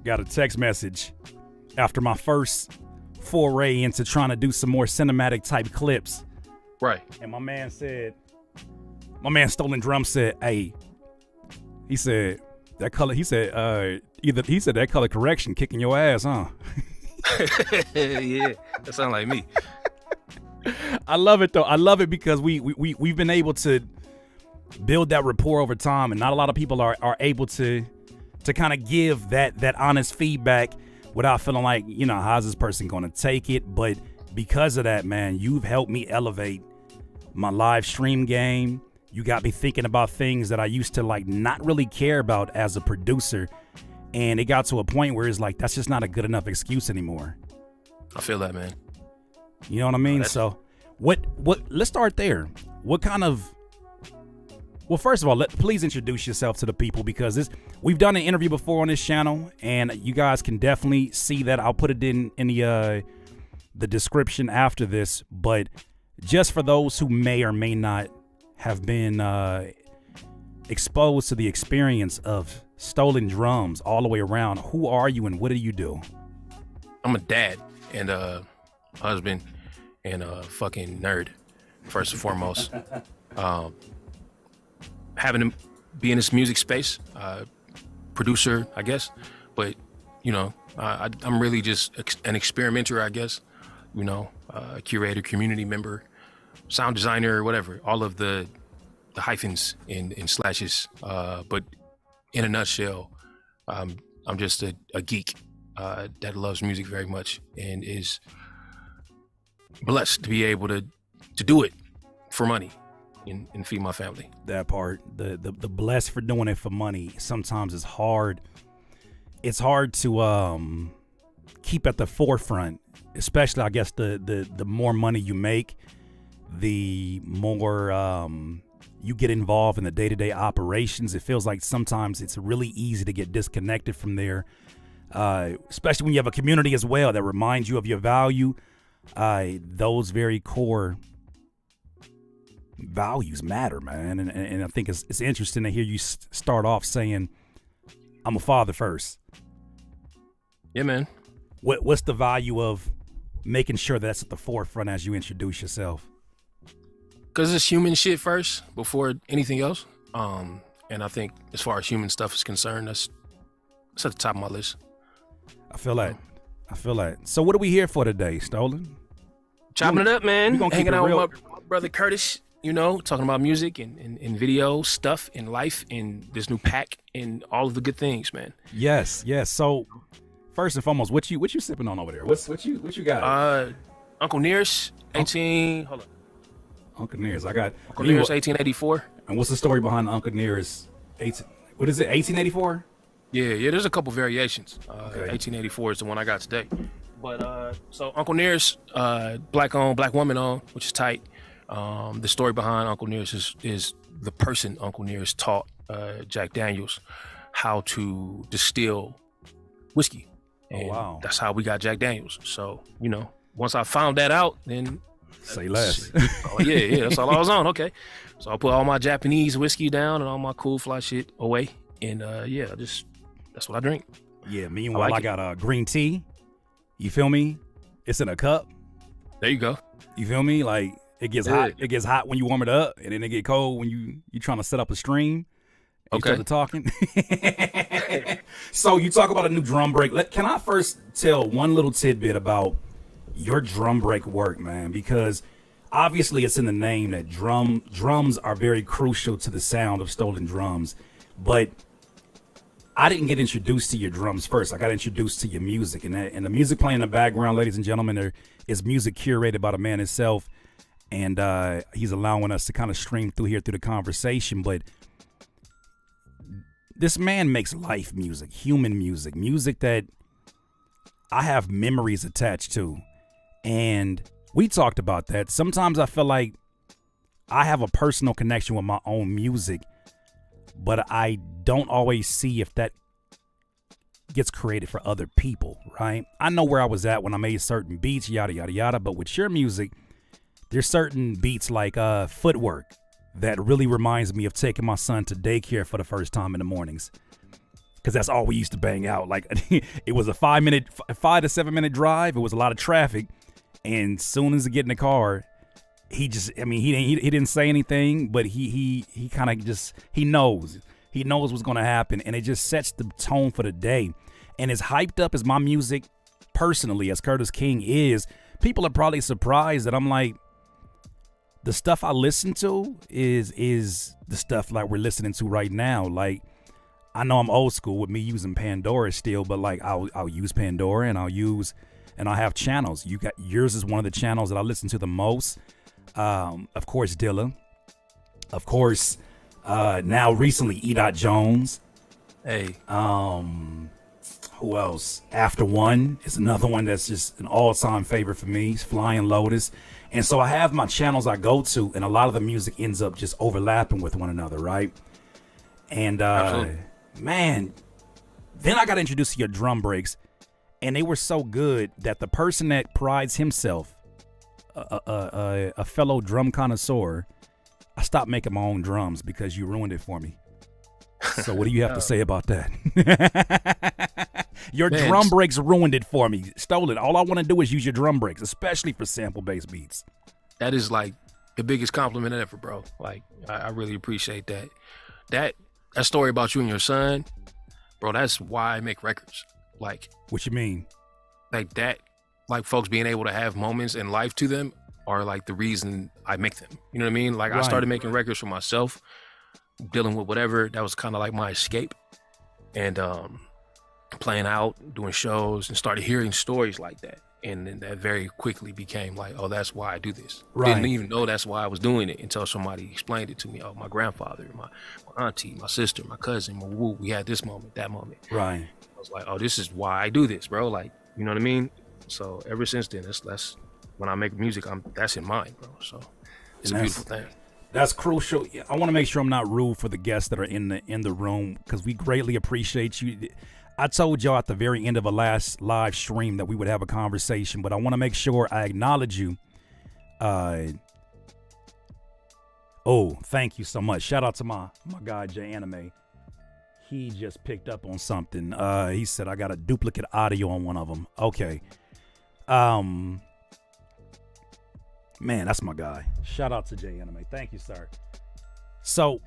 got a text message after my first foray into trying to do some more cinematic type clips. Right. And my man Stolen Drum said, hey, he said, that color correction kicking your ass, huh? Yeah, that sounds like me. I love it though. I love it because we've been able to build that rapport over time, and not a lot of people are able to kind of give that honest feedback without feeling like, you know, how's this person going to take it? But because of that, man, you've helped me elevate my live stream game. You got me thinking about things that I used to like not really care about as a producer. And it got to a point where it's like, that's just not a good enough excuse anymore. I feel that, man. You know what I mean? So let's start there. What kind of, well, first of all, please introduce yourself to the people, because we've done an interview before on this channel, and you guys can definitely see that. I'll put it in the description after this. But just for those who may or may not have been exposed to the experience of Stolen Drums all the way around, who are you and what do you do? I'm a dad and a husband and a fucking nerd, first and foremost. Having to be in this music space, producer, I guess, but you know, I'm really just an experimenter, I guess. You know, curator, community member, sound designer, whatever. All of the hyphens and slashes, but in a nutshell, I'm just a geek that loves music very much and is blessed to be able to do it for money and feed my family. That part, the blessed for doing it for money, sometimes is hard. It's hard to keep at the forefront, especially I guess the more money you make, the more you get involved in the day-to-day operations. It feels like sometimes it's really easy to get disconnected from there, especially when you have a community as well that reminds you of your value. Those very core values matter, man. And I think it's interesting to hear you start off saying, I'm a father first. Yeah, man. What's the value of making sure that's at the forefront as you introduce yourself? Because it's human shit first before anything else. And I think as far as human stuff is concerned, that's at the top of my list. I feel that. So what are we here for today, Stolen? Chopping it up, man. Hanging out real. with my brother Curtis, you know, talking about music and video stuff and life and this new pack and all of the good things, man. Yes. So first and foremost, what you sipping on over there? What you got? Uncle Nearest, 18. Hold on. Uncle Nearest. I got Uncle Nearest, 1884. And what's the story behind Uncle Nearest? What is it? 1884? Yeah. There's a couple variations. Okay. 1884 is the one I got today. But so Uncle Nearest, black owned, black woman owned, which is tight. The story behind Uncle Nearest is the person Uncle Nearest taught Jack Daniels how to distill whiskey. And wow. That's how we got Jack Daniels. So, you know, once I found that out, then say less. Oh, yeah, that's all I was on. Okay. So I put all my Japanese whiskey down and all my cool fly shit away. And that's what I drink. Yeah, meanwhile, I got green tea. You feel me? It's in a cup. There you go. You feel me? Like it gets hot. It gets hot when you warm it up, and then it get cold when you trying to set up a stream. Okay. You talking. So you talk about a new drum break. Can I first tell one little tidbit about your drum break work, man? Because obviously it's in the name that drums are very crucial to the sound of Stolen Drums, but I didn't get introduced to your drums first. I got introduced to your music, and the music playing in the background, ladies and gentlemen, there is music curated by the man himself, and he's allowing us to kind of stream through here through the conversation. But this man makes life music, human music that I have memories attached to, and we talked about that. Sometimes I feel like I have a personal connection with my own music, but I don't always see if that gets created for other people, right? I know where I was at when I made certain beats, yada, yada, yada. But with your music, there's certain beats like Footwork that really reminds me of taking my son to daycare for the first time in the mornings. because that's all we used to bang out. Like it was a 5 to 7 minute drive. It was a lot of traffic, and soon as I get in the car, he didn't say anything, but he kind of just he knows what's gonna happen, and it just sets the tone for the day. And as hyped up as my music, personally, as Curtis King is, people are probably surprised that I'm like, the stuff I listen to is the stuff like we're listening to right now. Like, I know I'm old school with me using Pandora still, but like I'll use Pandora and I'll have channels. Yours is one of the channels that I listen to the most. Of course, Dilla. Of course, now recently E. Jones. Hey. Who else? After One is another one that's just an all-time favorite for me. It's Flying Lotus. And so I have my channels I go to, and a lot of the music ends up just overlapping with one another, right? And man, then I got introduced to your drum breaks, and they were so good that the person that prides himself, a fellow drum connoisseur, I stopped making my own drums because you ruined it for me. So what do you have to say about that? Your drum breaks ruined it for me. Stole it. All I want to do is use your drum breaks, especially for sample-based beats. That is like the biggest compliment ever, bro. Like, I really appreciate that. That story about you and your son, bro, that's why I make records. Like, what you mean? Like that, like folks being able to have moments in life to them are like the reason I make them. You know what I mean? Like, right. I started making records for myself, dealing with whatever. That was kind of like my escape. And playing out, doing shows, and started hearing stories like that. And then that very quickly became like, oh, that's why I do this. Right. Didn't even know that's why I was doing it until somebody explained it to me. Oh, my grandfather, my auntie, my sister, my cousin, we had this moment, that moment. Right. I was like, oh, this is why I do this, bro. Like, you know what I mean? So ever since then, that's when I make music, that's in mind, bro. So it's a beautiful thing. That's crucial. I want to make sure I'm not rude for the guests that are in the room, because we greatly appreciate you. I told y'all at the very end of a last live stream that we would have a conversation, but I want to make sure I acknowledge you. Oh, thank you so much. Shout out to my guy, J Anime. He just picked up on something. He said, I got a duplicate audio on one of them. Okay. Man, that's my guy. Shout out to J Anime. Thank you, sir. So,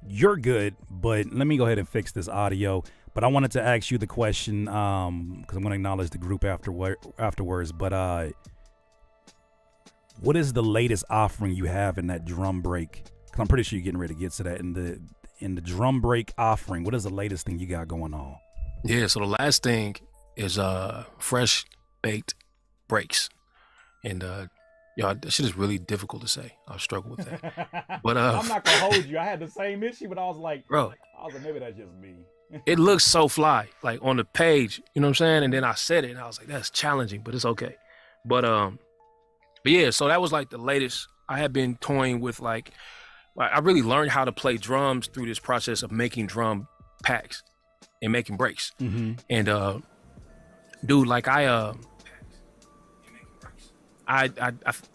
you're good, but let me go ahead and fix this audio. But I wanted to ask you the question, because I'm going to acknowledge the group afterwards. But what is the latest offering you have in that drum break? Because I'm pretty sure you're getting ready to get to that. In the drum break offering, what is the latest thing you got going on? Yeah, so the last thing is fresh baked breaks. And y'all, that shit is really difficult to say. I struggle with that. But I'm not gonna hold you. I had the same issue, but I was like, bro, maybe that's just me. It looks so fly, like on the page, you know what I'm saying? And then I said it, and I was like, that's challenging, but it's okay. But yeah, so that was like the latest. I had been toying with like I really learned how to play drums through this process of making drum packs and making breaks. Mm-hmm. And dude, like I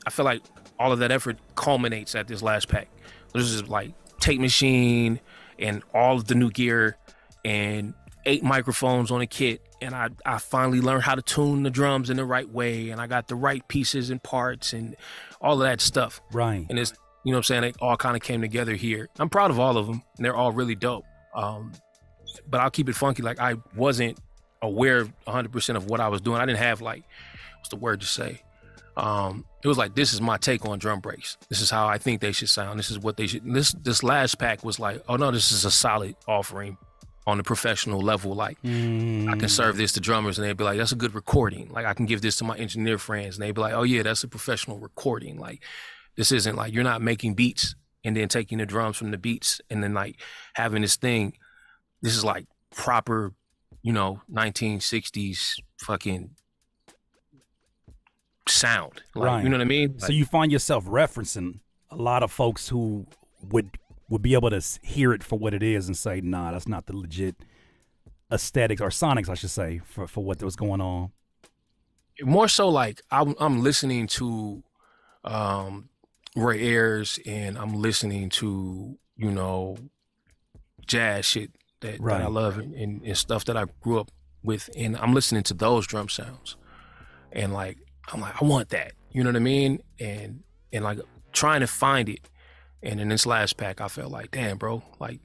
feel like all of that effort culminates at this last pack. This is like tape machine and all of the new gear and 8 microphones on a kit. And I finally learned how to tune the drums in the right way. And I got the right pieces and parts and all of that stuff. Right. And it's, you know what I'm saying? It all kind of came together here. I'm proud of all of them. And they're all really dope. But I'll keep it funky. Like, I wasn't aware 100% of what I was doing. I didn't have like, what's the word to say? It was like, this is my take on drum breaks. This is how I think they should sound. This is what they should. This last pack was like, oh no, this is a solid offering on the professional level. Like, I can serve this to drummers and they'd be like, that's a good recording. Like, I can give this to my engineer friends and they'd be like, oh yeah, that's a professional recording. Like, this isn't like, you're not making beats and then taking the drums from the beats and then like having this thing. This is like proper, you know, 1960s fucking sound. Like, right. You know what I mean? So you find yourself referencing a lot of folks who would be able to hear it for what it is and say, nah, that's not the legit aesthetics or sonics, I should say, for what was going on. More so like I'm listening to Ray Ayers and I'm listening to, you know, jazz shit that I love and stuff that I grew up with, and I'm listening to those drum sounds, and like I'm like, I want that, you know what I mean? And like trying to find it, and in this last pack, I felt like, damn, bro, like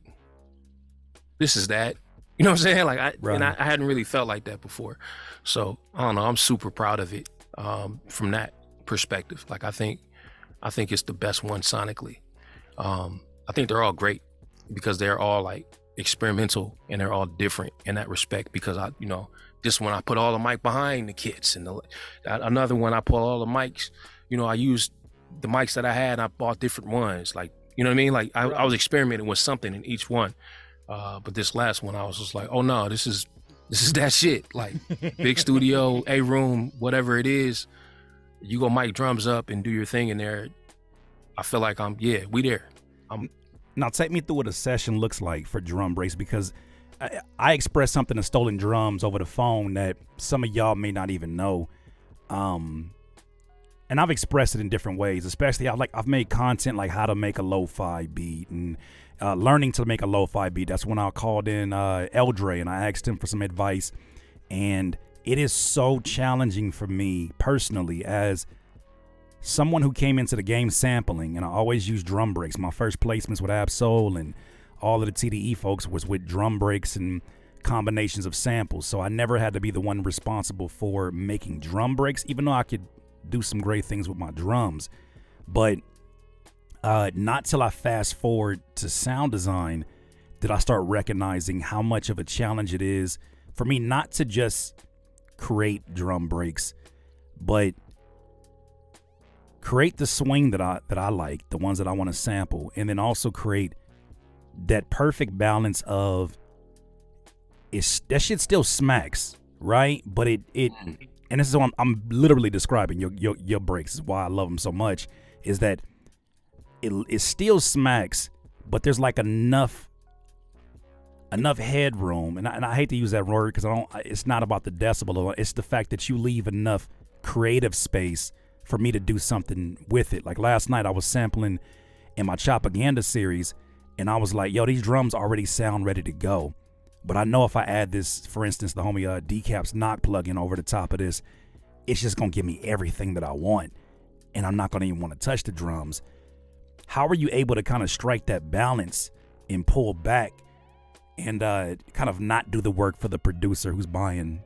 this is that, you know what I'm saying? Like I hadn't really felt like that before, so I don't know. I'm super proud of it from that perspective. Like I think it's the best one sonically. I think they're all great because they're all like experimental and they're all different in that respect, because this one I put all the mic behind the kits, and another one I put all the mics, I used the mics that I had and I bought different ones, like, you know what I mean? Like I was experimenting with something in each one. But this last one I was just like, oh no, this is that shit. Like big studio, a room, whatever it is, you go mic drums up and do your thing in there. I feel like we there. Now take me through what a session looks like for drum breaks, because I expressed something to Stolen Drums over the phone that some of y'all may not even know. And I've expressed it in different ways, especially I've made content like how to make a lo-fi beat and learning to make a lo-fi beat. That's when I called in Eldre and I asked him for some advice. And it is so challenging for me personally as someone who came into the game sampling, and I always use drum breaks. My first placements with Absol and all of the TDE folks was with drum breaks and combinations of samples. So I never had to be the one responsible for making drum breaks, even though I could do some great things with my drums. But not till I fast forward to sound design did I start recognizing how much of a challenge it is for me not to just create drum breaks, but create the swing that I like, the ones that I want to sample, and then also create that perfect balance of that shit still smacks, right? But it and this is what I'm literally describing your breaks. This is why I love them so much, is that it still smacks, but there's like enough headroom, and I hate to use that word because it's not about the decibel, it's the fact that you leave enough creative space for me to do something with it. Like last night I was sampling in my Chopaganda series, and I was like, yo, these drums already sound ready to go, but I know if I add this, for instance, the homie Decap's knock plugin over the top of this, it's just gonna give me everything that I want, and I'm not gonna even want to touch the drums. How are you able to kind of strike that balance and pull back and kind of not do the work for the producer who's buying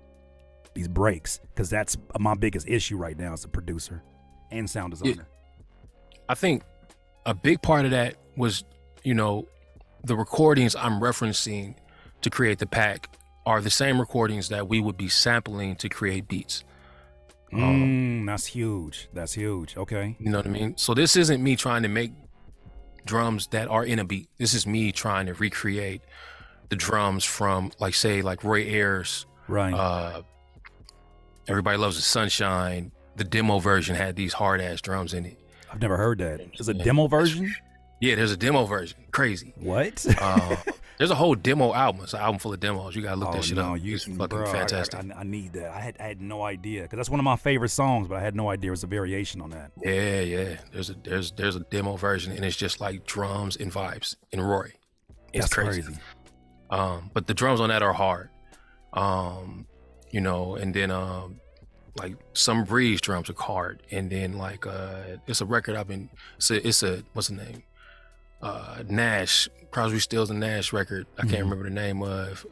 these breaks? Because that's my biggest issue right now as a producer and sound designer. I think a big part of that was, the recordings I'm referencing to create the pack are the same recordings that we would be sampling to create beats. That's huge. That's huge. Okay. You know what I mean? So this isn't me trying to make drums that are in a beat. This is me trying to recreate the drums from, like, say, like Roy Ayers. Right. Everybody Loves the Sunshine. The demo version had these hard ass drums in it. I've never heard that. There's a demo version? Yeah, there's a demo version. Crazy. What? There's a whole demo album. It's an album full of demos. You gotta look that shit up. It's fucking fantastic. I need that. I had no idea, because that's one of my favorite songs, but I had no idea it was a variation on that. Yeah. There's a demo version, and it's just like drums and vibes in Roy. It's that's crazy. But the drums on that are hard. And then like Some Breeze drums are hard, and then like it's a record it's a what's the name? Nash, Crosby, Stills and Nash record. I can't remember the name of.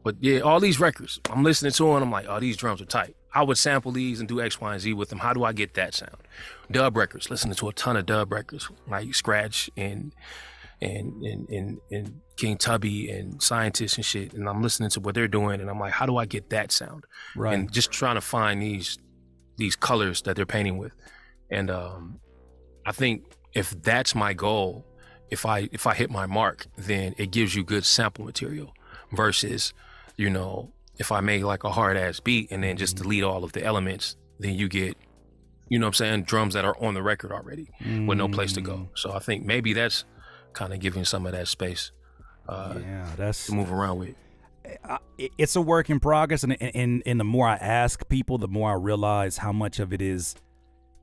But yeah, all these records, I'm listening to and I'm like, oh, these drums are tight. I would sample these and do X, Y, and Z with them. How do I get that sound? Dub records, listening to a ton of dub records, like Scratch and King Tubby and Scientists and shit. And I'm listening to what they're doing and I'm like, how do I get that sound? Right. And just trying to find these colors that they're painting with. And I think if that's my goal, if I hit my mark, then it gives you good sample material versus, if I make like a hard ass beat and then just delete all of the elements, then you get, drums that are on the record already with no place to go. So I think maybe that's kind of giving some of that space that's to move around with. It's a work in progress, and the more I ask people, the more I realize how much of it is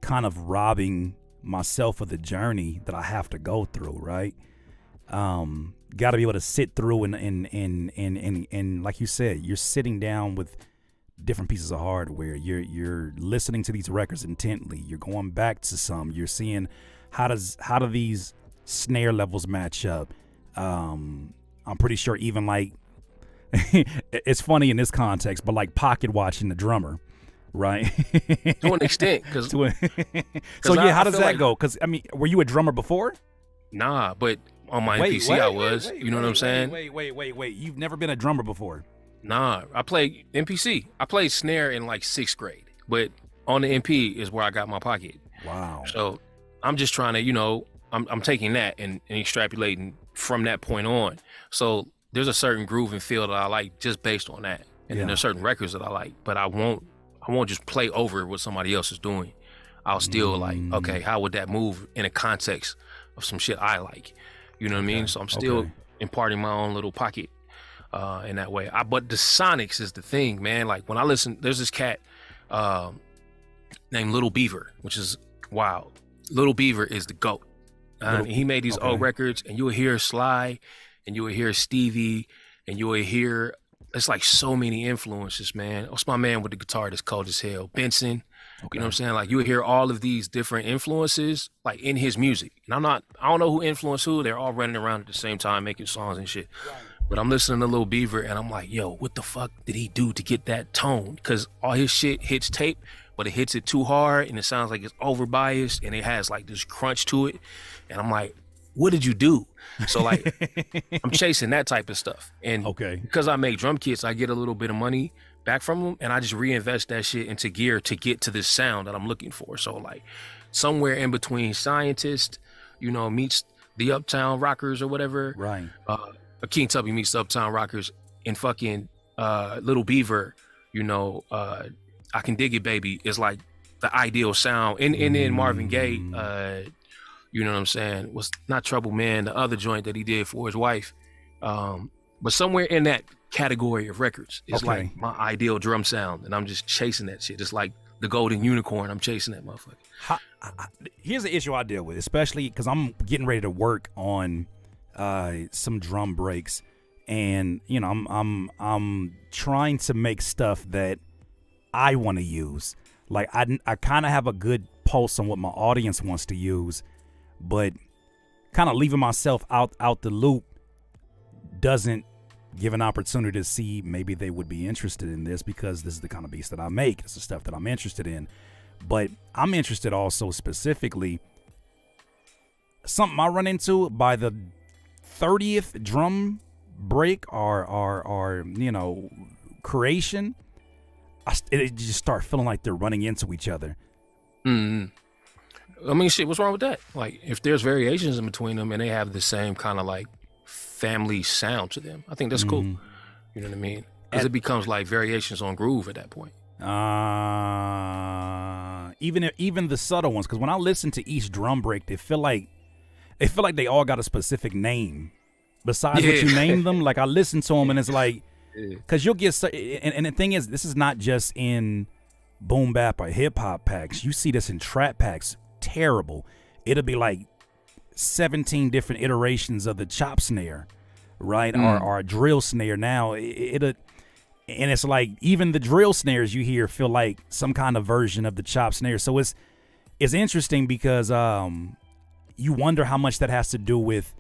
kind of robbing myself of the journey that I have to go through, right? Got to be able to sit through and like you said, you're sitting down with different pieces of hardware. You're listening to these records intently. You're going back to some. You're seeing how do these snare levels match up. I'm pretty sure even like it's funny in this context, but like pocket watching the drummer, right? To an extent, because so yeah, how does that go? Because I mean, were you a drummer before? Nah, but on my MPC I was. You know what I'm saying? Wait. You've never been a drummer before? Nah, I played MPC. I played snare in like 6th grade, but on the MP is where I got my pocket. Wow. So I'm just trying to, you know, I'm taking that and extrapolating from that point on. So there's a certain groove and feel that I like just based on that. And then there's certain records that I like, but I won't just play over what somebody else is doing. I'll still like, okay, how would that move in a context of some shit I like? You know what I mean? So I'm still imparting my own little pocket in that way. But the sonics is the thing, man. Like when I listen, there's this cat named Little Beaver, which is wild. Little Beaver is the GOAT. He made these old records, and you will hear Sly, and you will hear Stevie, and you will hear, it's like so many influences, man. What's my man with the guitar that's cold as hell? Benson. You know what I'm saying? Like you will hear all of these different influences like in his music. And I don't know who influenced who. They're all running around at the same time making songs and shit. Right. But I'm listening to Lil Beaver and I'm like, yo, what the fuck did he do to get that tone? Because all his shit hits tape, but it hits it too hard and it sounds like it's over biased and it has like this crunch to it. And I'm like, what did you do? So like, I'm chasing that type of stuff. And because I make drum kits, I get a little bit of money back from them and I just reinvest that shit into gear to get to this sound that I'm looking for. So like somewhere in between Scientist, you know, meets the Uptown Rockers or whatever. Right. King Tubby meets the Uptown Rockers and fucking Little Beaver, you know, I Can Dig It Baby is like the ideal sound. And then Marvin Gaye, you know what I'm saying, was not Trouble Man, the other joint that he did for his wife. But somewhere in that category of records is like my ideal drum sound. And I'm just chasing that shit. It's like the golden unicorn. I'm chasing that motherfucker. Here's the issue I deal with, especially because I'm getting ready to work on some drum breaks. And, you know, I'm trying to make stuff that I want to use. Like I kind of have a good pulse on what my audience wants to use, but kind of leaving myself out the loop doesn't give an opportunity to see maybe they would be interested in this because this is the kind of beats that I make. It's the stuff that I'm interested in. But I'm interested also specifically something I run into by the 30th drum break or you know, creation. It just start feeling like they're running into each other. I mean, shit, what's wrong with that? Like, if there's variations in between them and they have the same kind of like family sound to them, I think that's cool. You know what I mean? Because it becomes like variations on groove at that point. Even the subtle ones, because when I listen to each drum break, they feel like they all got a specific name besides what you name them. Like I listen to them and it's like, because you'll get and the thing is, this is not just in boom bap or hip hop packs. You see this in trap packs. Terrible. It'll be like 17 different iterations of the chop snare, right? Or a drill snare. Now and it's like even the drill snares you hear feel like some kind of version of the chop snare. So it's interesting because you wonder how much that has to do with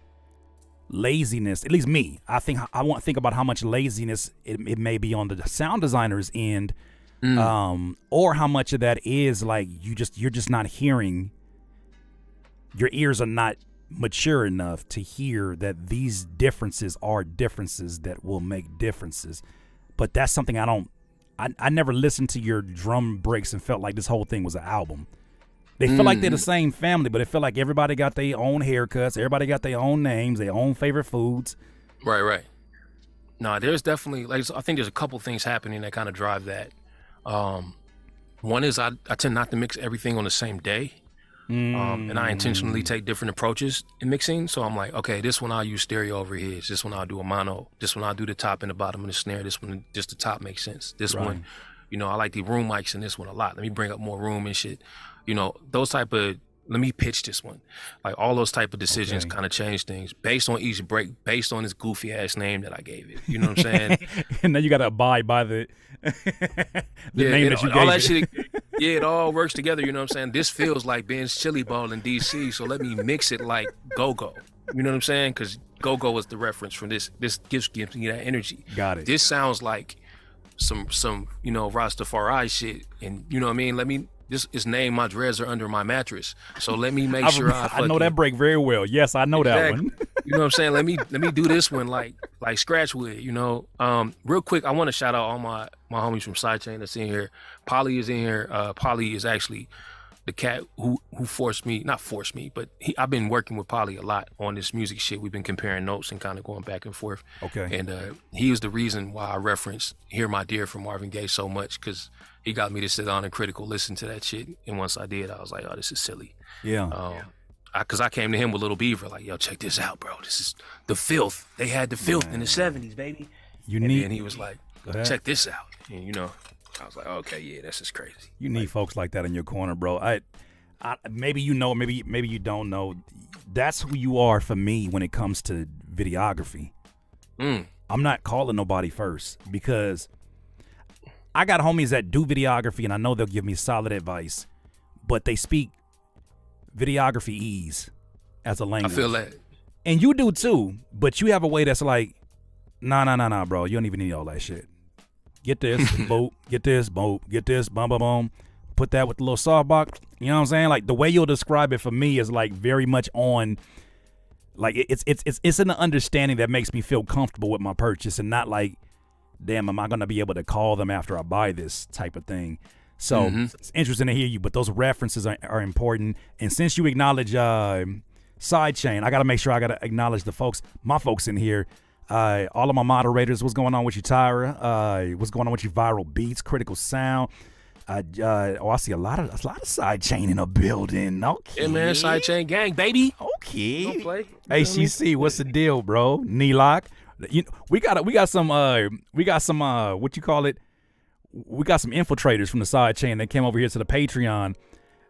laziness. At least me, I want to think about how much laziness it may be on the sound designer's end, or how much of that is like you're just not hearing. Your ears are not mature enough to hear that these differences are differences that will make differences. But that's something I never listened to your drum breaks and felt like this whole thing was an album. They feel like they're the same family, but it feel like everybody got their own haircuts, everybody got their own names, their own favorite foods. Right. No, there's definitely, like, I think there's a couple things happening that kind of drive that. One is I tend not to mix everything on the same day. And I intentionally take different approaches in mixing. So I'm like, okay, this one I'll use stereo over here. This one I'll do a mono. This one I'll do the top and the bottom of the snare. This one, just the top makes sense. This one, you know, I like the room mics in this one a lot. Let me bring up more room and shit. You know, those type of let me pitch this one. Like all those type of decisions Okay. kind of change things based on each break, based on this goofy ass name that I gave it. You know what I'm saying? And then you got to abide by the the Yeah, name that you all gave that it. shit. Yeah, it all works together. You know what I'm saying? This feels like Ben's Chili Ball in DC, so let me mix it like Go-Go. You know what I'm saying? Because Go-Go was the reference from this. This gives me that energy. Got it. This sounds like some Rastafari shit, and you know what I mean. This is name my dreads are under my mattress, so let me make sure I know that break very well. Yes, I know that one. You know what I'm saying? Let me do this one like Scratchwood, you know. Real quick, I want to shout out all my homies from Sidechain that's in here. Polly is in here. Polly is actually the cat who not forced me, but I've been working with Polly a lot on this music shit. We've been comparing notes and kind of going back and forth. Okay. And he is the reason why I reference Hear My Dear from Marvin Gaye so much, because he got me to sit down and critical listen to that shit. And once I did, I was like, oh, this is silly. Yeah. Because I came to him with Little Beaver, like, yo, check this out, bro. This is the filth. They had the filth in the 70s, baby. And he was like, check this out. And, you know, I was like, okay, yeah, this is crazy. You need folks like that in your corner, bro. I maybe you know, maybe you don't know. That's who you are for me when it comes to videography. I'm not calling nobody first because I got homies that do videography and I know they'll give me solid advice, but they speak videography as a language. I feel that. And you do too, but you have a way that's like, nah, bro. You don't even need all that shit. Get this, boop, get this, boop, get this, boom, boom, boom. Put that with the little softbox. You know what I'm saying? Like the way you'll describe it for me is like very much on, like it's an understanding that makes me feel comfortable with my purchase and not like, damn, am I gonna be able to call them after I buy this type of thing? So it's interesting to hear you, but those references are important. And since you acknowledge Sidechain, I gotta make sure I gotta acknowledge my folks in here. All of my moderators, what's going on with you, Tyra? What's going on with you, Viral Beats, Critical Sound? I see a lot of Sidechain in a building. Okay, Yeah, man, Sidechain gang, baby. Okay. Don't play. HCC, what's the deal, bro? Neelock. We got some what you call it? We got some infiltrators from the Sidechain that came over here to the Patreon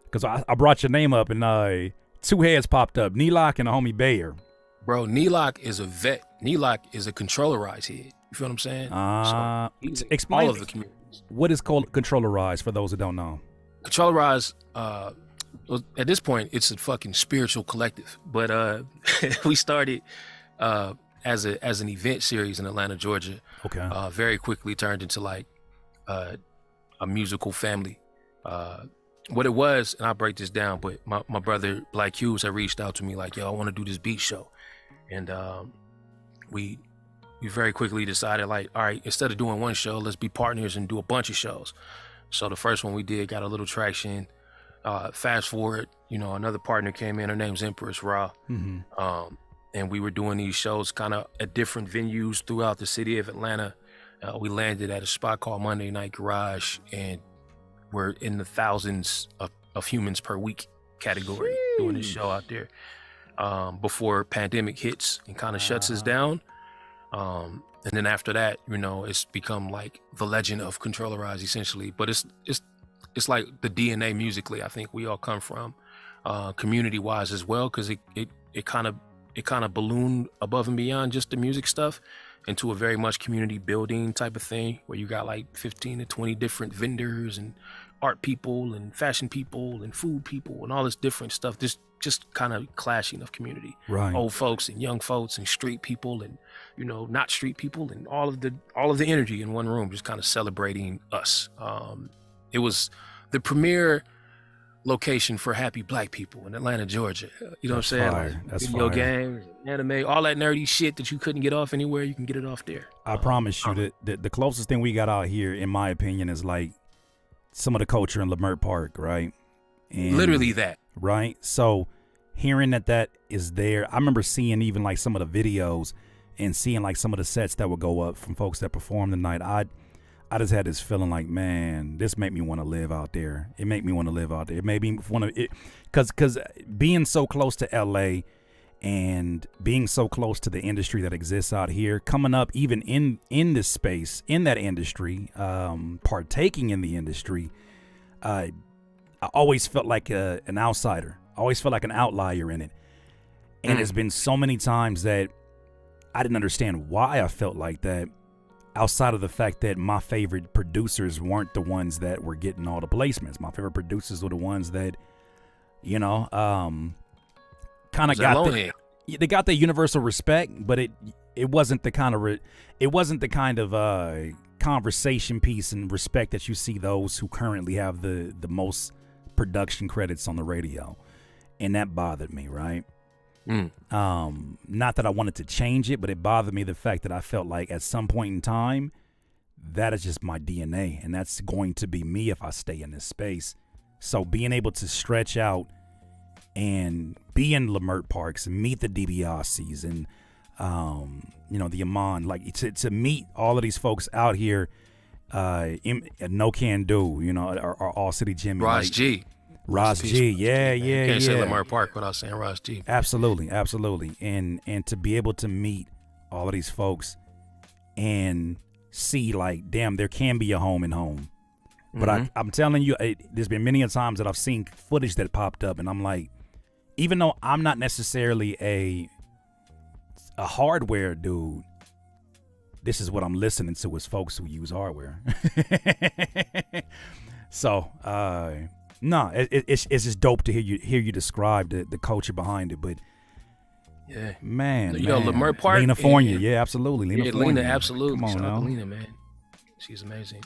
because I brought your name up and two heads popped up, Neelock and the homie Bayer. Bro, Neelock is a vet. Neelock is a Controllerize head. You feel what I'm saying? Explain all of the communities. What is called Controllerize for those who don't know? Controllerize, at this point, it's a fucking spiritual collective. But we started as an event series in Atlanta, Georgia. Okay. Very quickly turned into like a musical family. What it was, and I'll break this down, but my brother Black Hughes had reached out to me like, yo, I want to do this beat show. And we very quickly decided like, all right, instead of doing one show, let's be partners and do a bunch of shows. So the first one we did got a little traction. Fast forward, another partner came in, her name's Empress Ra. And we were doing these shows kind of at different venues throughout the city of Atlanta. We landed at a spot called Monday Night Garage, and we're in the thousands of humans per week category doing this show out there before pandemic hits and kind of shuts us down. And then after that, it's become like the legend of Controllerize essentially. But it's like the DNA musically I think we all come from, community wise as well, because it kind of ballooned above and beyond just the music stuff into a very much community building type of thing where you got like 15 to 20 different vendors and art people and fashion people and food people and all this different stuff. This just kind of clashing of community, right? Old folks and young folks and street people and not street people and all of the energy in one room, just kind of celebrating us. It was the premier location for happy Black people in Atlanta, Georgia. You know what I'm saying? Fire. That's video fire. Games, anime, all that nerdy shit that you couldn't get off anywhere, you can get it off there. I promise you that the closest thing we got out here, in my opinion, is like some of the culture in Leimert Park, right? And, literally that. Right? So hearing that is there, I remember seeing even like some of the videos and seeing like some of the sets that would go up from folks that performed the night. I just had this feeling like, man, this made me want to live out there. It made me want to live out there. It made me want to, because being so close to LA and being so close to the industry that exists out here, coming up even in this space, in that industry, partaking in the industry, I always felt like an outsider. I always felt like an outlier in it. And it's been so many times that I didn't understand why I felt like that, outside of the fact that my favorite producers weren't the ones that were getting all the placements. My favorite producers were the ones that, you know, kind of got they got the universal respect, but it wasn't the kind of conversation piece and respect that you see those who currently have the most production credits on the radio. And that bothered me, right? Not that I wanted to change it, but it bothered me, the fact that I felt like at some point in time, that is just my DNA, and that's going to be me if I stay in this space. So being able to stretch out and be in Lamert Parks and meet the DiBiases and you know, the Amon, like to meet all of these folks out here, No Can Do, you know, or All City Jimmy, Ross G. Ross G, yeah. You can't say Lamar Park without saying Ross G. Absolutely. And to be able to meet all of these folks and see, like, damn, there can be a home and home. But I'm telling you, there's been many a times that I've seen footage that popped up, and I'm like, even though I'm not necessarily a hardware dude, this is what I'm listening to, is folks who use hardware. So, no, it's just dope to hear you describe the culture behind it. But yeah, man, Lamar Park, Lena Fournier, yeah, absolutely, Lena, absolutely. Come on now, Lena, man, she's amazing.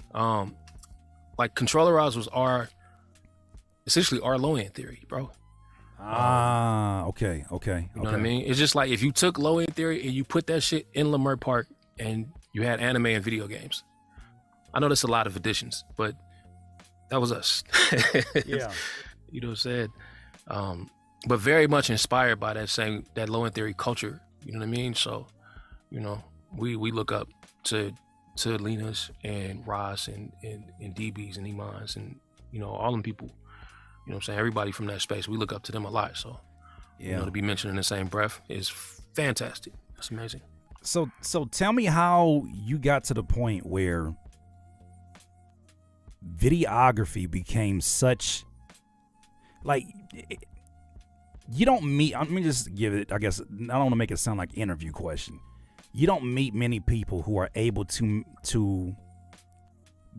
Like Controllerize was essentially our low-end theory, bro. Okay. You know what I mean? It's just like if you took low-end theory and you put that shit in Lamar Park and you had anime and video games. I know that's a lot of additions, but that was us. Yeah. You know what I'm saying? But very much inspired by that low-end theory culture. You know what I mean? So, you know, we look up to Lena's and Ross and DBs and Imans and, you know, all them people. You know what I'm saying? Everybody from that space, we look up to them a lot. So, you know, to be mentioned in the same breath is fantastic. That's amazing. So tell me how you got to the point where videography became such, like, you don't meet, let me just give it, I guess, I don't want to make it sound like an interview question. You don't meet many people who are able to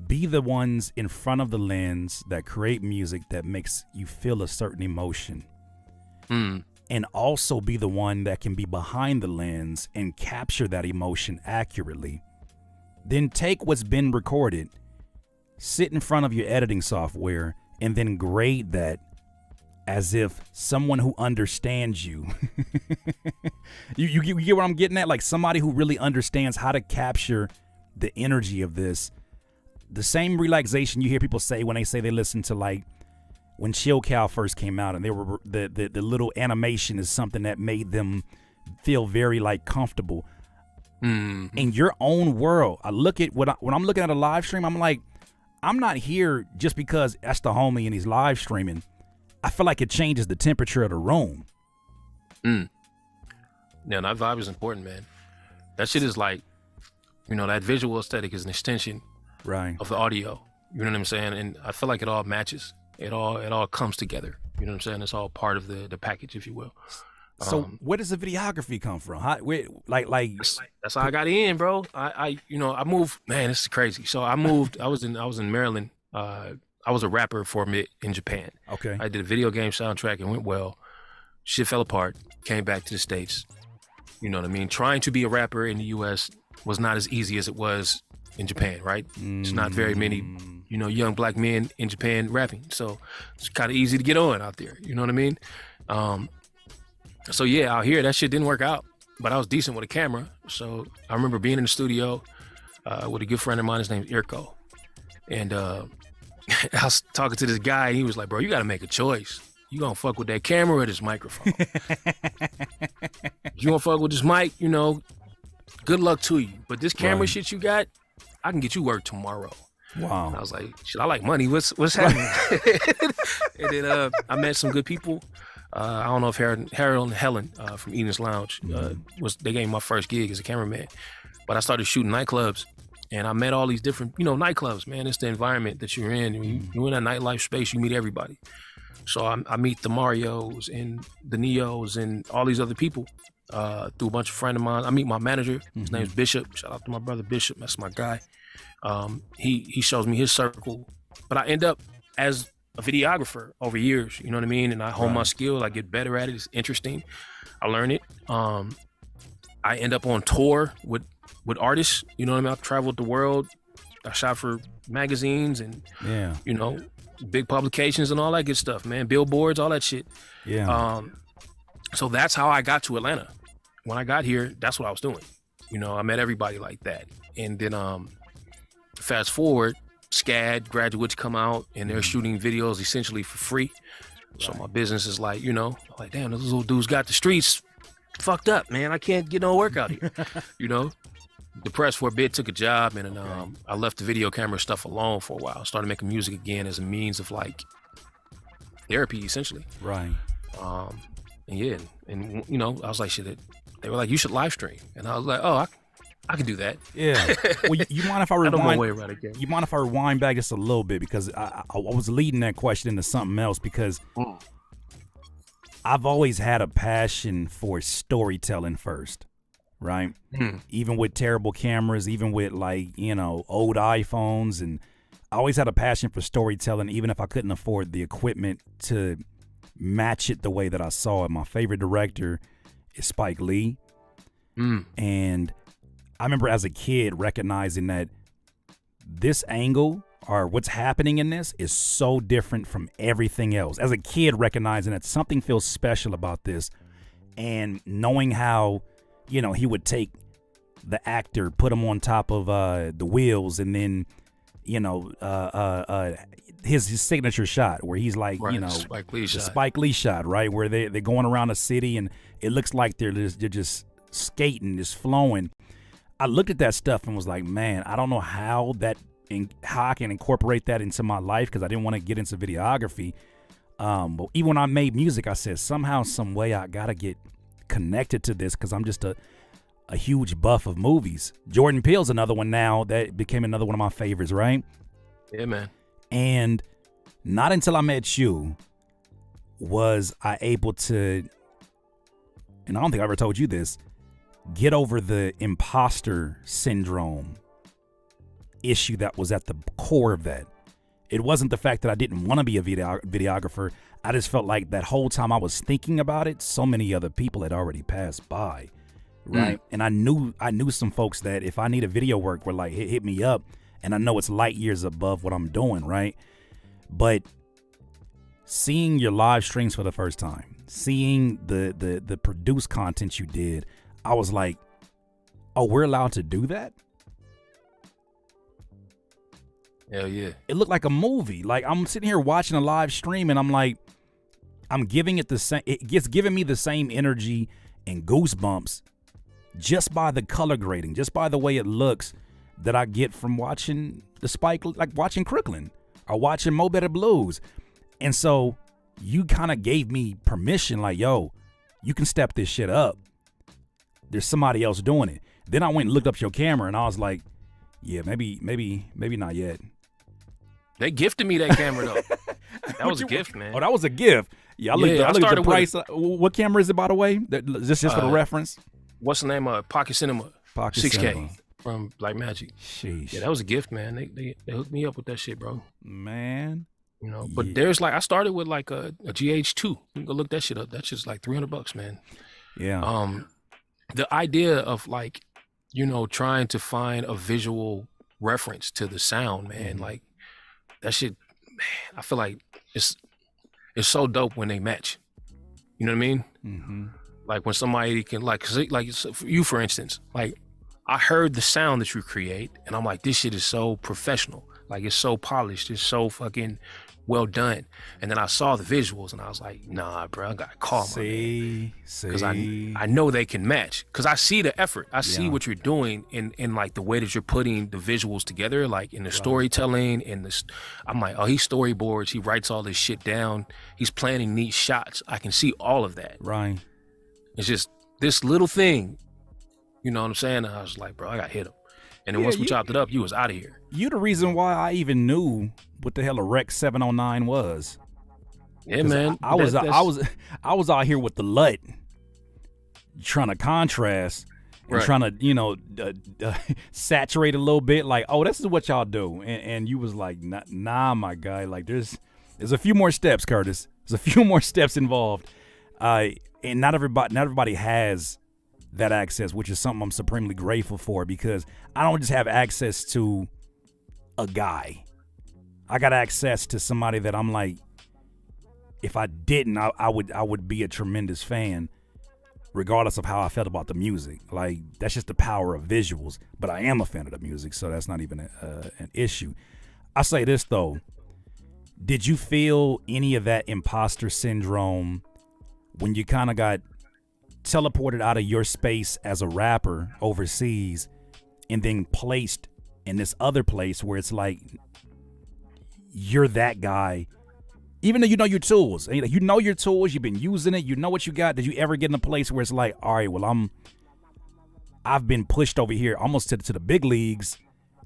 be the ones in front of the lens that create music that makes you feel a certain emotion. And also be the one that can be behind the lens and capture that emotion accurately. Then take what's been recorded, sit in front of your editing software, and then grade that as if someone who understands you. you get what I'm getting at? Like somebody who really understands how to capture the energy of this. The same relaxation you hear people say when they say they listen to, like, when Chill Cow first came out, and they were the little animation is something that made them feel very, like, comfortable. In your own world, I look at when I'm looking at a live stream, I'm like, I'm not here just because that's the homie and he's live streaming. I feel like it changes the temperature of the room. Yeah, that vibe is important, man. That shit is like, you know, that visual aesthetic is an extension of the audio. You know what I'm saying? And I feel like it all matches. It all comes together. You know what I'm saying? It's all part of the package, if you will. So where does the videography come from? That's how I got in, bro. I moved. Man, this is crazy. So I moved. I was in Maryland. I was a rapper for a bit in Japan. Okay. I did a video game soundtrack and went well. Shit fell apart. Came back to the States. You know what I mean? Trying to be a rapper in the U.S. was not as easy as it was in Japan, right? It's not very many, you know, young black men in Japan rapping. So it's kind of easy to get on out there. You know what I mean? So yeah, out here, that shit didn't work out, but I was decent with a camera. So I remember being in the studio with a good friend of mine. His name's Irko. And I was talking to this guy, and he was like, bro, you got to make a choice. You gonna fuck with that camera or this microphone? You gonna fuck with this mic, you know, good luck to you. But this camera shit you got, I can get you work tomorrow. Wow. And I was like, shit, I like money. What's happening? And then I met some good people. I don't know if Harold and Helen from Eden's Lounge they gave me my first gig as a cameraman. But I started shooting nightclubs, and I met all these different, you know, nightclubs, man. It's the environment that you're in. When you're in a nightlife space, you meet everybody. So I meet the Marios and the Neos and all these other people through a bunch of friends of mine. I meet my manager. His name's Bishop. Shout out to my brother Bishop. That's my guy. He shows me his circle, but I end up as a videographer over years. You know what I mean? And I hone my skill. I get better at it. It's interesting. I learn it. I end up on tour with artists. You know what I mean? I've traveled the world. I shot for magazines and you know, big publications and all that good stuff, man. Billboards, all that shit. Yeah. So that's how I got to Atlanta. When I got here, that's what I was doing. You know, I met everybody like that. And then fast forward, SCAD graduates come out and they're shooting videos essentially for free. So my business is like, you know, like, damn, those little dudes got the streets fucked up, man. I can't get no work out here. You know, depressed for a bit, took a job, and I left the video camera stuff alone for a while. Started making music again as a means of like therapy, essentially. Right. And yeah, and you know, I was like, shit. They were like, you should live stream, and I was like, oh, I can do that. Yeah. Well, you mind if I I rewind? know my way around again. You mind if I rewind back just a little bit, because I was leading that question into something else, because I've always had a passion for storytelling first, right? Even with terrible cameras, even with like, you know, old iPhones, and I always had a passion for storytelling, even if I couldn't afford the equipment to match it the way that I saw it. My favorite director is Spike Lee. And I remember as a kid recognizing that this angle or what's happening in this is so different from everything else. As a kid recognizing that something feels special about this, and knowing how, you know, he would take the actor, put him on top of the wheels, and then, you know, his signature shot where he's like, you know, Spike Lee shot, right, where they're going around a city and it looks like they're just skating, just flowing. I looked at that stuff and was like, man, I don't know how I can incorporate that into my life, because I didn't want to get into videography. But even when I made music, I said somehow, some way, I gotta get connected to this, because I'm just a huge buff of movies. Jordan Peele's another one now that became another one of my favorites, right? Yeah, man. And not until I met you was I able to, and I don't think I ever told you this, get over the imposter syndrome issue that was at the core of that. It wasn't the fact that I didn't want to be a videographer. I just felt like that whole time I was thinking about it, so many other people had already passed by, right? And I knew some folks that if I need a video work were like, hit me up, and I know it's light years above what I'm doing, right? But seeing your live streams for the first time, seeing the produced content you did, I was like, oh, we're allowed to do that? Hell yeah. It looked like a movie. Like, I'm sitting here watching a live stream and I'm like, I'm giving it the same, it gets giving me the same energy and goosebumps just by the color grading, just by the way it looks, that I get from watching the Spike, like watching Crooklyn or watching Mo Better Blues. And so you kind of gave me permission, like, yo, you can step this shit up. There's somebody else doing it. Then I went and looked up your camera and I was like, yeah, maybe not yet. They gifted me that camera though. That was a gift, man. Oh, that was a gift. Yeah, I looked at the price. What camera is it, by the way? Just for the reference. What's the name of Pocket Cinema? Pocket 6K Cinema. From Black Magic. Sheesh. Yeah, that was a gift, man. They hooked me up with that shit, bro. Man. You know, but there's like, I started with like a GH2. You can go look that shit up. That shit's like $300, man. Yeah. The idea of like, you know, trying to find a visual reference to the sound, man, like that shit, man, I feel like it's so dope when they match. You know what I mean? Mm-hmm. Like when somebody can like for you, for instance, like I heard the sound that you create and I'm like, this shit is so professional. Like it's so polished. It's so fucking well done. And then I saw the visuals and I was like, nah, bro, I gotta call my man. Because I know they can match. Because I see the effort. I see what you're doing in like the way that you're putting the visuals together, like in the storytelling and this. I'm like, oh, he storyboards. He writes all this shit down. He's planning neat shots. I can see all of that. Right. It's just this little thing. You know what I'm saying? And I was like, bro, I got hit him. And then once we chopped it up, you was out of here. You the reason why I even knew what the hell a Rec 709 was. Yeah, man. I was out here with the LUT, trying to contrast and Right. trying to saturate a little bit. Like, oh, this is what y'all do, and you was like, nah, my guy. Like, there's a few more steps, Curtis. There's a few more steps involved, and not everybody has that access, which is something I'm supremely grateful for, because I don't just have access to a guy. I got access to somebody that I'm like, if I didn't, I would be a tremendous fan, regardless of how I felt about the music. Like, that's just the power of visuals. But I am a fan of the music, so that's not even an issue. I say this though, did you feel any of that imposter syndrome when you kind of got teleported out of your space as a rapper overseas and then placed in this other place where it's like you're that guy, even though you know your tools, you know your tools, you've been using it, you know what you got? Did you ever get in a place where it's like, all right, well, I've been pushed over here almost to the big leagues,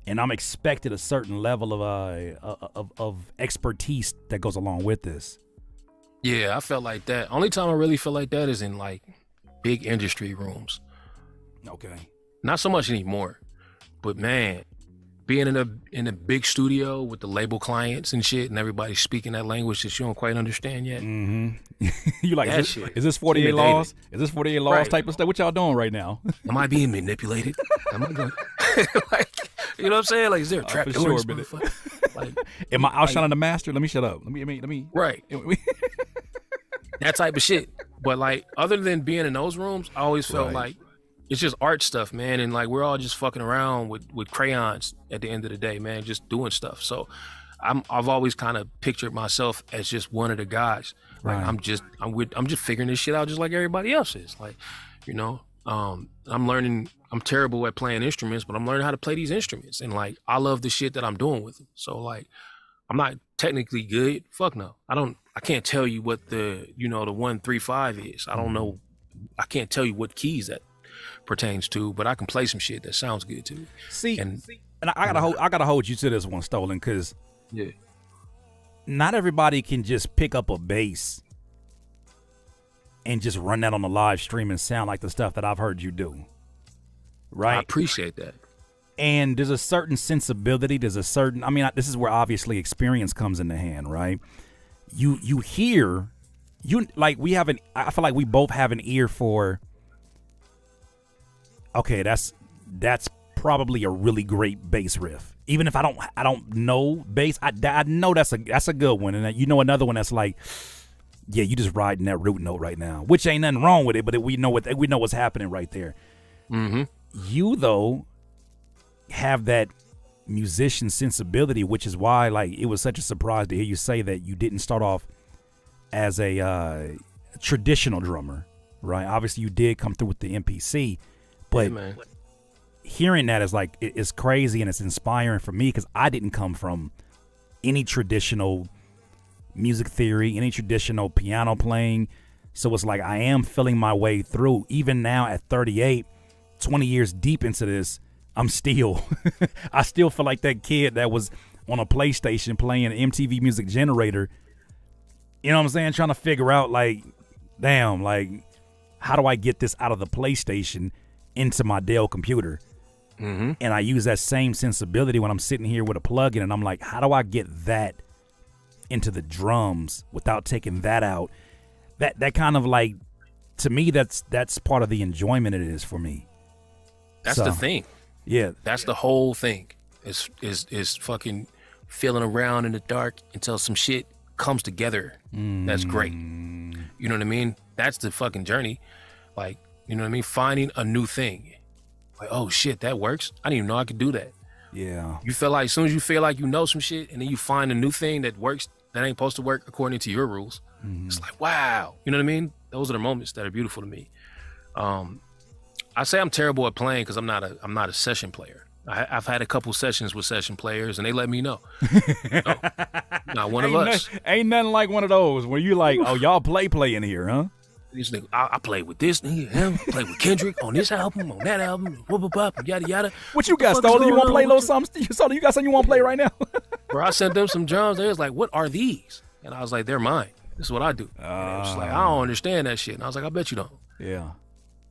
and I'm expected a certain level of expertise that goes along with this? Yeah, I felt like that. Only time I really feel like that is in like big industry rooms. Okay. Not so much anymore, but man, being in a big studio with the label clients and shit, and everybody speaking that language that you don't quite understand yet. Mm-hmm. You like, That shit. is this 48 laws? Is this 48 laws Right. type of stuff? What y'all doing right now? Am I being manipulated? Am I going? Like, you know what I'm saying? Like, is there a trap for door in sure, this but motherfucker? Like, Am I outshining the master? Let me shut up. Let me. right. That type of shit. But like, other than being in those rooms, I always felt Right. like it's just art stuff, man. And like, we're all just fucking around with crayons at the end of the day, man, just doing stuff. So I've always kind of pictured myself as just one of the guys. Like, Right. I'm just figuring this shit out just like everybody else is. Like, you know, I'm learning. I'm terrible at playing instruments, but I'm learning how to play these instruments. And like, I love the shit that I'm doing with them. So like, I'm not technically good. Fuck no. I can't tell you what the 135 is. I don't know. I can't tell you what keys that pertains to, but I can play some shit that sounds good to me. See, And I gotta hold you to this one, Stolen, because yeah, not everybody can just pick up a bass and just run that on the live stream and sound like the stuff that I've heard you do. I Right? appreciate that. And there's a certain sensibility. There's a certain, this is where obviously experience comes into hand, right? You hear, like I feel like we both have an ear for, okay, that's probably a really great bass riff. Even if I don't know bass, I know that's a good one. And you know another one that's like, yeah, you just riding that root note right now, which ain't nothing wrong with it, but we know what's happening right there. Mm-hmm. You though have that musician sensibility, which is why like it was such a surprise to hear you say that you didn't start off as a traditional drummer, right? Obviously you did come through with the MPC, but Yeah, man. hearing that is like it's crazy and it's inspiring for me, because I didn't come from any traditional music theory, any traditional piano playing. So it's like I am feeling my way through. Even now at 38, 20 years deep into this, I'm still I still feel like that kid that was on a PlayStation playing MTV Music Generator. You know what I'm saying? Trying to figure out like, damn, like how do I get this out of the PlayStation into my Dell computer? Mm-hmm. And I use that same sensibility when I'm sitting here with a plug-in, and I'm like, how do I get that into the drums without taking that out? That kind of like, to me, that's part of the enjoyment it is for me. That's So, the thing. Yeah. That's the whole thing. Is fucking feeling around in the dark until some shit comes together. That's great. You know what I mean? That's the fucking journey. Like, you know what I mean? Finding a new thing. Like, oh shit, that works. I didn't even know I could do that. Yeah. You feel like, as soon as you feel like you know some shit, and then you find a new thing that works, that ain't supposed to work according to your rules. It's like, wow. You know what I mean? Those are the moments that are beautiful to me. I say I'm terrible at playing because I'm not a session player. I've had a couple sessions with session players, and they let me know. No, not one of us. Ain't nothing like one of those where you like, oh, y'all play in here, huh? These niggas, I played with this nigga, him, played with Kendrick on this album, on that album, whoop, whoop, whoop, yada yada. What you got, Stolen? You want to play a little something? Stolen, you got something you want to play right now? Bro, I sent them some drums. They was like, "What are these?" And I was like, "They're mine." This is what I do. And it was like, I don't understand that shit. And I was like, I bet you don't. Yeah.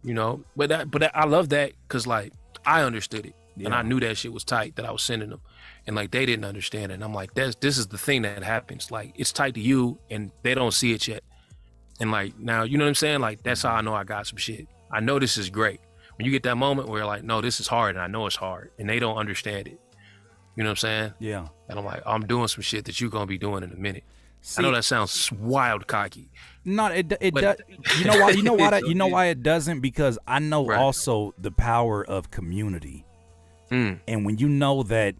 You know, but I love that because like I understood it and Yeah. I knew that shit was tight that I was sending them, and like they didn't understand it. And I'm like, this is the thing that happens. Like it's tight to you and they don't see it yet. And like now, you know what I'm saying? Like that's how I know I got some shit. I know this is great. When you get that moment where you're like, no, this is hard, and I know it's hard, and they don't understand it. You know what I'm saying? Yeah. And I'm like, I'm doing some shit that you're gonna be doing in a minute. See, I know that sounds wild cocky. No, it But- does. You know why? You know why? It's You know why it doesn't? Because I know Right. also the power of community. And when you know that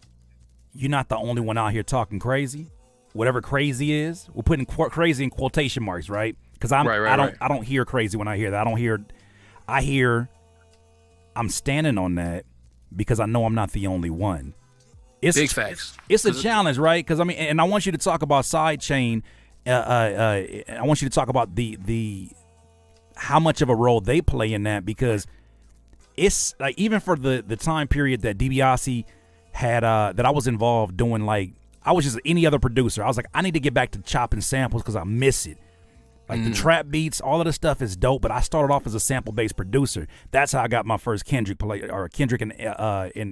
you're not the only one out here talking crazy, whatever crazy is, we're putting crazy in quotation marks, right? Because I don't hear crazy when I hear that. I hear I'm standing on that because I know I'm not the only one. It's Big facts. It's a challenge, right? Because I mean, and I want you to talk about sidechain. I want you to talk about the how much of a role they play in that, because it's like even for the time period that DiBiase had that I was involved doing, like I was just any other producer. I was like, I need to get back to chopping samples because I miss it. Like the trap beats, all of the stuff is dope, but I started off as a sample-based producer. That's how I got my first Kendrick and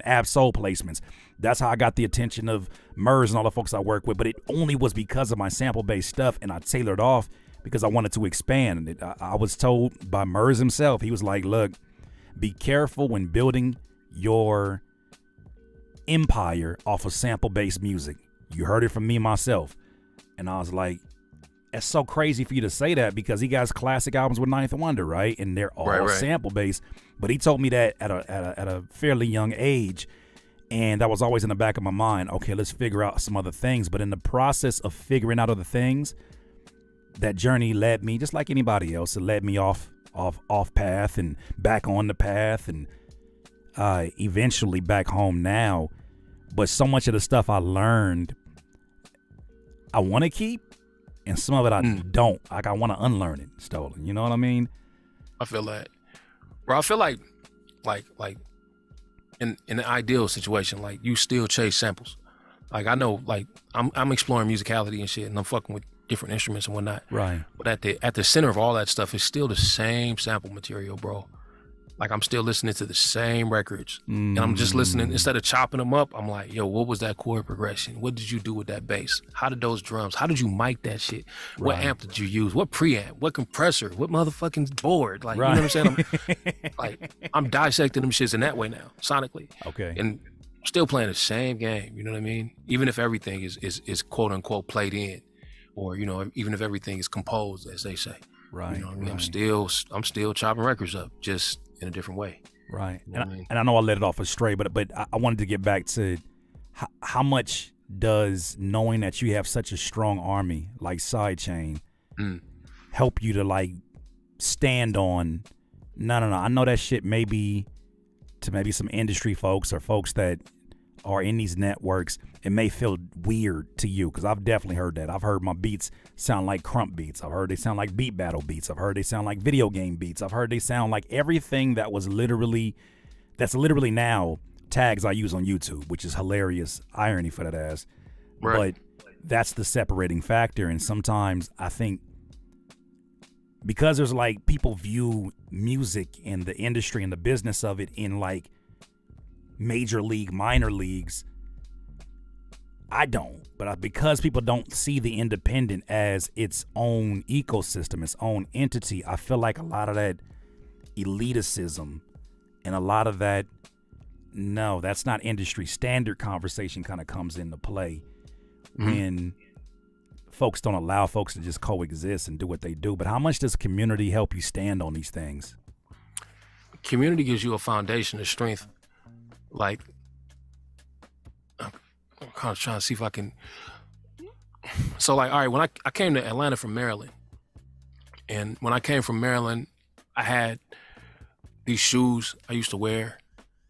Ab Soul placements. That's how I got the attention of Murs and all the folks I work with. But it only was because of my sample-based stuff, and I tailored off because I wanted to expand. I was told by Murs himself, he was like, look, be careful when building your empire off of sample-based music. You heard it from me myself. And I was like, it's so crazy for you to say that, because he got classic albums with Ninth Wonder, right? And they're all sample based. But he told me that at a fairly young age, and that was always in the back of my mind. Okay, let's figure out some other things. But in the process of figuring out other things, that journey led me, just like anybody else, it led me off path and back on the path, and eventually back home now. But so much of the stuff I learned, I want to keep. And some of it I don't. Like, I want to unlearn it, Stolen. You know what I mean? I feel that. Bro, I feel like in the ideal situation, like you still chase samples. Like I know, like I'm exploring musicality and shit, and I'm fucking with different instruments and whatnot. Right. But at the center of all that stuff is still the same sample material, bro. Like I'm still listening to the same records, and I'm just listening. Instead of chopping them up, I'm like, yo, what was that chord progression? What did you do with that bass? How did those drums? How did you mic that shit? What amp did you use? What preamp? What compressor? What motherfucking board? Like, you know what I'm saying? I'm dissecting them shits in that way now, sonically. Okay. And still playing the same game. You know what I mean? Even if everything is quote unquote played in, or you know, even if everything is composed, as they say. Right. You know what I mean? I'm still chopping records up, just in a different way. Right. You know what I mean? And I know I let it off astray, but I wanted to get back to how much does knowing that you have such a strong army like Sidechain help you to like stand on, no, I know that shit may be to maybe some industry folks or folks that are in these networks, it may feel weird to you, because I've definitely heard that. I've heard my beats sound like crump beats. I've heard they sound like beat battle beats. I've heard they sound like video game beats. I've heard they sound like everything that's literally now tags I use on YouTube, which is hilarious irony for that ass. Right. But that's the separating factor. And sometimes I think because there's like people view music and the industry and the business of it in like major league, minor leagues, I don't. But because people don't see the independent as its own ecosystem, its own entity, I feel like a lot of that elitism and a lot of that, no, that's not industry standard conversation kind of comes into play when folks don't allow folks to just coexist and do what they do. But how much does community help you stand on these things? Community gives you a foundation of strength. Like, I'm kind of trying to see if I can. So, like, all right, when I came to Atlanta from Maryland, and when I came from Maryland, I had these shoes I used to wear,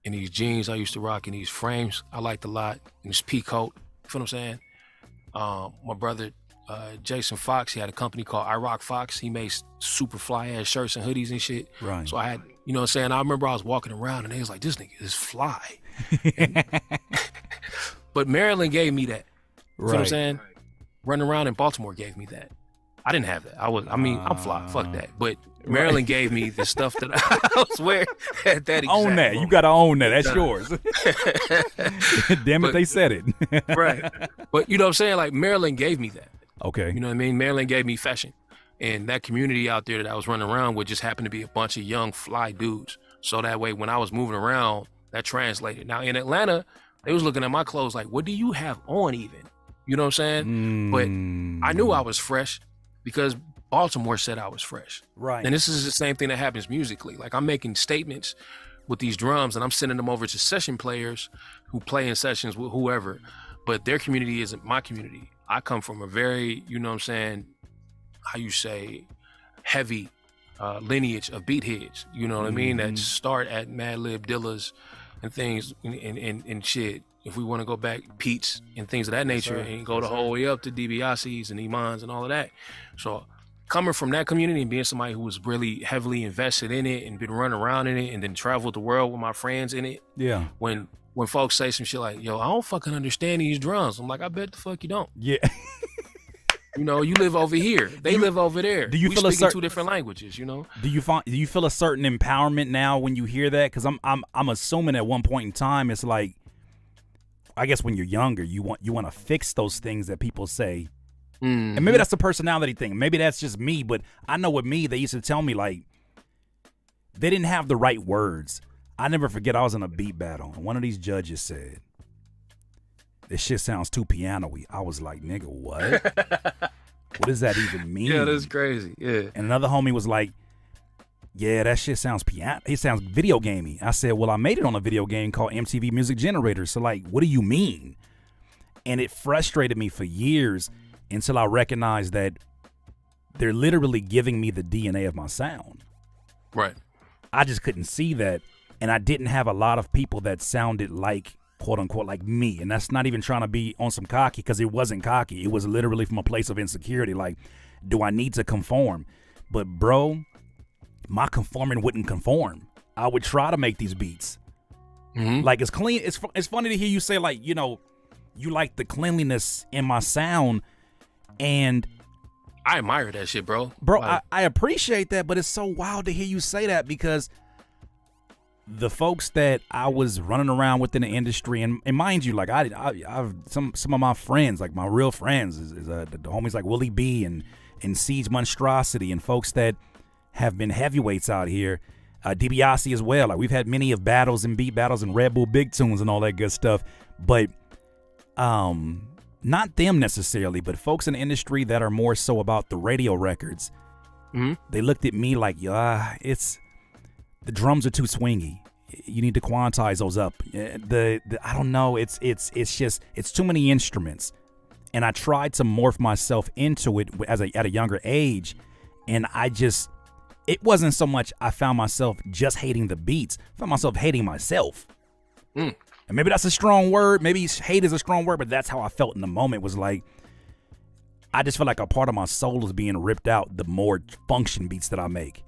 and these jeans I used to rock, and these frames I liked a lot, and this pea coat. You feel what I'm saying? My brother, Jason Fox, he had a company called I Rock Fox. He made super fly ass shirts and hoodies and shit. Right. So I had, you know what I'm saying? I remember I was walking around and they was like, this nigga is fly. But Maryland gave me that. You know what I'm saying? Running around in Baltimore gave me that. I didn't have that. I'm fly. Fuck that. But Maryland gave me the stuff that I was wearing at that exact Own that. moment. You got to own that. That's yours. Damn it, they said it. Right. But you know what I'm saying? Like Maryland gave me that. Okay. You know what I mean? Maryland gave me fashion. And that community out there that I was running around with just happened to be a bunch of young fly dudes. So that way when I was moving around, that translated. Now in Atlanta, they was looking at my clothes like, what do you have on even? You know what I'm saying? But I knew I was fresh because Baltimore said I was fresh. Right. And this is the same thing that happens musically. Like I'm making statements with these drums and I'm sending them over to session players who play in sessions with whoever, but their community isn't my community. I come from a very, you know what I'm saying, how you say, heavy lineage of beat heads, you know what I mean, that start at Madlib, Dillas, and things, and shit. If we want to go back, Pete's and things of that nature, and go the whole way up to DiBiase's and Imans and all of that. So coming from that community and being somebody who was really heavily invested in it and been running around in it and then traveled the world with my friends in it. Yeah. When folks say some shit like, yo, I don't fucking understand these drums. I'm like, I bet the fuck you don't. Yeah. You know, you live over here. They live over there. Do you we feel speak in two different languages, you know? Do you feel a certain empowerment now when you hear that? Because I'm assuming at one point in time it's like, I guess when you're younger, you want to fix those things that people say. And maybe that's a personality thing. Maybe that's just me, but I know with me, they used to tell me like they didn't have the right words. I never forget I was in a beat battle and one of these judges said, this shit sounds too piano-y. I was like, nigga, what? What does that even mean? Yeah, that's crazy. Yeah. And another homie was like, yeah, that shit sounds piano. It sounds video gamey. I said, well, I made it on a video game called MTV Music Generator. So like, what do you mean? And it frustrated me for years until I recognized that they're literally giving me the DNA of my sound. Right. I just couldn't see that. And I didn't have a lot of people that sounded like, quote unquote, like me. And that's not even trying to be on some cocky, because it wasn't cocky. It was literally from a place of insecurity. Like, do I need to conform? But bro, my conforming wouldn't conform. I would try to make these beats. Like, it's clean. It's funny to hear you say, like, you know, you like the cleanliness in my sound. And I admire that shit, bro. Like, I appreciate that, but it's so wild to hear you say that, because the folks that I was running around with in the industry, and mind you, like I've some of my friends, like my real friends, is the homies like Willie B and Siege Monstrosity, and folks that have been heavyweights out here, DiBiase as well. Like we've had many of battles and beat battles and Red Bull Big Tunes and all that good stuff, but not them necessarily, but folks in the industry that are more so about the radio records. They looked at me like, the drums are too swingy. You need to quantize those up. I don't know. It's just too many instruments, and I tried to morph myself into it at a younger age, and it wasn't so much I found myself just hating the beats. I found myself hating myself. And maybe that's a strong word. Maybe hate is a strong word, but that's how I felt in the moment. Was like, I just feel like a part of my soul is being ripped out the more function beats that I make.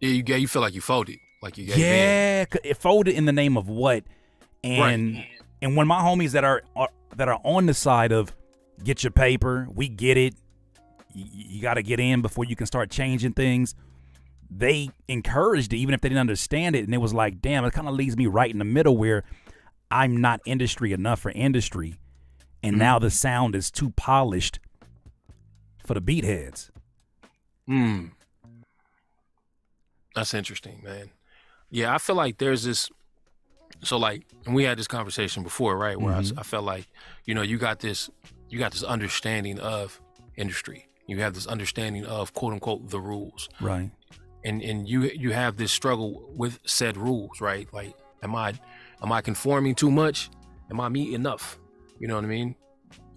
Yeah, you feel like you folded, like you gave in. Yeah, it folded in the name of what? And right. And when my homies that are on the side of get your paper, we get it, you got to get in before you can start changing things, they encouraged it even if they didn't understand it. And it was like, damn, it kind of leaves me right in the middle where I'm not industry enough for industry, and now the sound is too polished for the beat heads. That's interesting, man. Yeah, I feel like there's this. So like, and we had this conversation before, right? Where I felt like, you know, you got this understanding of industry. You have this understanding of quote unquote the rules, right? And you have this struggle with said rules, right? Like, am I conforming too much? Am I me enough? You know what I mean?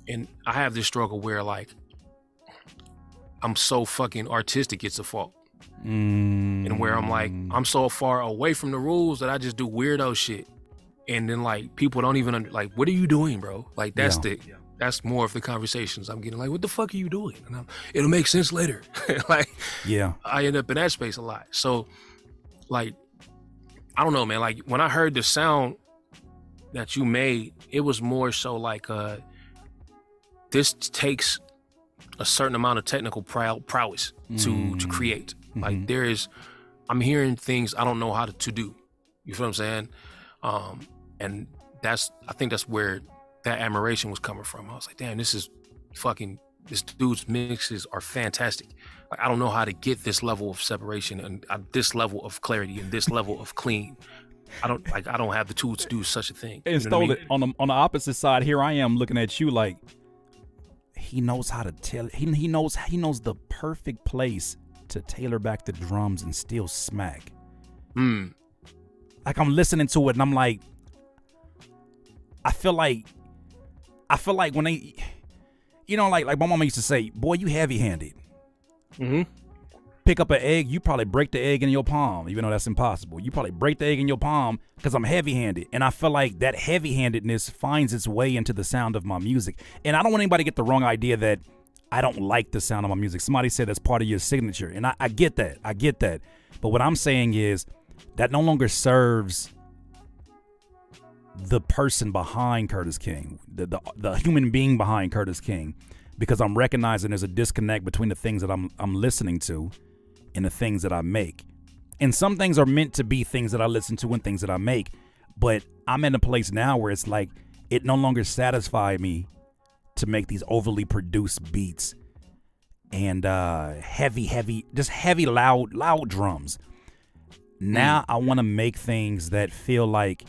And I have this struggle where like, I'm so fucking artistic, it's a fault. And where I'm like, I'm so far away from the rules that I just do weirdo shit. And then like people don't even like, what are you doing, bro? Like that's that's more of the conversations I'm getting. Like, what the fuck are you doing? And it'll make sense later. Like, I end up in that space a lot. So like, I don't know, man. Like when I heard the sound that you made, it was more so like, this takes a certain amount of technical prowess to create. Like I'm hearing things I don't know how to do. You feel what I'm saying? And I think that's where that admiration was coming from. I was like, damn, this dude's mixes are fantastic. Like, I don't know how to get this level of separation and this level of clarity and this level of clean. I don't have the tools to do such a thing. And stole it on the opposite side. Here I am looking at you like he knows how to tell. He knows the perfect place to tailor back the drums and still smack. Like I'm listening to it and I'm like, I feel like when they, like my mama used to say, boy, you heavy-handed. Pick up an egg, you probably break the egg in your palm, even though that's impossible. You probably break the egg in your palm because I'm heavy-handed. And I feel like that heavy-handedness finds its way into the sound of my music. And I don't want anybody to get the wrong idea that I don't like the sound of my music. Somebody said that's part of your signature. And I get that. I get that. But what I'm saying is that no longer serves the person behind Curtis King, the human being behind Curtis King, because I'm recognizing there's a disconnect between the things that I'm listening to and the things that I make. And some things are meant to be things that I listen to and things that I make, but I'm in a place now where it's like it no longer satisfies me to make these overly produced beats and heavy, loud drums. Now I want to make things that feel like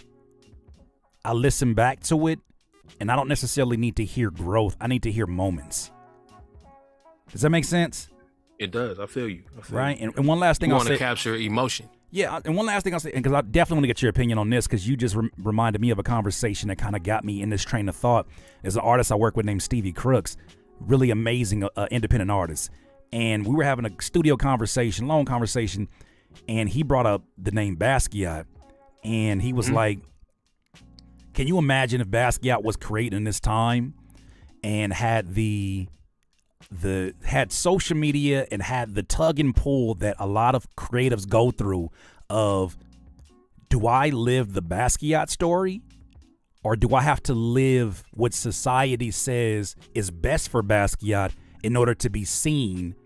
I listen back to it and I don't necessarily need to hear growth. I need to hear moments. Does that make sense? It does. I feel you. Right. And one last thing I'll say. You want to capture emotion. Yeah. And one last thing I'll say, because I definitely want to get your opinion on this, because you just reminded me of a conversation that kind of got me in this train of thought. There's an artist I work with named Stevie Crooks, really amazing independent artist. And we were having a studio conversation, long conversation, and he brought up the name Basquiat. And he was like, can you imagine if Basquiat was created in this time and had had social media and had the tug and pull that a lot of creatives go through of, do I live the Basquiat story or do I have to live what society says is best for Basquiat in order to be seen?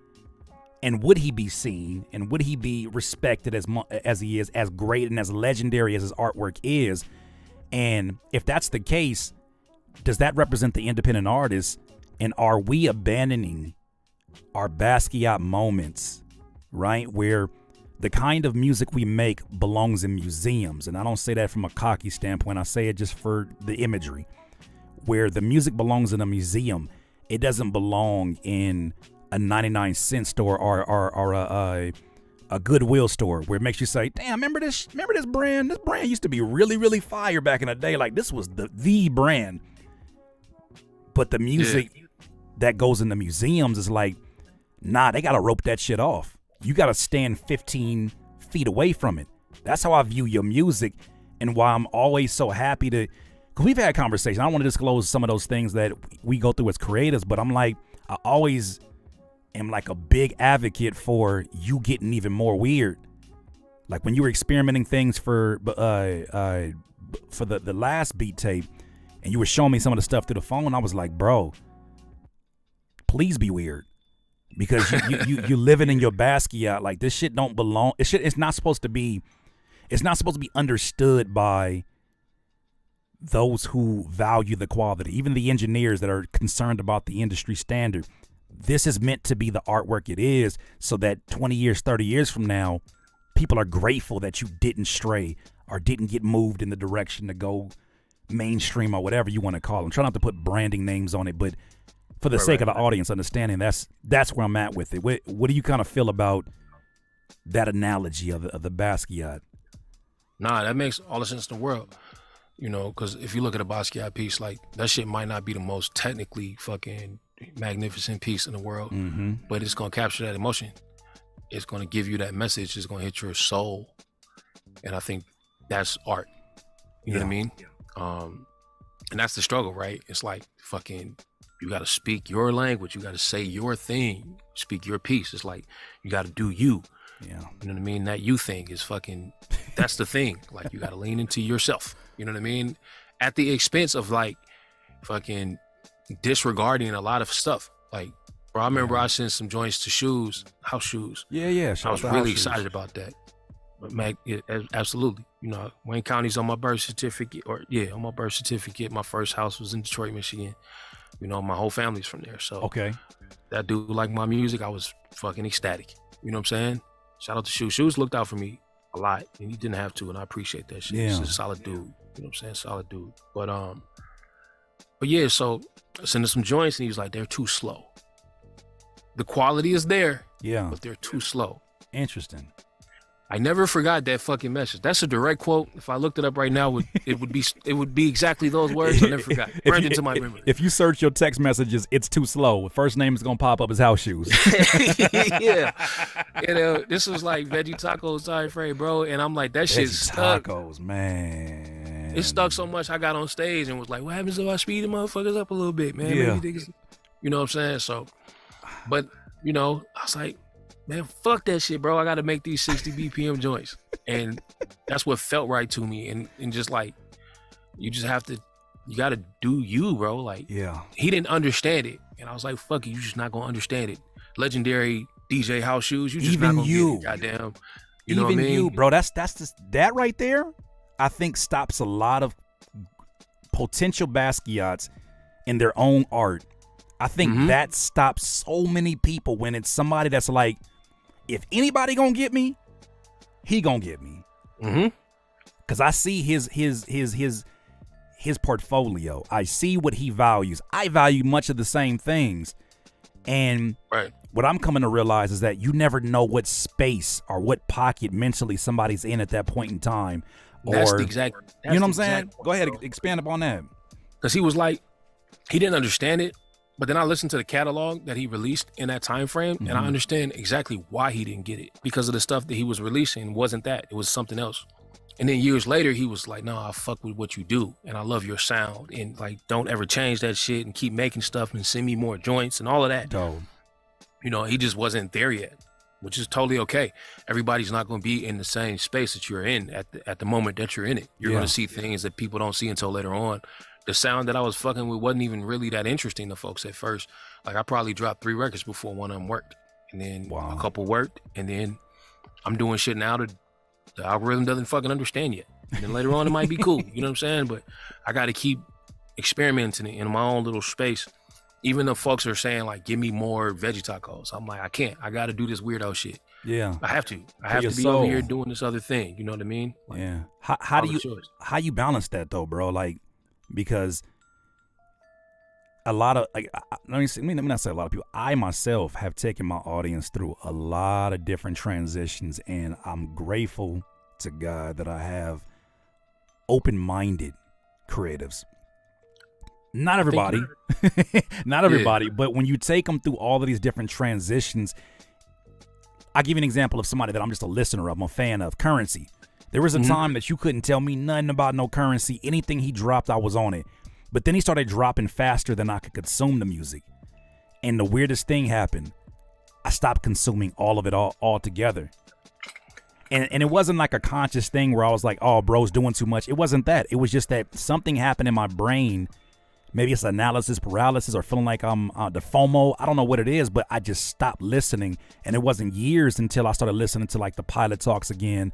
And would he be seen and would he be respected as he is, as great and as legendary as his artwork is? And if that's the case, does that represent the independent artist? And are we abandoning our Basquiat moments, right? Where the kind of music we make belongs in museums. And I don't say that from a cocky standpoint. I say it just for the imagery. Where the music belongs in a museum, it doesn't belong in a 99-cent store or a Goodwill store where it makes you say, damn, remember this brand? This brand used to be really, really fire back in the day. Like, this was the brand. But the music that goes in the museums is like, nah, they got to rope that shit off. You got to stand 15 feet away from it. That's how I view your music, and why I'm always so happy to, because we've had conversations. I don't want to disclose some of those things that we go through as creators, but I'm like, I always am like a big advocate for you getting even more weird. Like when you were experimenting things for the last beat tape, and you were showing me some of the stuff through the phone, I was like, bro, please be weird, because you living in your Basquiat. Like, this shit don't belong. It's not supposed to be understood by those who value the quality, even the engineers that are concerned about the industry standard. This is meant to be the artwork it is, so that 20 years, 30 years from now, people are grateful that you didn't stray or didn't get moved in the direction to go mainstream or whatever you want to call them. Try not to put branding names on it, but for the sake of the audience understanding, that's where I'm at with it. What do you kind of feel about that analogy of the Basquiat? Nah, that makes all the sense in the world. You know, because if you look at a Basquiat piece, like, that shit might not be the most technically fucking magnificent piece in the world, but it's going to capture that emotion. It's going to give you that message. It's going to hit your soul. And I think that's art. You know what I mean? And that's the struggle, right? It's like, fucking, you got to speak your language. You got to say your thing, speak your piece. It's like, you got to do you. Yeah. You know what I mean? That you thing is fucking, that's the thing. Like, you got to lean into yourself. You know what I mean? At the expense of, like, fucking disregarding a lot of stuff. Like, Bro, I remember I sent some joints to House Shoes. Yeah. I was really excited about that. But Mac, absolutely. You know, Wayne County's on my birth certificate, on my birth certificate. My first house was in Detroit, Michigan. You know, my whole family's from there. So okay, that dude liked my music. I was fucking ecstatic. You know what I'm saying? Shout out to Shoes. Shoes looked out for me a lot, and he didn't have to, and I appreciate that shit. Yeah. He's a solid dude. You know what I'm saying? Solid dude. But yeah, so I sent him some joints, and he was like, they're too slow. The quality is there, but they're too slow. Interesting. I never forgot that fucking message. That's a direct quote. If I looked it up right now, it would be exactly those words. I never forgot. Burned into my memory. If you search your text messages, it's too slow. First name is gonna pop up as House Shoes. Yeah. You know, this was like veggie tacos time frame, bro. And I'm like, that shit's stuck. Tacos, man. It stuck so much I got on stage and was like, what happens if I speed the motherfuckers up a little bit, man? Yeah. Maybe you know what I'm saying? So, but, you know, I was like, man, fuck that shit, bro. I got to make these 60 BPM joints. And that's what felt right to me. And just like, you got to do you, bro. Like, he didn't understand it. And I was like, fuck it, you just not going to understand it. Legendary DJ House Shoes, you just not going to get it, goddamn. You know what I mean? You, bro, that right there, I think stops a lot of potential Basquiats in their own art. I think that stops so many people when it's somebody that's like, if anybody gonna get me, he gonna get me. Cause I see his portfolio. I see what he values. I value much of the same things. And what I'm coming to realize is that you never know what space or what pocket mentally somebody's in at that point in time. You know what I'm saying? Go ahead, expand upon that. Cause he was like, he didn't understand it. But then I listened to the catalog that he released in that time frame, and I understand exactly why he didn't get it. Because of the stuff that he was releasing wasn't that. It was something else. And then years later, he was like, no, I fuck with what you do, and I love your sound. And like, don't ever change that shit and keep making stuff and send me more joints and all of that. Dope. You know, he just wasn't there yet, which is totally okay. Everybody's not going to be in the same space that you're in at the moment that you're in it. You're going to see things that people don't see until later on. The sound that I was fucking with wasn't even really that interesting to folks at first. Like, I probably dropped 3 records before one of them worked. And then a couple worked. And then I'm doing shit now that the algorithm doesn't fucking understand yet. And then later on, it might be cool. You know what I'm saying? But I got to keep experimenting in my own little space. Even though folks are saying, like, give me more veggie tacos. I'm like, I can't. I got to do this weirdo shit. Yeah. I have to. I have to be over here doing this other thing. You know what I mean? Like, yeah. How you balance that, though, bro? Like, because a lot of, like, let me not say a lot of people. I myself have taken my audience through a lot of different transitions, and I'm grateful to God that I have open-minded creatives. Not everybody, but when you take them through all of these different transitions, I'll give you an example of somebody that I'm just a listener of, I'm a fan of, Currency. There was a time that you couldn't tell me nothing about no Currency. Anything he dropped, I was on it. But then he started dropping faster than I could consume the music. And the weirdest thing happened. I stopped consuming all of it altogether. And it wasn't like a conscious thing where I was like, oh, bro's doing too much. It wasn't that. It was just that something happened in my brain. Maybe it's analysis paralysis or feeling like I'm the FOMO. I don't know what it is, but I just stopped listening. And it wasn't years until I started listening to like the Pilot Talks again.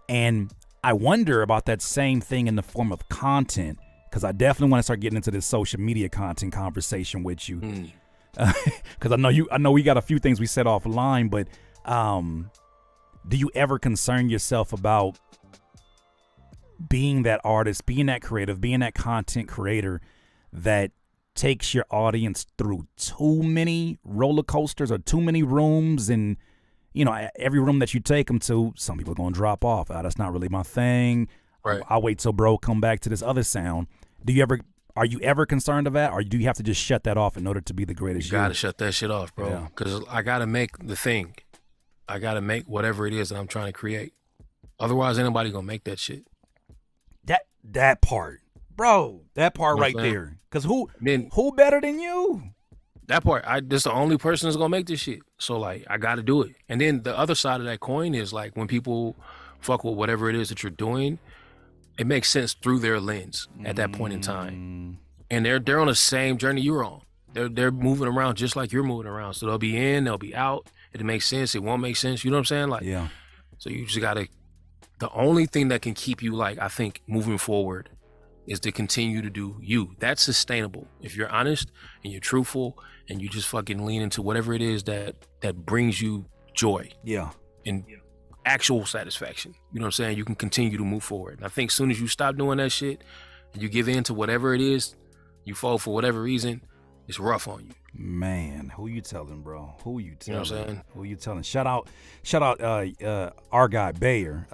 And I wonder about that same thing in the form of content, because I definitely want to start getting into this social media content conversation with you. Because I know we got a few things we said offline, but do you ever concern yourself about being that artist, being that creative, being that content creator that takes your audience through too many roller coasters or too many rooms? And you know, every room that you take them to, some people are going to drop off. That's not really my thing. Right. I'll wait till bro come back to this other sound. Are you ever concerned of that? Or do you have to just shut that off in order to be the greatest? You got to shut that shit off, bro. Because I got to make the thing. I got to make whatever it is that I'm trying to create. Otherwise, ain't nobody going to make that shit. That part, bro, that part right there. Because who better than you? That part, this the only person that's gonna make this shit. So like, I gotta do it. And then the other side of that coin is like, when people fuck with whatever it is that you're doing, it makes sense through their lens at that point in time. And they're on the same journey you're on. they're moving around just like you're moving around. So they'll be in, they'll be out. It makes sense. It won't make sense. You know what I'm saying? Like, Yeah. So you just gotta. The only thing that can keep you, like, I think, moving forward is to continue to do you. That's sustainable. If you're honest and you're truthful and you just fucking lean into whatever it is that brings you joy. Yeah. And actual satisfaction. You know what I'm saying? You can continue to move forward. And I think as soon as you stop doing that shit and you give in to whatever it is, you fall for whatever reason, it's rough on you. Man, who you telling, bro? Who you telling? You know what I'm saying? Who you telling? Shout out our guy Bayer.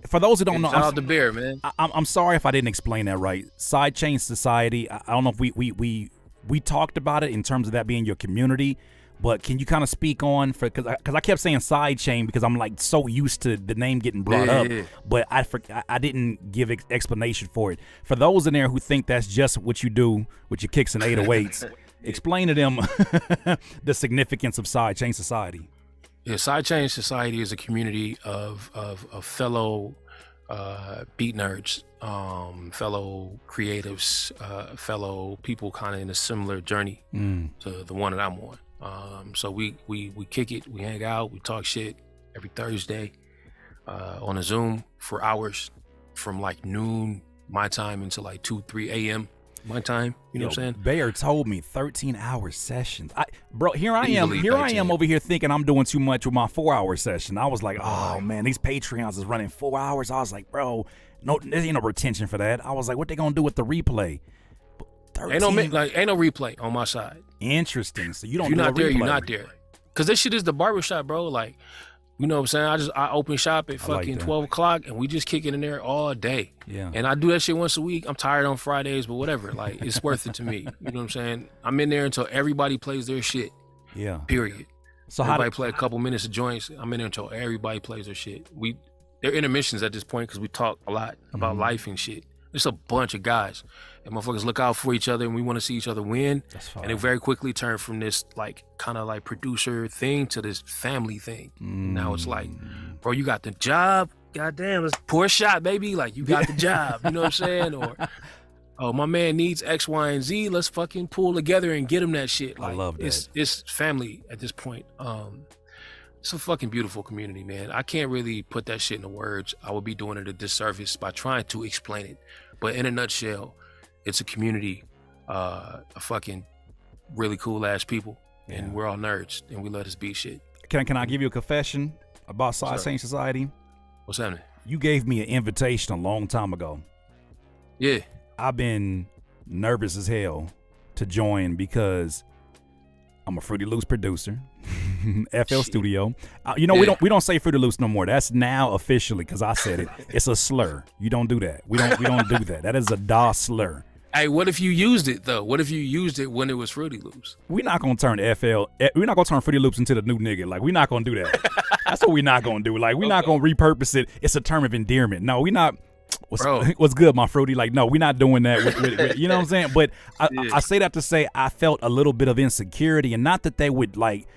For those who don't know, shout out to Bear, man. I'm sorry if I didn't explain that right. Sidechain Society. I don't know if we talked about it in terms of that being your community, but can you kind of speak on because I kept saying sidechain because I'm like so used to the name getting brought up, but I didn't give explanation for it. For those in there who think that's just what you do with your kicks and 808s. Explain to them the significance of Sidechain Society. Yeah, Sidechain Society is a community of fellow beat nerds, fellow creatives, fellow people kind of in a similar journey to the one that I'm on. So we kick it, we hang out, we talk shit every Thursday on a Zoom for hours from like noon my time until like 2-3 a.m. my time, you know what I'm saying? Bayer told me 13-hour sessions. Bro, here I Easily am over here thinking I'm doing too much with my 4-hour session. I was like, oh man, these Patreons is running 4 hours. I was like, bro, no, there ain't no retention for that. I was like, what they gonna do with the replay? 13. Ain't no replay on my side. Interesting. So you don't. If you're do not a there, replay. you're not there. Cause this shit is the barbershop, bro. Like, you know what I'm saying? I open shop at fucking 12 o'clock and we just kick it in there all day. Yeah. And I do that shit once a week. I'm tired on Fridays, but whatever. Like, it's worth it to me. You know what I'm saying? I'm in there until everybody plays their shit. Yeah. Period. So everybody play a couple minutes of joints. I'm in there until everybody plays their shit. They're intermissions at this point because we talk a lot about life and shit. There's a bunch of guys. And motherfuckers look out for each other and we want to see each other win. That's fine. And it very quickly turned from this like kind of like producer thing to this family thing. Now it's like, bro, you got the job. Goddamn, let's pour a shot, baby. Like, you got the job. You know what I'm saying? Or, oh, my man needs X, Y, and Z. Let's fucking pull together and get him that shit. Like, I love that. It's family at this point. It's a fucking beautiful community, man. I can't really put that shit into words. I would be doing it a disservice by trying to explain it. But in a nutshell, it's a community of fucking really cool ass people. And we're all nerds and we love this beat shit. Can I give you a confession about Sidechain Society? What's happening? You gave me an invitation a long time ago. Yeah. I've been nervous as hell to join because I'm a Fruity Loops producer. FL Studio. We don't say Fruity Loops no more. That's now officially because I said it. It's a slur. You don't do that. We don't do that. That is a DAW slur. Hey, what if you used it though? What if you used it when it was Fruity Loops? We're not gonna turn we're not gonna turn Fruity Loops into the new nigga. Like, we're not gonna do that. That's what we're not gonna do. Like, we're not gonna repurpose it. It's a term of endearment. No, we're not. What's good, my Fruity? Like, no, we're not doing that. With, you know what I'm saying? But I say that to say I felt a little bit of insecurity, and not that they would like.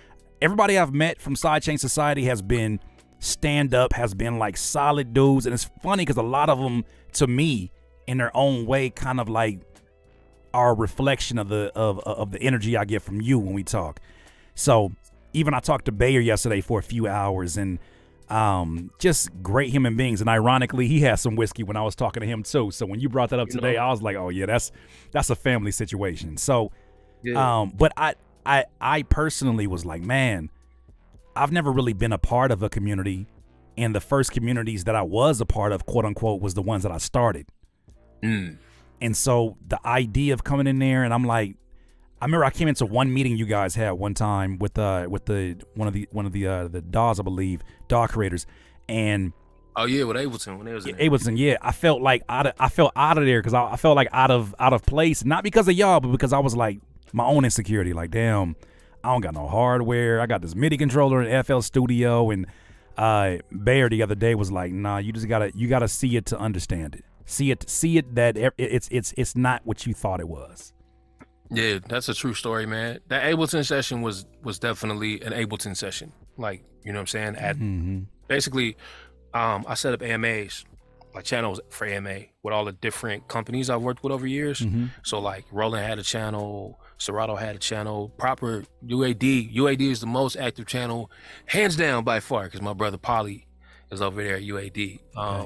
Everybody I've met from Sidechain Society has been stand up, has been like solid dudes, and it's funny because a lot of them, to me, in their own way, kind of like are a reflection of the energy I get from you when we talk. So even I talked to Bayer yesterday for a few hours, and just great human beings. And ironically, he had some whiskey when I was talking to him too. So when you brought that up today, I was like, oh yeah, that's a family situation. So, but I personally was like, man, I've never really been a part of a community, and the first communities that I was a part of, quote unquote, was the ones that I started. And so the idea of coming in there, and I'm like, I remember I came into one meeting you guys had one time with one of the DAWs, I believe, DAW creators, and oh yeah, with Ableton when they was in Ableton, yeah. I felt out of there because I felt like out of place, not because of y'all, but because I was like my own insecurity, like, damn, I don't got no hardware. I got this MIDI controller in FL Studio, and Bayer the other day was like, nah, you gotta see it to understand it. See it that it's not what you thought it was. Yeah, that's a true story, man. That Ableton session was definitely an Ableton session. Like, you know what I'm saying? Basically, I set up AMAs, like channels for AMA with all the different companies I've worked with over years. So like Roland had a channel, Serato had a channel. Proper UAD. UAD is the most active channel, hands down by far, because my brother Polly is over there at UAD.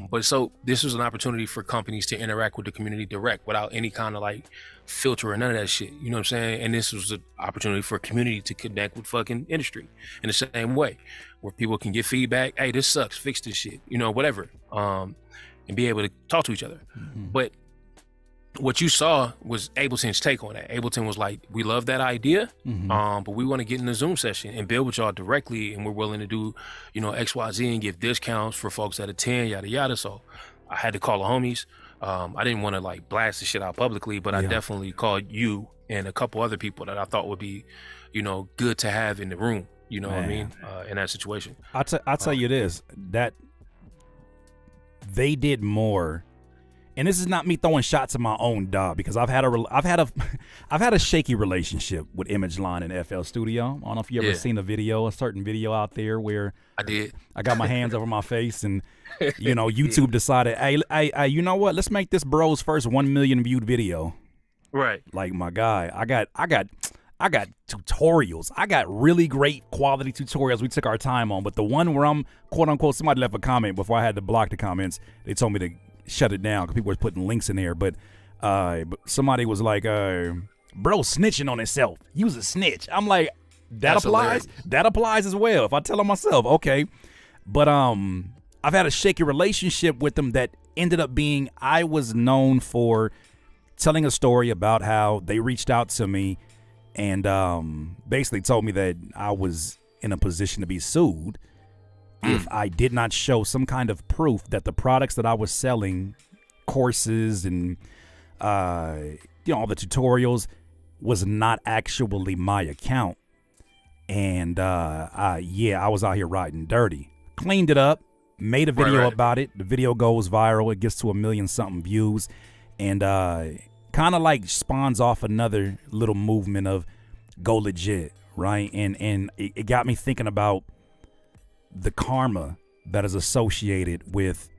But so this was an opportunity for companies to interact with the community direct without any kind of like filter or none of that shit. You know what I'm saying? And this was an opportunity for a community to connect with fucking industry in the same way, where people can get feedback. Hey, this sucks. Fix this shit. You know, whatever. And be able to talk to each other. But what you saw was Ableton's take on that. Ableton was like, we love that idea, but we want to get in the Zoom session and build with y'all directly, and we're willing to do, you know, XYZ and give discounts for folks that attend, yada yada. So I had to call the homies. I didn't want to like blast the shit out publicly, but I definitely called you and a couple other people that I thought would be, you know, good to have in the room. You know what I mean? In that situation. I'll tell you this, that they did more. And this is not me throwing shots at my own dog, because I've had a shaky relationship with ImageLine and FL Studio. I don't know if you ever seen a certain video out there where I did. I got my hands over my face, and you know, YouTube decided, hey, you know what? Let's make this bro's first 1 million viewed video. Right. Like, my guy, I got tutorials. I got really great quality tutorials we took our time on, but the one where I'm quote unquote, somebody left a comment before I had to block the comments. They told me to shut it down because people were putting links in there, but somebody was like, bro snitching on himself. You was a snitch. I'm like, That's applies. Hilarious. That applies as well. If I tell on myself, okay. But I've had a shaky relationship with them that ended up being, I was known for telling a story about how they reached out to me and basically told me that I was in a position to be sued if I did not show some kind of proof that the products that I was selling, courses and all the tutorials, was not actually my account. And I was out here riding dirty. Cleaned it up, made a video about it. The video goes viral. It gets to 1 million something views, and kind of like spawns off another little movement of go legit, right? And it got me thinking about the karma that is associated with.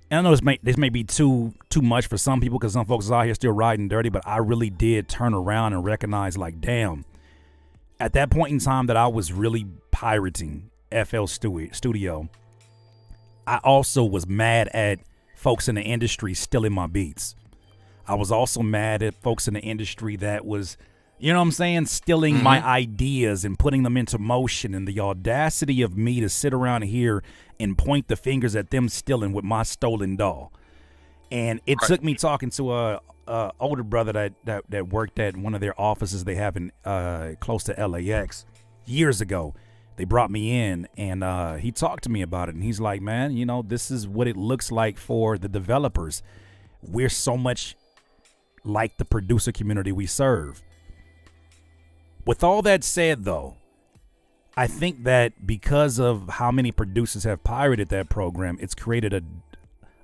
And I know this may be too much for some people because some folks is out here still riding dirty, but I really did turn around and recognize, like, damn, at that point in time that I was really pirating FL Studio, I also was mad at folks in the industry stealing my beats. I was also mad at folks in the industry that was, you know what I'm saying, stealing my ideas and putting them into motion, and the audacity of me to sit around here and point the fingers at them stealing with my stolen doll. And it took me talking to a older brother that worked at one of their offices they have in close to LAX years ago. They brought me in, and he talked to me about it, and he's like, man, this is what it looks like for the developers. We're so much like the producer community we serve. With all that said, though, I think that because of how many producers have pirated that program, it's created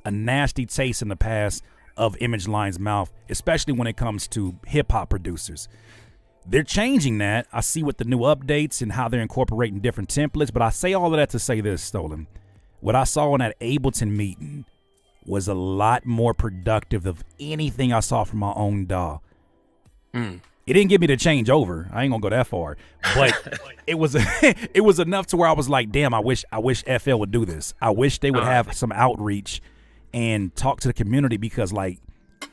a nasty taste in the past of ImageLine's mouth, especially when it comes to hip-hop producers. They're changing that. I see with the new updates and how they're incorporating different templates, but I say all of that to say this, Stolen. What I saw in that Ableton meeting was a lot more productive of anything I saw from my own DAW. It didn't get me to change over. I ain't gonna go that far, but it was enough to where I was like, damn, I wish FL would do this. I wish they would have some outreach and talk to the community, because like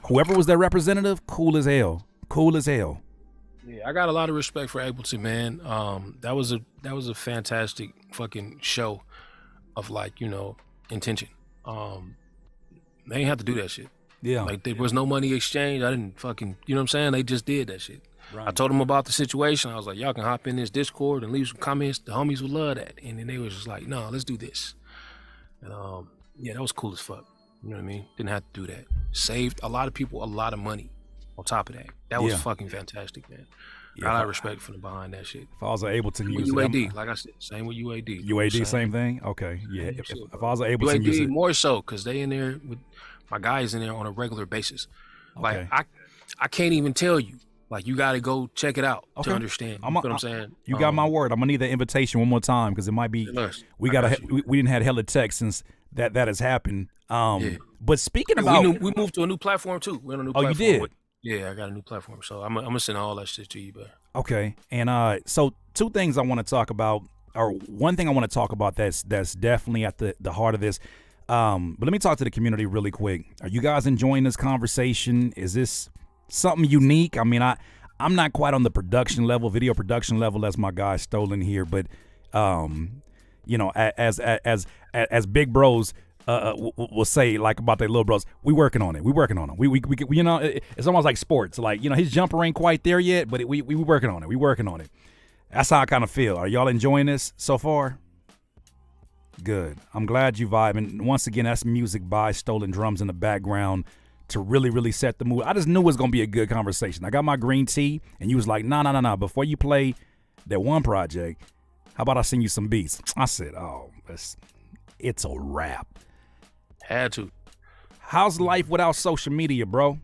whoever was their representative, cool as hell. Yeah, I got a lot of respect for Ableton, man. That was a fantastic fucking show of, like, intention. They ain't have to do that shit. Yeah. Like, there was no money exchange. I didn't fucking, you know what I'm saying? They just did that shit. Right. I told them about the situation. I was like, y'all can hop in this Discord and leave some comments. The homies would love that. And then they was just like, no, let's do this. And that was cool as fuck. You know what I mean? Didn't have to do that. Saved a lot of people a lot of money on top of that. That was fucking fantastic, man. Yeah, got a lot of respect for the behind that shit. If I was able to use UAD, like I said, same with UAD. UAD, same thing? Okay. Yeah. If I was able to use it. More so, because they in there with my guys in there on a regular basis. Okay. Like I can't even tell you. Like, you got to go check it out to understand. You know what I'm saying? You got my word. I'm gonna need that invitation one more time, because it might be we didn't have hella tech since that has happened. But speaking about, we moved to a new platform too. We're on a new platform. You did? Yeah, I got a new platform, so I'm gonna send all that shit to you, but Okay. And so two things I want to talk about, or one thing I want to talk about that's definitely at the heart of this. But let me talk to the community really quick. Are you guys enjoying this conversation? Is this something unique? I mean, I'm not quite on the production level, video production level, as my guy Stolen here, but you know, as big bros will say, like, about their little bros, we working on it. We working on it. We you know, it's almost like sports. Like, you know, his jumper ain't quite there yet, but we working on it. We working on it. That's how I kind of feel. Are y'all enjoying this so far? Good. I'm glad you vibing. Once again, that's music by Stolen Drums in the background to really, really set the mood. I just knew it was going to be a good conversation. I got my green tea, and you was like, nah. Before you play that one project, how about I sing you some beats? I said, oh, it's a wrap. had to. How's life without social media, bro?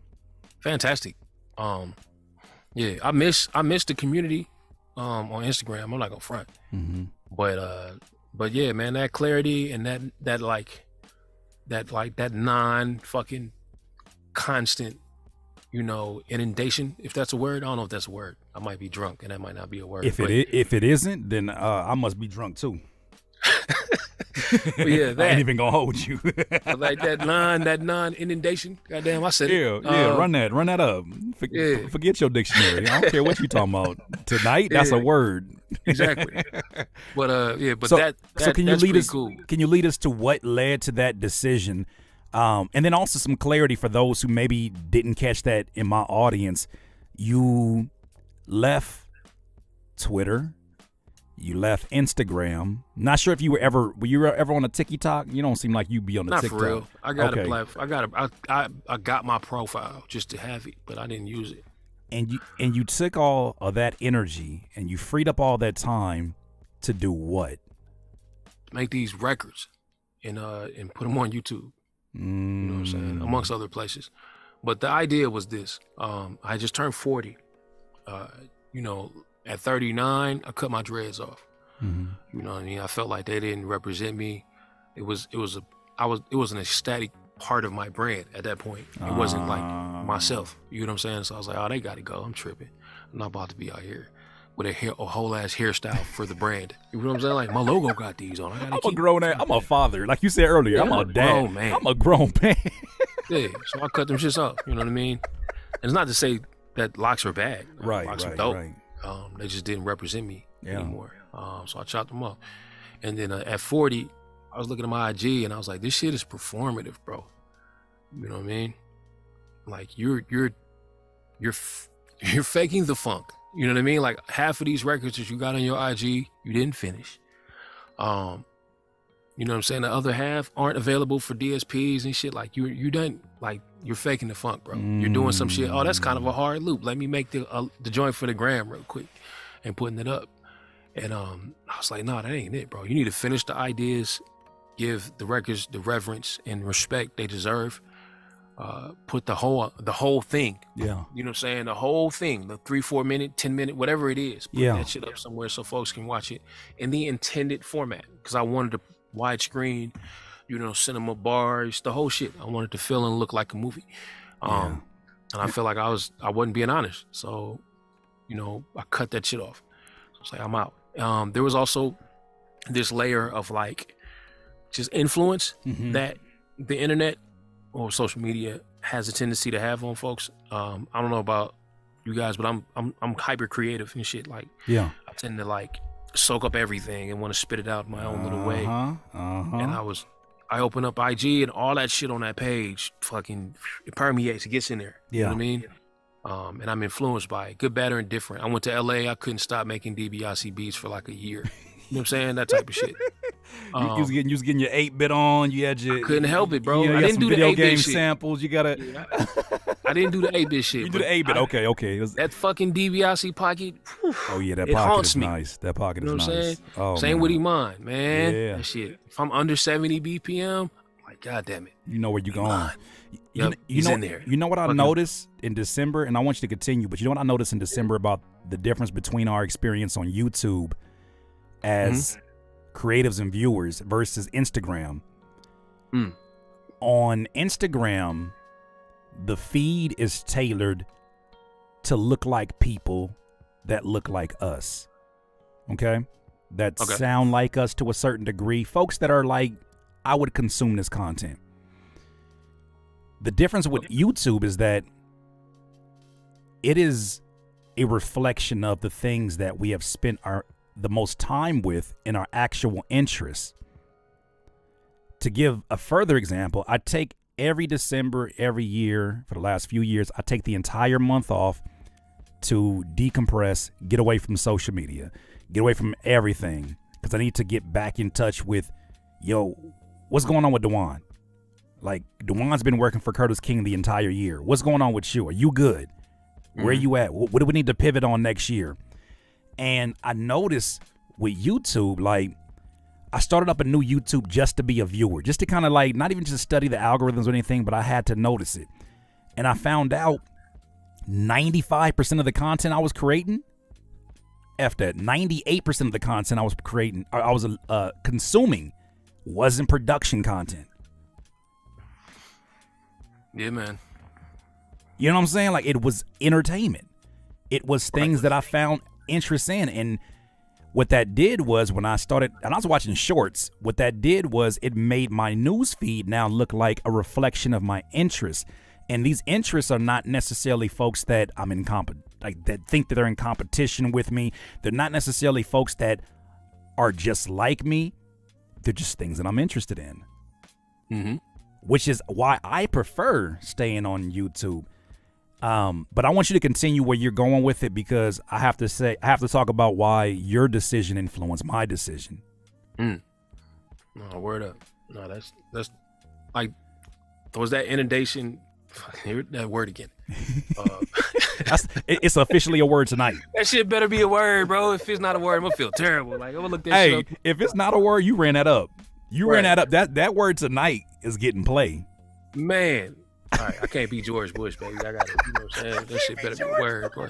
Fantastic. Yeah, I miss the community on Instagram. I'm not gonna front. Mm-hmm. But yeah, man, that clarity and that non fucking constant, you know, inundation, if that's a word. I don't know if that's a word. I might be drunk and that might not be a word. If it isn't, then I must be drunk too. But yeah, that I ain't even gonna hold you. like that non inundation. Goddamn, I said it. Yeah, run that up. Forget your dictionary. I don't care what you talking about tonight. That's a word. Exactly. But so that's can you lead pretty us? cool. Can you lead us to what led to that decision, and then also some clarity for those who maybe didn't catch that in my audience. You left Twitter. You left Instagram. Not sure if you were ever on a TikTok? You don't seem like you be on the Not TikTok. for real. I got Okay. a platform. I got my profile just to have it, but I didn't use it. And you took all of that energy and you freed up all that time to do what? Make these records and put them on YouTube. You know what I'm saying? Amongst other places. But the idea was this. I just turned 40. You know, at 39, I cut my dreads off. Mm-hmm. You know what I mean? I felt like they didn't represent me. It was an ecstatic part of my brand at that point. It wasn't like myself. You know what I'm saying? So I was like, oh, they got to go. I'm tripping. I'm not about to be out here with a whole ass hairstyle for the brand. You know what I'm saying? Like, my logo got these on. I'm a grown ass. I'm a father. Like you said earlier, Yeah, I'm a dad. grown man. I'm a grown man. Yeah, so I cut them shits off. You know what I mean? And it's not to say that locks are bad. Locks are dope. Right. They just didn't represent me Yeah. anymore. So I chopped them off. And then at 40, I was looking at my IG and I was like, this shit is performative, bro. You know what I mean? Like you're faking the funk. You know what I mean? Like half of these records that you got on your IG, you didn't finish. You know what I'm saying? The other half aren't available for DSPs and shit. Like you done, like you're faking the funk, bro. You're doing some shit. Oh, that's kind of a hard loop. Let me make the joint for the gram real quick and putting it up. And I was like, no, that ain't it, bro. You need to finish the ideas, give the records the reverence and respect they deserve. Put the whole thing. Yeah. You know what I'm saying? The whole thing, the 3-4 minute, 10 minute, whatever it is. Put that shit up somewhere so folks can watch it in the intended format. Because I wanted a widescreen, you know, cinema bars, the whole shit. I wanted to feel and look like a movie. And I feel like I wasn't being honest. So, you know, I cut that shit off. So I was like, I'm out. There was also this layer of like just influence that the internet or social media has a tendency to have on folks. I don't know about you guys, but I'm hyper creative and shit. Like, I tend to like soak up everything and want to spit it out my own little way. And I open up IG and all that shit on that page fucking it permeates, it gets in there. You know what I mean? And I'm influenced by it, good, bad, or indifferent. I went to LA, I couldn't stop making DiBiase beats for like a year. You know what I'm saying? That type of shit. You was getting your 8-bit on. You had your. I couldn't help it, bro. You I didn't do the video 8-bit game shit. samples. You gotta. I didn't do the 8-bit shit. You do the 8-bit. Okay. That fucking DiBiase pocket. Whew, oh yeah, that it pocket haunts is me. nice. That pocket You know is what I'm nice. saying? Oh, Same man. with Iman, man. Yeah. That shit. If I'm under 70 BPM, like, God damn it. You know where you're going. Yep, he's in there. You know what I Fucking- noticed in December, and I want you to continue, but you know what I noticed in December about the difference between our experience on YouTube as creatives and viewers versus Instagram. On Instagram, the feed is tailored to look like people that look like us. Okay? That sound like us to a certain degree. Folks that are like, I would consume this content. The difference with YouTube is that it is a reflection of the things that we have spent the most time with in our actual interests. To give a further example, I take every December, every year, for the last few years, I take the entire month off to decompress, get away from social media, get away from everything, because I need to get back in touch with, what's going on with Dewan? Like, Dewan's been working for Curtis King the entire year. What's going on with you? Are you good? Where you at? What do we need to pivot on next year? And I noticed with YouTube, like, I started up a new YouTube just to be a viewer, just to kind of like, not even just study the algorithms or anything, but I had to notice it. And I found out 95% of the content I was creating, 98% of the content I was creating, I was consuming, wasn't production content. Yeah, man. You know what I'm saying? Like, it was entertainment. It was things that I found interest in. And what that did was, when I started, and I was watching shorts, what that did was it made my news feed now look like a reflection of my interests. And these interests are not necessarily folks that I'm in that think that they're in competition with me. They're not necessarily folks that are just like me. They're just things that I'm interested in. Mm-hmm. Which is why I prefer staying on YouTube. But I want you to continue where you're going with it, because I have to talk about why your decision influenced my decision. No, word up. No, that's like, was that inundation? Hear that word again. It's officially a word tonight. That shit better be a word, bro. If it's not a word, I'm gonna feel terrible. Like, I'm gonna look that shit up. If it's not a word, you ran that up. Ran that up. That word tonight is getting play. Man. All right, I can't be George Bush, baby. I got to, you know what I'm saying? That shit better be a word, bro.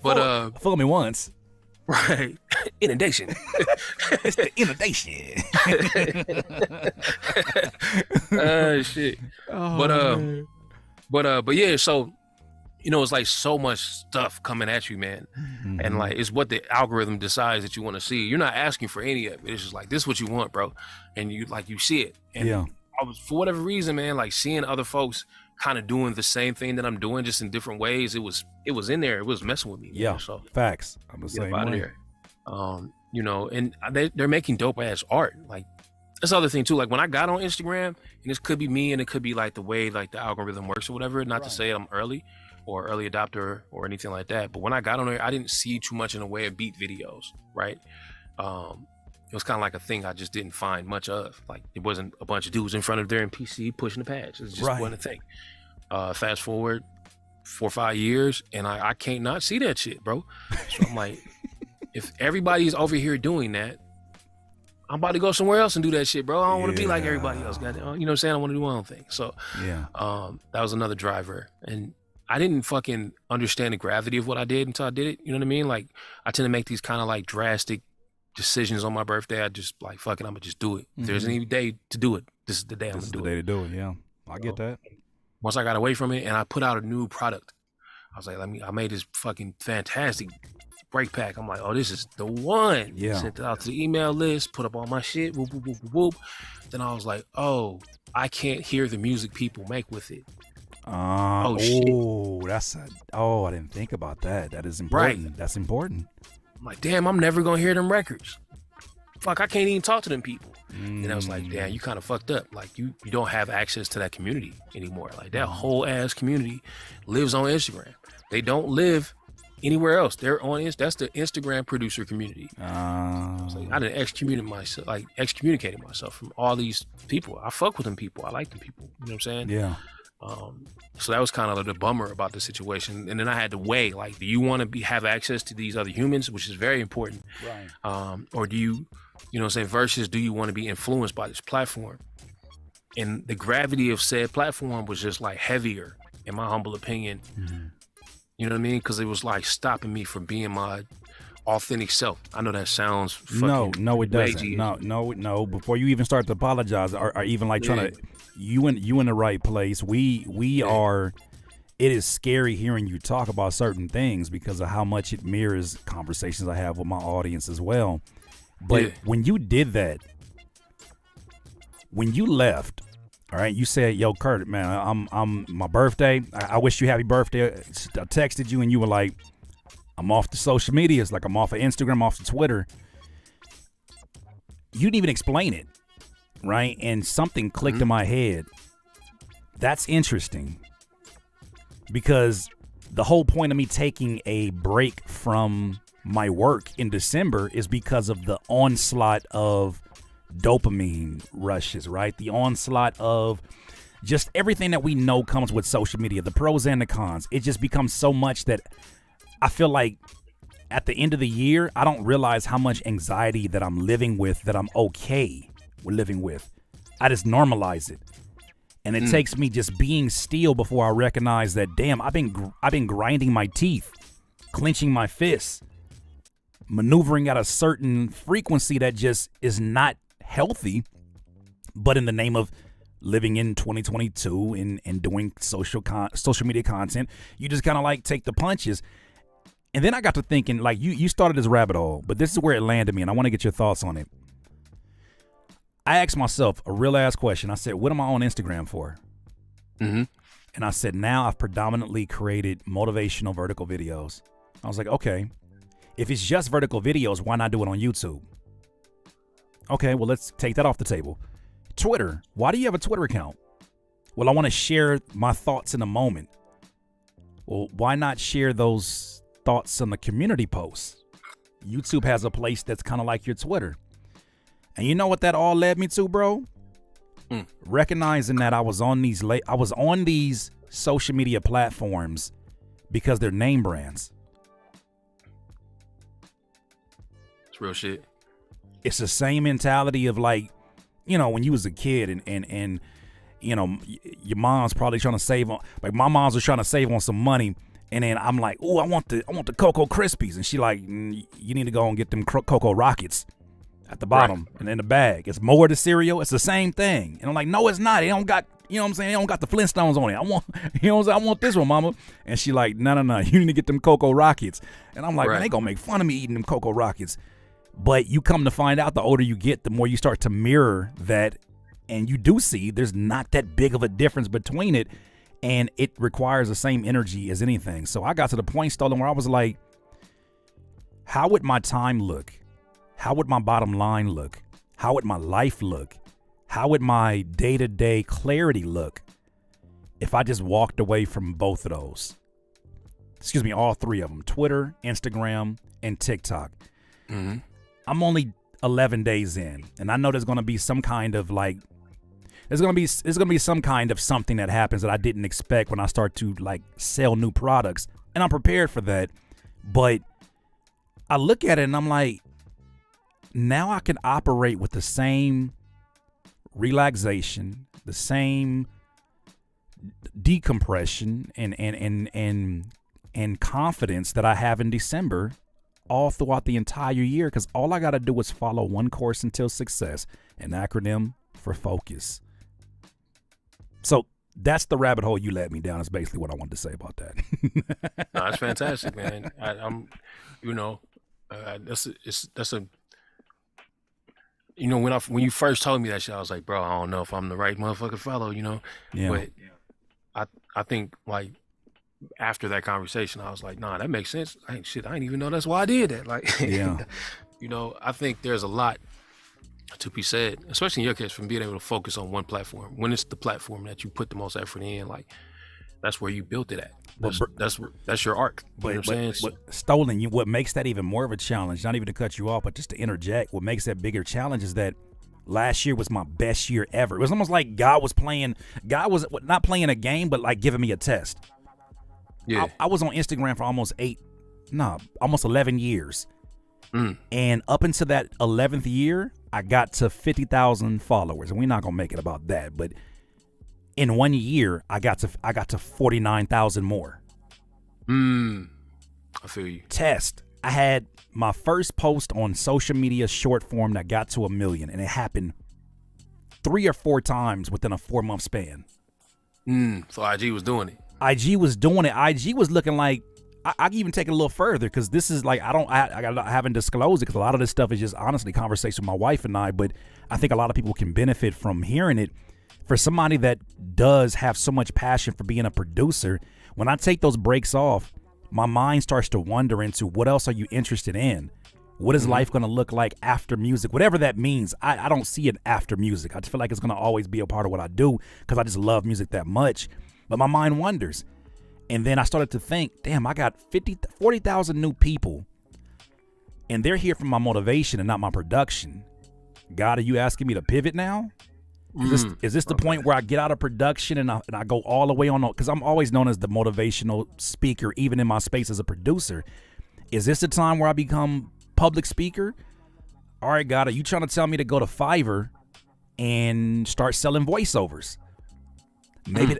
But fool me once. Right. Inundation. It's the inundation. Shit. But yeah, so, it's like so much stuff coming at you, man. Mm-hmm. And like, it's what the algorithm decides that you want to see. You're not asking for any of it. It's just like, this is what you want, bro. And you see it. And I was, for whatever reason, man, like seeing other folks kind of doing the same thing that I'm doing, just in different ways. It was in there. It was messing with me. Man. Yeah. So facts. I'm the same way. And they're making dope ass art. Like, that's the other thing too. Like, when I got on Instagram, and this could be me, and it could be like the way like the algorithm works or whatever. Not to say I'm early or early adopter or anything like that. But when I got on there, I didn't see too much in the way of beat videos. Right. It was kind of like a thing I just didn't find much of. Like, it wasn't a bunch of dudes in front of their PC pushing the pads. It just wasn't a thing. Fast forward 4 or 5 years, and I can't not see that shit, bro. So I'm like, if everybody's over here doing that, I'm about to go somewhere else and do that shit, bro. I don't want to be like everybody else. You know what I'm saying? I want to do my own thing. So that was another driver. And I didn't fucking understand the gravity of what I did until I did it. You know what I mean? Like, I tend to make these kind of like drastic decisions on my birthday. I just like, fuck it, I'm gonna just do it. If there's any day to do it, this is the day I'm gonna do it. This is the day to do it. Yeah, I get that. Once I got away from it and I put out a new product, I was like, I made this fucking fantastic break pack. I'm like, oh, this is the one. Yeah. Sent it out to the email list, put up all my shit, whoop, whoop, whoop, whoop. Then I was like, oh, I can't hear the music people make with it. Shit. I didn't think about that. That is important. Right. That's important. I'm like, damn, I'm never gonna hear them records. Fuck, I can't even talk to them people. And I was like, damn, you kind of fucked up. Like, you don't have access to that community anymore. Like, that whole ass community lives on Instagram. They don't live anywhere else. They're on that's the Instagram producer community. I was like, I done excommunicated myself from all these people. I fuck with them people. I like them people. You know what I'm saying? Yeah. So that was kind of the bummer about the situation. And then I had to weigh, like, do you want to have access to these other humans, which is very important, right? Or do you know what I'm saying, versus do you want to be influenced by this platform? And the gravity of said platform was just like heavier, in my humble opinion. Mm-hmm. You know what I mean? Because it was like stopping me from being my authentic self. I know that sounds fucking no, it doesn't. ragey. No. Before you even start to apologize, or even like trying to, you in the right place. We are it is scary hearing you talk about certain things because of how much it mirrors conversations I have with my audience as well. But when you did that, when you left, all right, you said, "Yo, Kurt, man, I'm my birthday. I wish you happy birthday." I texted you and you were like, "I'm off the social medias, like I'm off of Instagram, off of Twitter." You didn't even explain it, right? And something clicked in my head. That's interesting because the whole point of me taking a break from my work in December is because of the onslaught of dopamine rushes, right? The onslaught of just everything that we know comes with social media, the pros and the cons. It just becomes so much that I feel like at the end of the year, I don't realize how much anxiety that I'm living with, that I'm okay with living with. I just normalize it. And it takes me just being still before I recognize that, damn, I've been grinding my teeth, clenching my fists, maneuvering at a certain frequency that just is not healthy, but in the name of living in 2022 and doing social media content, you just kind of like take the punches. And then I got to thinking, like, you started this rabbit hole, but this is where it landed me, and I want to get your thoughts on it. I asked myself a real ass question. I said, what am I on Instagram for? And I said, now I've predominantly created motivational vertical videos. I was like, okay, if it's just vertical videos, why not do it on YouTube? Okay, well, let's take that off the table. Twitter. Why do you have a Twitter account? Well, I want to share my thoughts in a moment. Well, why not share those thoughts on the community posts? YouTube has a place that's kind of like your Twitter. And you know what that all led me to, bro? Recognizing that I was on these social media platforms because they're name brands. It's real shit. It's the same mentality of, like, you know, when you was a kid and you know, your mom's probably trying to save on, like my mom's was trying to save on some money. And then I'm like, oh, I want the Cocoa Krispies. And she like, you need to go and get them Cocoa Rockets at the bottom and in the bag. It's more of the cereal. It's the same thing. And I'm like, no, it's not. It don't got, you know what I'm saying? It don't got the Flintstones on it. I want, you know what I'm saying? I want this one, mama. And she like, no. You need to get them Cocoa Rockets. And I'm like, man, they gonna make fun of me eating them Cocoa Rockets. But you come to find out, the older you get, the more you start to mirror that. And you do see there's not that big of a difference between it. And it requires the same energy as anything. So I got to the point, Stolen, where I was like, how would my time look? How would my bottom line look? How would my life look? How would my day-to-day clarity look if I just walked away from both of those? Excuse me, all three of them: Twitter, Instagram, and TikTok. I'm only 11 days in, and I know there's going to be some kind of like, there's gonna be some kind of something that happens that I didn't expect when I start to like sell new products, and I'm prepared for that. But I look at it and I'm like, now I can operate with the same relaxation, the same decompression and confidence that I have in December all throughout the entire year, because all I got to do is follow one course until success, an acronym for focus. So that's the rabbit hole you led me down. Is basically what I wanted to say about that. No, that's fantastic, man. I'm, you know, that's a, you know, when you first told me that shit, I was like, bro, I don't know if I'm the right motherfucker to follow, you know. Yeah. But I think like after that conversation, I was like, nah, that makes sense. I didn't even know that's why I did that. Like, yeah, you know, I think there's a lot to be said, especially in your case, from being able to focus on one platform. When it's the platform that you put the most effort in, like that's where you built it at. That's your arc. You know what I'm saying? But Stolen, what makes that even more of a challenge, not even to cut you off, but just to interject, what makes that bigger challenge is that last year was my best year ever. It was almost like God was not playing a game, but like giving me a test. Yeah. I was on Instagram for almost 11 years. And up until that 11th year, I got to 50,000 followers, and we're not gonna make it about that. But in 1 year, I got to 49,000 more. I feel you. Test. I had my first post on social media short form that got to 1 million, and it happened 3 or 4 times within a 4-month span. So IG was doing it. IG was doing it. IG was looking like, I can even take it a little further, because this is like, I haven't disclosed it, because a lot of this stuff is just honestly conversation with my wife and I, but I think a lot of people can benefit from hearing it. For somebody that does have so much passion for being a producer, when I take those breaks off, my mind starts to wander into what else are you interested in? What is life going to look like after music? Whatever that means. I don't see it after music. I just feel like it's going to always be a part of what I do, because I just love music that much. But my mind wanders. And then I started to think, damn, I got 40,000 new people, and they're here for my motivation and not my production. God, are you asking me to pivot now? Is this the point where I get out of production and I go all the way on? Because I'm always known as the motivational speaker, even in my space as a producer. Is this the time where I become public speaker? All right, God, are you trying to tell me to go to Fiverr and start selling voiceovers?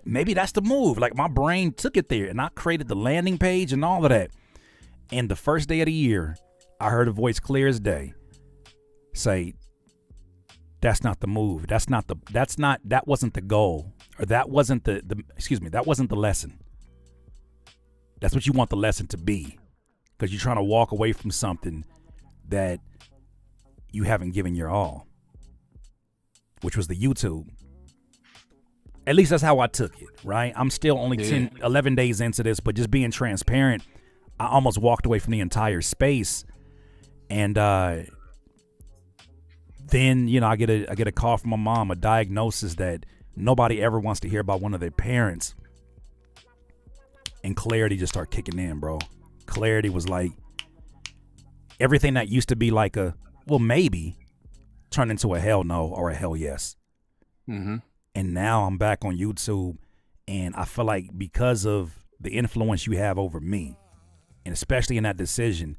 Maybe that's the move. Like, my brain took it there, and I created the landing page and all of that. And the first day of the year, I heard a voice clear as day say, that's not the move. That wasn't the goal. Or that wasn't that wasn't the lesson. That's what you want the lesson to be, because you're trying to walk away from something that you haven't given your all, which was the YouTube. At least that's how I took it, right? I'm still only 11 days into this, but just being transparent, I almost walked away from the entire space. And then, I get a call from my mom, a diagnosis that nobody ever wants to hear about one of their parents. And clarity just started kicking in, bro. Clarity was like, everything that used to be like a, well, maybe, turned into a hell no or a hell yes. Mm-hmm. And now I'm back on YouTube, and I feel like because of the influence you have over me, and especially in that decision,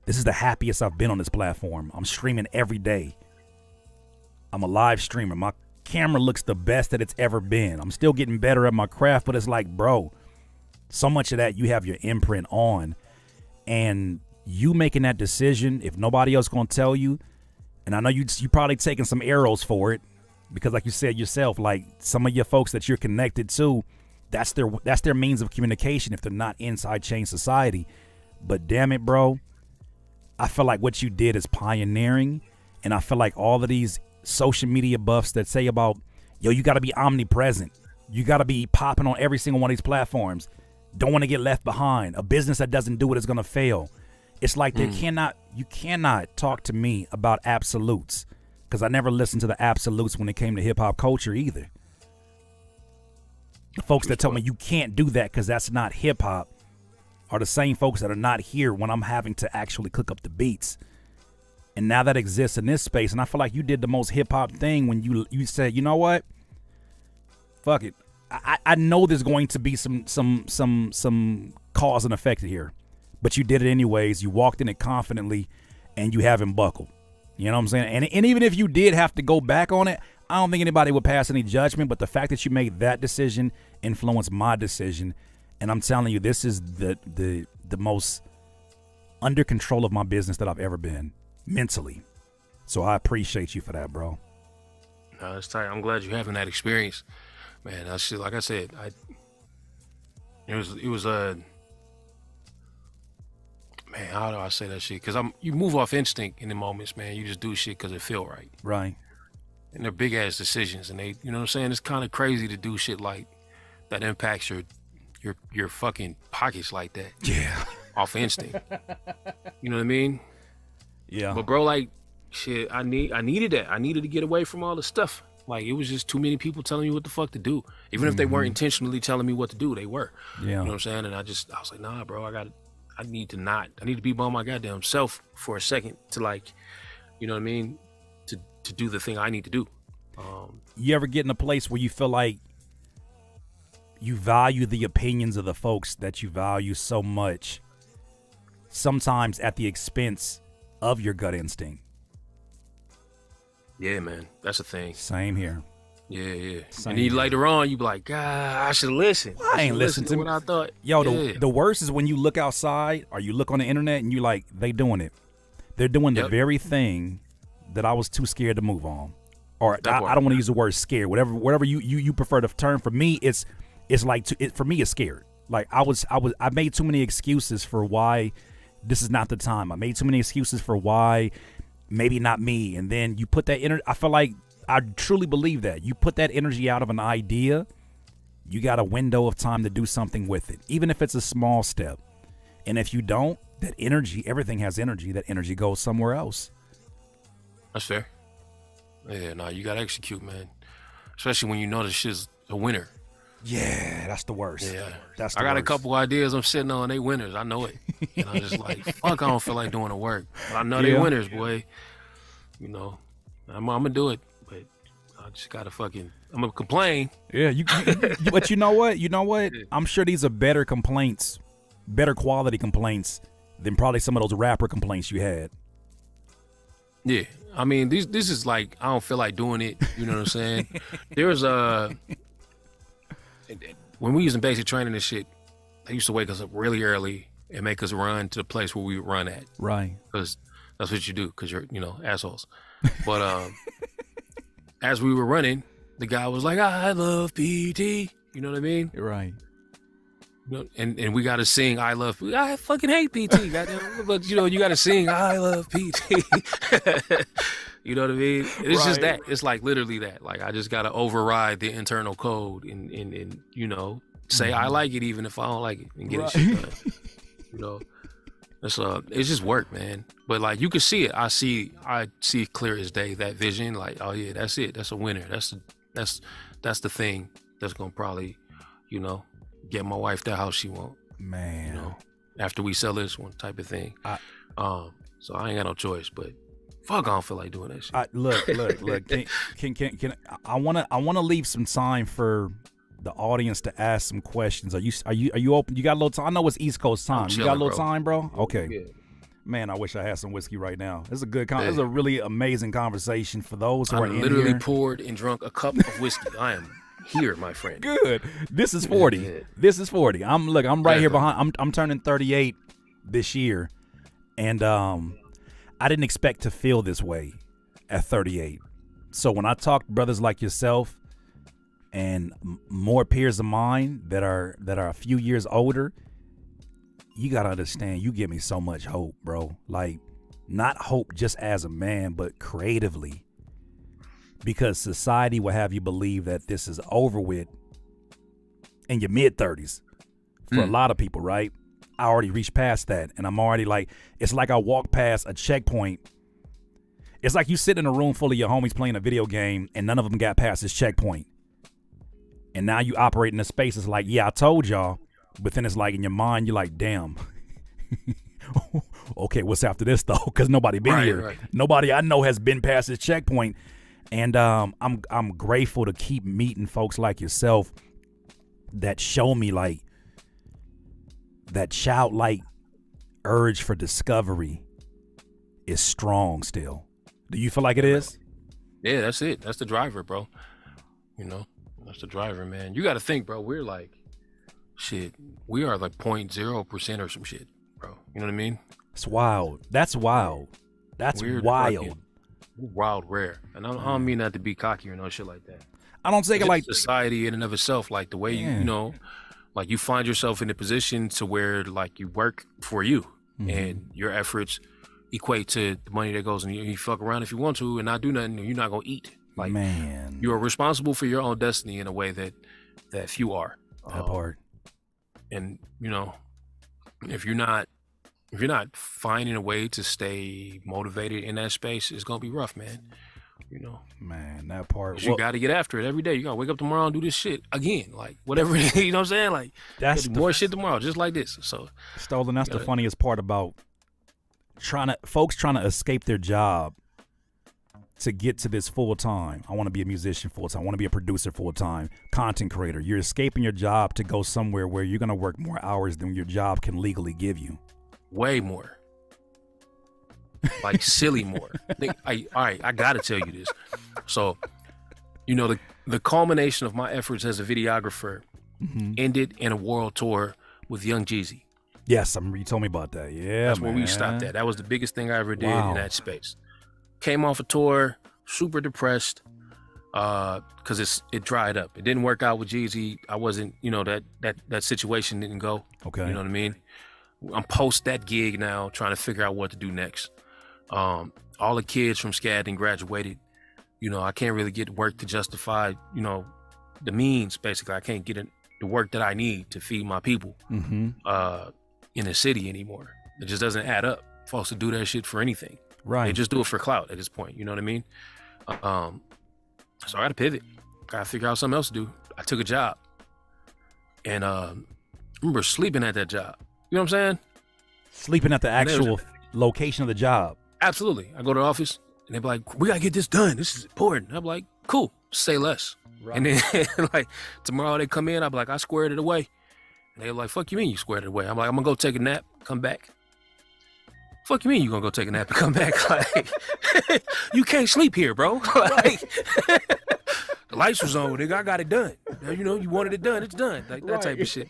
this is the happiest I've been on this platform. I'm streaming every day. I'm a live streamer. My camera looks the best that it's ever been. I'm still getting better at my craft, but it's like, bro, so much of that you have your imprint on, and you making that decision, if nobody else gonna tell you, and I know you probably taking some arrows for it, because like you said yourself, like some of your folks that you're connected to, that's their means of communication if they're not inside Change Society. But damn it, bro, I feel like what you did is pioneering, and I feel like all of these social media buffs that say about, yo, you got to be omnipresent, you got to be popping on every single one of these platforms, don't want to get left behind, a business that doesn't do it is going to fail. It's like you cannot talk to me about absolutes, because I never listened to the absolutes when it came to hip-hop culture either. The folks that tell me you can't do that because that's not hip-hop are the same folks that are not here when I'm having to actually cook up the beats. And now that exists in this space, and I feel like you did the most hip-hop thing when you said, you know what? Fuck it. I know there's going to be some cause and effect here, but you did it anyways. You walked in it confidently, and you haven't buckled. You know what I'm saying? And even if you did have to go back on it, I don't think anybody would pass any judgment. But the fact that you made that decision influenced my decision. And I'm telling you, this is the most under control of my business that I've ever been mentally. So I appreciate you for that, bro. No, it's tight. I'm glad you're having that experience, man. That's shit. Like I said, it was man, how do I say that shit? Because you move off instinct in the moments, man. You just do shit because it feel right. Right. And they're big ass decisions, and they, you know what I'm saying? It's kind of crazy to do shit like that impacts your fucking pockets like that. Yeah. Off instinct. You know what I mean? Yeah. But bro, like, shit, I needed that. I needed to get away from all the stuff. Like, it was just too many people telling me what the fuck to do. Even if they weren't intentionally telling me what to do, they were. Yeah. You know what I'm saying? And I was like, nah, bro, I need to be by my goddamn self for a second to, like, you know what I mean? To do the thing I need to do. You ever get in a place where you feel like you value the opinions of the folks that you value so much, sometimes at the expense of your gut instinct? Yeah, man, that's a thing. Same here. Yeah. Same and then here. Later on, you be like, God, I should listen. I ain't listened to what I thought. Yo, Yeah. the worst is when you look outside or you look on the internet and you like, they doing it. They're doing the very thing that I was too scared to move on. Or I don't want to use the word scared. Whatever you prefer the term. For me, it's it's like for me, it's scared. Like I made too many excuses for why this is not the time. I made too many excuses for why maybe not me. And then you put that energy. I feel like I truly believe that you put that energy out of an idea, you got a window of time to do something with it, even if it's a small step. And if you don't, that energy, everything has energy. That energy goes somewhere else. That's fair. Yeah, no, you gotta execute, man. Especially when you know the shit's a winner. Yeah, that's the worst. Yeah, that's the I got worst. a couple ideas I'm sitting on. They winners. I know it. And I'm just like, fuck, I don't feel like doing the work. But I know they winners, boy. You know, I'm gonna do it. But I just gotta I'm gonna complain. Yeah, but you know what? I'm sure these are better complaints, better quality complaints than probably some of those rapper complaints you had. Yeah, I mean, this is like, I don't feel like doing it. You know what I'm saying? There's when we using basic training and shit, they used to wake us up really early and make us run to the place where we would run at. Right. Because that's what you do, because you're, assholes. But as we were running, the guy was like, I love PT. You know what I mean? Right. And we got to sing I fucking hate PT. Goddamn. But, you got to sing I love PT. You know what I mean? It's just that. It's like literally that. Like, I just got to override the internal code and say I like it even if I don't like it and get it shit done. It's just work, man. But like, you can see it. I see it clear as day, that vision. Like, oh yeah, that's it. That's a winner. That's the thing that's gonna probably, get my wife the house she want. Man. After we sell this one, type of thing. So I ain't got no choice, but fuck, I don't feel like doing that shit. Look. Can I wanna leave some time for the audience to ask some questions. Are you open? You got a little time? I know it's East Coast time. Chilling, you got a little bro. time, bro? Okay. Yeah. Man, I wish I had some whiskey right now. This is a good this is a really amazing conversation for those who are in literally here. poured and drunk a cup of whiskey. I am here, my friend. Good. This is 40. Yeah. This is 40. I'm right here behind. I'm turning 38 this year. And I didn't expect to feel this way at 38. So when I talk to brothers like yourself and more peers of mine that are a few years older, you gotta understand, you give me so much hope, bro. Like, not hope just as a man, but creatively. Because society will have you believe that this is over with in your mid-30s for a lot of people, right? I already reached past that, and I'm already like, it's like I walked past a checkpoint. It's like you sit in a room full of your homies playing a video game, and none of them got past this checkpoint. And now you operate in a space, it's like, yeah, I told y'all. But then it's like, in your mind, you're like, damn. Okay, what's after this, though? Because nobody been here. Right. Nobody I know has been past this checkpoint. And I'm grateful to keep meeting folks like yourself that show me, like, that childlike urge for discovery is strong still. Do you feel like it is? Yeah, that's it. That's the driver, bro. That's the driver, man. You got to think, bro. We're like, shit. We are like 0.0% or some shit, bro. You know what I mean? It's wild. That's wild. That's wild. We're wild rare. And I don't mean that to be cocky or no shit like that. I don't take it like society in and of itself, like the way you like you find yourself in a position to where like you work for you and your efforts equate to the money that goes, and you fuck around if you want to and not do nothing, and you're not gonna eat. Like, man, you are responsible for your own destiny in a way that few are. That part. And if you're not finding a way to stay motivated in that space, it's gonna be rough, man. Man, that part. You got to get after it every day. You got to wake up tomorrow and do this shit again, like whatever. You know what I'm saying? Like, that's more shit tomorrow, just like this. So, Stolen. That's the funniest part about folks trying to escape their job to get to this full time. I want to be a musician full time. I want to be a producer full time. Content creator. You're escaping your job to go somewhere where you're gonna work more hours than your job can legally give you. Way more. Like silly more. All right, I gotta tell you this. So, the culmination of my efforts as a videographer ended in a world tour with Young Jeezy. Yes, you told me about that. Yeah, that's where we stopped at. That was the biggest thing I ever did in that space. Came off a tour, super depressed. because it dried up. It didn't work out with Jeezy. I wasn't, that situation didn't go. Okay. You know what I mean? I'm post that gig now, trying to figure out what to do next. All the kids from Skadden graduated. I can't really get work to justify, the means. Basically, I can't get the work that I need to feed my people in the city anymore. It just doesn't add up. Folks to do that shit for anything. Right. They just do it for clout at this point. You know what I mean? So I got to pivot. Got to figure out something else to do. I took a job, and I remember sleeping at that job. You know what I'm saying? Sleeping at the actual location of the job. Absolutely. I go to the office, and they be like, "We gotta get this done. This is important." I'm like, "Cool. Say less." Right. And then like tomorrow they come in, I'm like, "I squared it away." And they're like, "Fuck you mean you squared it away?" I'm like, "I'm gonna go take a nap, come back." Fuck you mean you gonna go take a nap and come back? Like, you can't sleep here, bro. Like, the lights was on, nigga. I got it done. You wanted it done. It's done. Like that type of shit.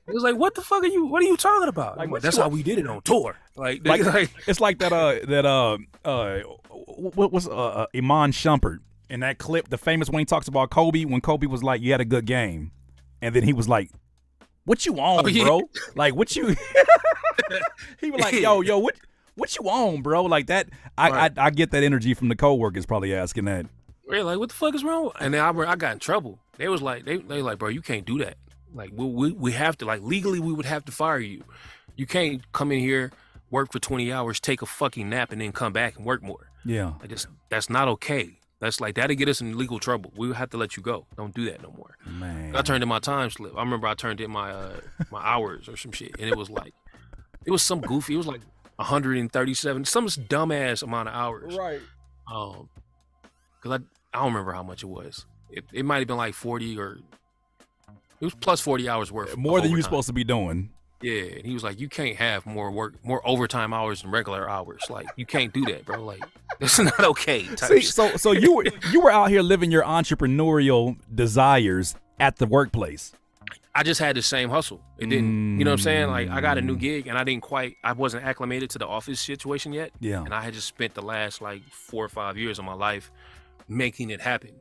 It was like, what are you talking about? Like, that's how we did it on tour. Like it's like that what was Iman Shumpert in that clip, the famous one he talks about Kobe, when Kobe was like, "You had a good game," and then he was like, "What you on, bro? Like, what you?" He was like, "Yo, what you on, bro?" Like that. I get that energy from the coworkers probably asking that. We're like, what the fuck is wrong? And then I got in trouble. They was like, they like, bro, you can't do that. Like, we have to, like, legally we would have to fire you. You can't come in here, work for 20 hours, take a fucking nap, and then come back and work more. Yeah. Like, that's not okay. That's like, that'll get us in legal trouble. We would have to let you go. Don't do that no more. Man. I turned in my time slip. I remember I turned in my my hours or some shit. And it was like, it was some goofy. It was like 137, some dumbass amount of hours. Right. Because I don't remember how much it was. It might have been like 40 or it was plus 40 hours worth. More than you were supposed to be doing. Yeah, and he was like, you can't have more overtime hours than regular hours. Like, you can't do that, bro. Like, that's not okay. See, so you were out here living your entrepreneurial desires at the workplace. I just had the same hustle. It didn't, you know what I'm saying? Like, I got a new gig and I wasn't acclimated to the office situation yet. Yeah. And I had just spent the last like 4 or 5 years of my life making it happen.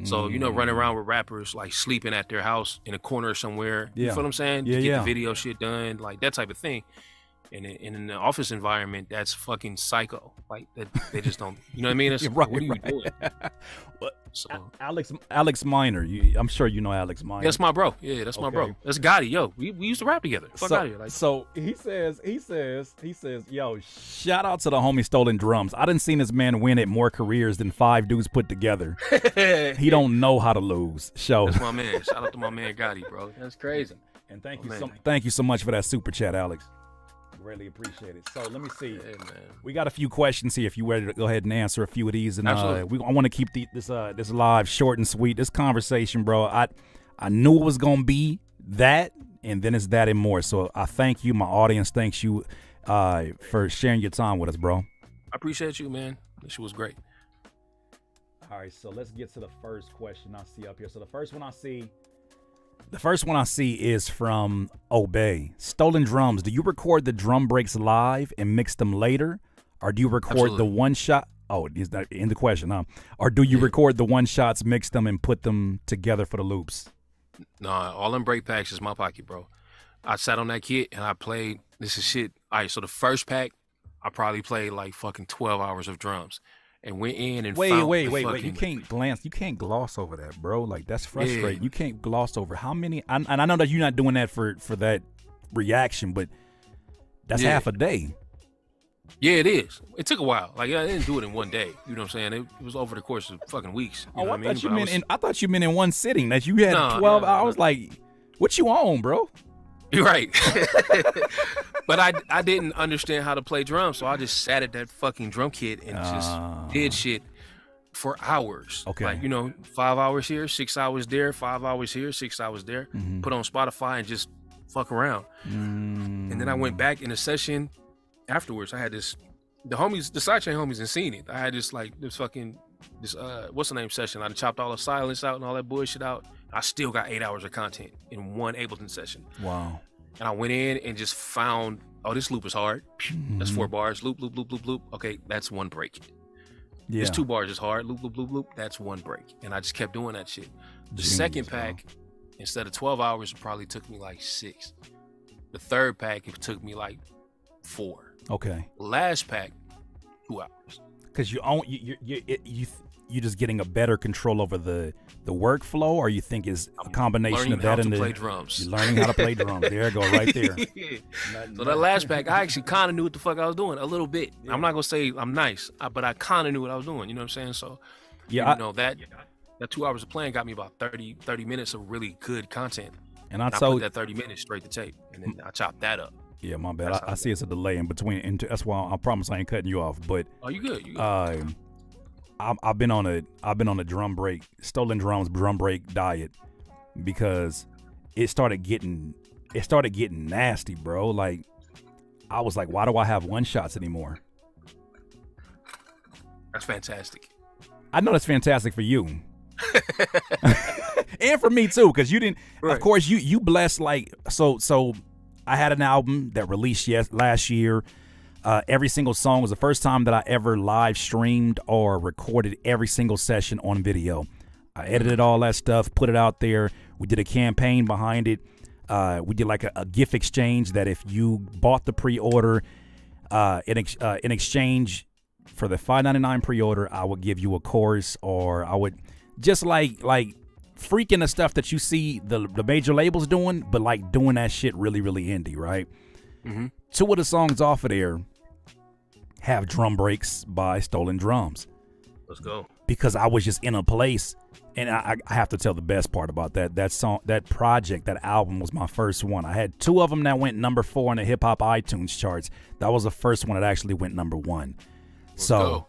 So, running around with rappers, like sleeping at their house in a corner somewhere. Yeah. You feel what I'm saying? Yeah, get the video shit done, like that type of thing. And in the office environment, that's fucking psycho. Like, they just don't, you know what I mean? That's, right, what are you doing? So, Alex Minor, I'm sure you know Alex Minor. Yeah, that's my bro. Yeah, that's my bro. That's Gotti. Yo, we used to rap together. Fuck out of here. Like, so he says, yo, shout out to the homie Stolen Drums. I done seen this man win at more careers than 5 dudes put together. He don't know how to lose. That's my man. Shout out to my man Gotti, bro. That's crazy. And thank you so much for that super chat, Alex. Really appreciate it. So let me see. Hey, man. We got a few questions here. If you ready to go ahead and answer a few of these, and I want to keep this live short and sweet. This conversation, bro. I knew it was gonna be that, and then it's that and more. So I thank you. My audience thanks you for sharing your time with us, bro. I appreciate you, man. This was great. All right, so let's get to the first question I see up here. So the first one I see is from Obey. Stolen Drums. Do you record the drum breaks live and mix them later? Or do you record the one shot? Oh, is that in the question, huh? Or do you record the one shots, mix them, and put them together for the loops? Nah, all them break packs is my pocket, bro. I sat on that kit and I played. This is shit. All right, so the first pack, I probably played like fucking 12 hours of drums. And went in and wait. You can't gloss over that, bro. Like, that's frustrating. Yeah. You can't gloss over how many. And I know that you're not doing that for that reaction, but that's half a day. Yeah, it is. It took a while. Like, I didn't do it in one day. You know what I'm saying? It was over the course of fucking weeks. You know what I mean? I thought you meant in one sitting that you had 12 hours. Like, what you on, bro? You're right. But I didn't understand how to play drums, so I just sat at that fucking drum kit and just did shit for hours. Okay. Like, 5 hours here, 6 hours there, 5 hours here, 6 hours there. Mm-hmm. Put on Spotify and just fuck around. Mm. And then I went back in a session afterwards. I had the sidechain homies and seen it. I had this what's the name session? I chopped all the silence out and all that bullshit out. I still got 8 hours of content in one Ableton session. Wow. And I went in and just found, this loop is hard. Mm-hmm. That's 4 bars. Loop, loop, loop, loop, loop. Okay, that's one break. Yeah. It's 2 bars, it's hard, loop, loop, loop, loop. That's 1 break. And I just kept doing that shit. The Genius, second pack, instead of 12 hours, it probably took me like 6. The third pack, it took me like 4. Okay. Last pack, 2 hours. Because you're just getting a better control over the workflow, or you think is a combination of that and play drums. You're learning how to play drums. There you go, right there. So that last pack, I actually kind of knew what the fuck I was doing a little bit. Yeah. I'm not gonna say I'm nice, but I kind of knew what I was doing. You know what I'm saying? So yeah, that 2 hours of playing got me about 30 minutes of really good content. And I put that 30 minutes straight to tape, and then I chopped that up. Yeah, my bad. I see it's a delay in between, and that's why I promise I ain't cutting you off. But you good? You good? I've been on a drum break, Stolen Drums drum break diet, because it started getting nasty, bro. Like, I was like, why do I have one shots anymore? That's fantastic. I know that's fantastic for you. And for me too, because you didn't, right. Of course you blessed, like, so I had an album that released last year. Every single song was the first time that I ever live streamed or recorded every single session on video. I edited all that stuff, put it out there. We did a campaign behind it. We did like a gift exchange that if you bought the pre-order, in exchange for the $5.99 pre-order, I would give you a course, or I would just like freaking the stuff that you see the major labels doing, but like doing that shit really, really indie, right? Mm-hmm. 2 of the songs off of there have drum breaks by Stolen Drums. Let's go. Because I was just in a place, and I have to tell the best part about that song, that project, that album was my first one. I had 2 of them that went number 4 in the hip hop iTunes charts. That was the first one that actually went number 1. Let's go.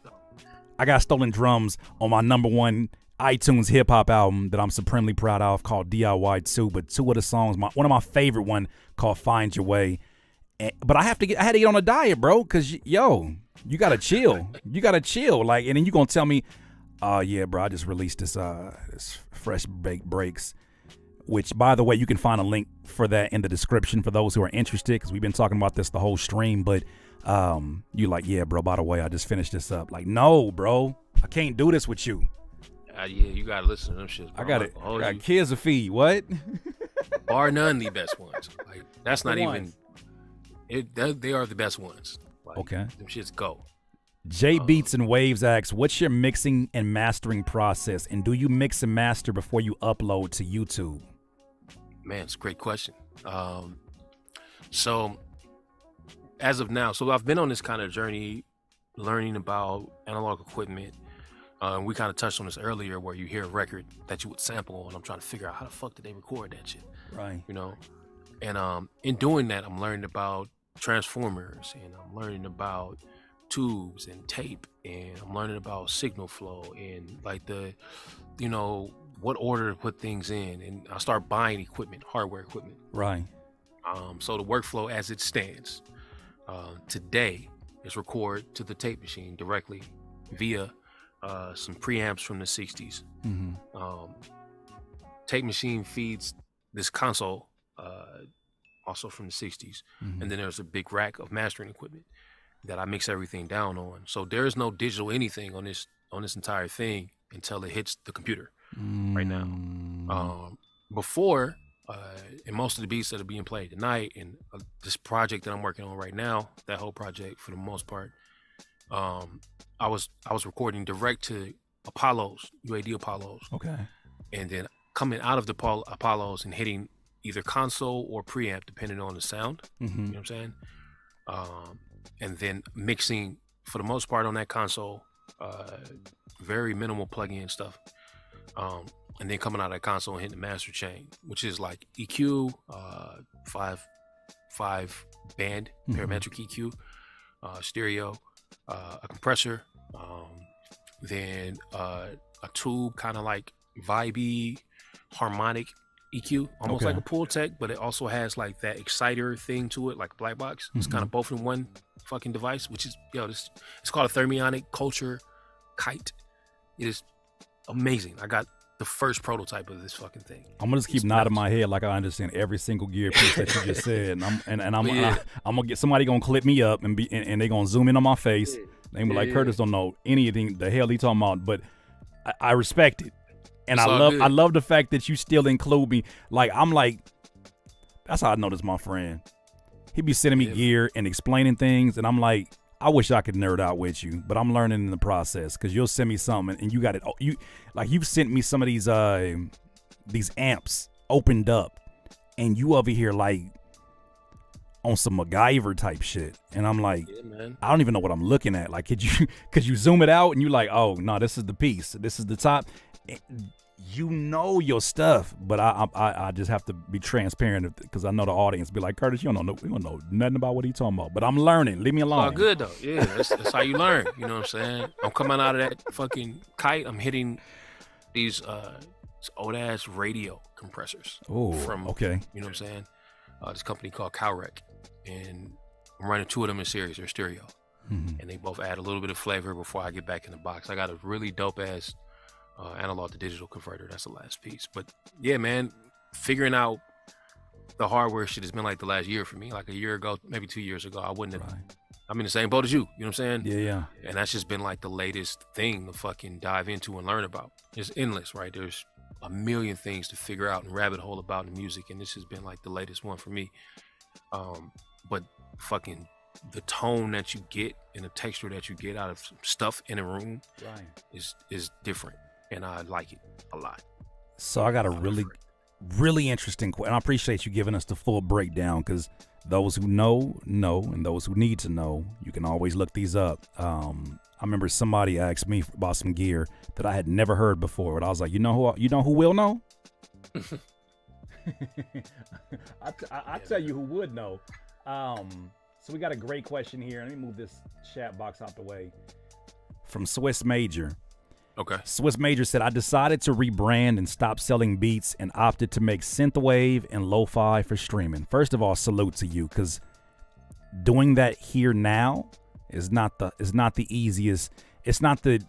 I got Stolen Drums on my number 1 iTunes hip hop album that I'm supremely proud of, called DIY 2. But 2 of the songs, one of my favorite one called Find Your Way. But I had to get on a diet, bro, because you gotta chill. You gotta chill. Like, and then you gonna tell me, yeah, bro, I just released this fresh baked breaks, which, by the way, you can find a link for that in the description for those who are interested, because we've been talking about this the whole stream. But you like, yeah, bro, by the way, I just finished this up. Like, no, bro, I can't do this with you. Yeah, you gotta listen to them shits, bro. I got kids to feed. What? Bar none, the best ones. Like, that's not even. They are the best ones. Like, okay. Them shits go. J Beats and Waves asks, what's your mixing and mastering process? And do you mix and master before you upload to YouTube? Man, it's a great question. So as of now, so I've been on this kind of journey learning about analog equipment. We kind of touched on this earlier, where you hear a record that you would sample, and I'm trying to figure out how the fuck did they record that shit? Right. You know? And in doing that, I'm learning about transformers, and I'm learning about tubes and tape, and I'm learning about signal flow, and like what order to put things in. And I start buying equipment, hardware equipment. Right. So the workflow as it stands today is record to the tape machine directly via some preamps from the 60s. Mm-hmm. Tape machine feeds this console, also from the 60s. Mm-hmm. And then there's a big rack of mastering equipment that I mix everything down on. So there's no digital anything on this entire thing until it hits the computer right now. Before, and most of the beats that are being played tonight, and this project that I'm working on right now, that whole project for the most part, I was recording direct to Apollos, UAD Apollos. Okay. And then coming out of the Apollos and hitting either console or preamp, depending on the sound. Mm-hmm. You know what I'm saying? And then mixing, for the most part, on that console, very minimal plug-in stuff. And then coming out of that console and hitting the master chain, which is like EQ, five band, parametric EQ, stereo, a compressor, then a tube, kind of like vibey, harmonic EQ, almost like a Pool Tech, but it also has like that exciter thing to it, like a black box. It's kind of both in one fucking device, which is, it's called a thermionic culture kite. It is amazing. I got the first prototype of this fucking thing. I'm gonna just keep nodding my head like I understand every single gear piece that you just said, and I'm gonna get somebody gonna clip me up and they're gonna zoom in on my face. They be like, Curtis don't know anything the hell he talking about, but I respect it. And I love the fact that you still include me. Like, I'm like, that's how I know this my friend. He be sending me gear and explaining things, and I'm like, I wish I could nerd out with you, but I'm learning in the process, because you'll send me something and you got it. You've sent me some of these amps opened up, and you over here like on some MacGyver type shit, and I'm like, I don't even know what I'm looking at. Like, could you zoom it out and you like, oh no, this is the piece, this is the top. You know your stuff, but I just have to be transparent, because I know the audience be like, Curtis, you don't know nothing about what he talking about. But I'm learning. Leave me alone. All good though. Yeah, that's how you learn. You know what I'm saying? I'm coming out of that fucking kite. I'm hitting these old ass radio compressors. Oh, okay. You know what I'm saying? This company called Cowrec, and I'm running 2 of them in series. They're stereo, and they both add a little bit of flavor before I get back in the box. I got a really dope ass analog to digital converter. That's the last piece. But yeah, man, figuring out the hardware shit has been like the last year for me. Like a year ago, maybe 2 years ago, I wouldn't have. I'm in the same boat as you. You know what I'm saying? Yeah. And that's just been like the latest thing to fucking dive into and learn about. It's endless, right? There's a million things to figure out and rabbit hole about in music, and this has been like the latest one for me. But fucking the tone that you get and the texture that you get out of stuff in a room is different, and I like it a lot. So I got a really interesting question. I appreciate you giving us the full breakdown, because those who know, and those who need to know, you can always look these up. I remember somebody asked me about some gear that I had never heard before, but I was like, you know who will know? I tell you who would know. So we got a great question here. Let me move this chat box out the way. From Swiss Major. Okay. Swiss Major said, I decided to rebrand and stop selling beats and opted to make synthwave and lo-fi for streaming. First of all, salute to you, because doing that here now is not the easiest. It's not the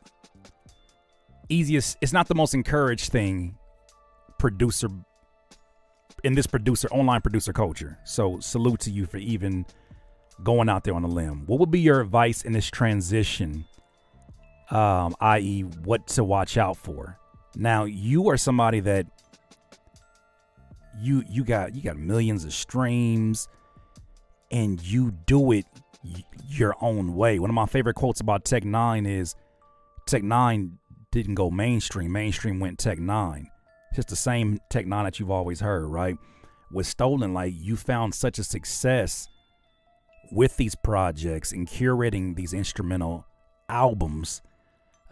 easiest. It's not the most encouraged thing in this online producer culture. So salute to you for even going out there on a limb. What would be your advice in this transition? I.e., what to watch out for. Now, you are somebody that you got millions of streams, and you do it your own way. One of my favorite quotes about Tech N9ne is, Tech N9ne didn't go mainstream. Mainstream went Tech N9ne. It's just the same Tech N9ne that you've always heard, right? With Stolen, like, you found such a success with these projects and curating these instrumental albums.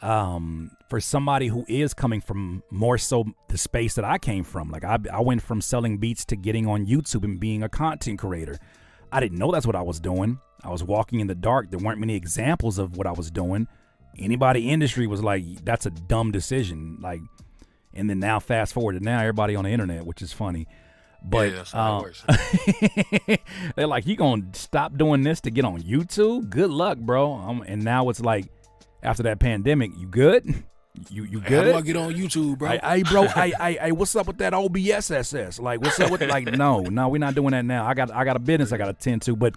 For somebody who is coming from more so the space that I came from, like I went from selling beats to getting on YouTube and being a content creator. I didn't know that's what I was doing. I was walking in the dark. There weren't many examples of what I was doing. Anybody industry was like, that's a dumb decision. Like, and then now fast forward to now, everybody on the internet, which is funny. But yeah, that's how it works. They're like, you gonna stop doing this to get on YouTube? Good luck, bro. And now it's like, after that pandemic, you good? You good? How do I get on YouTube, bro? Hey, bro, I what's up with that OBSSS? Like, what's up with like? No, we're not doing that now. I got a business I got to tend to. But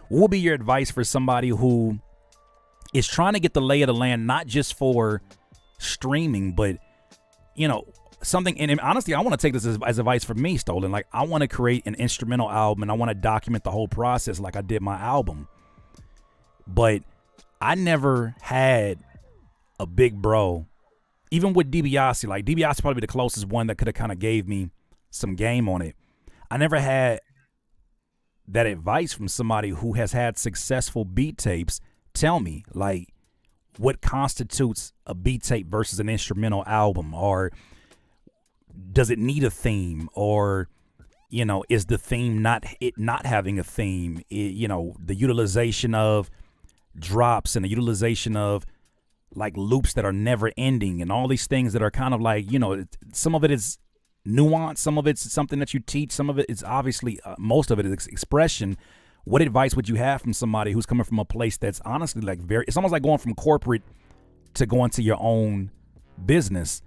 what would be your advice for somebody who is trying to get the lay of the land, not just for streaming, but something? And honestly, I want to take this as advice for me, Stolen. Like, I want to create an instrumental album, and I want to document the whole process, like I did my album. But I never had a big bro, even with DiBiase. Like, DiBiase probably the closest one that could have kind of gave me some game on it. I never had that advice from somebody who has had successful beat tapes tell me, like, what constitutes a beat tape versus an instrumental album, or does it need a theme, or is the theme not having a theme? The utilization of drops and the utilization of like loops that are never ending and all these things that are kind of like, some of it is nuance, some of it's something that you teach, some of it is obviously most of it is expression. What advice would you have from somebody who's coming from a place that's honestly like it's almost like going from corporate to going to your own business?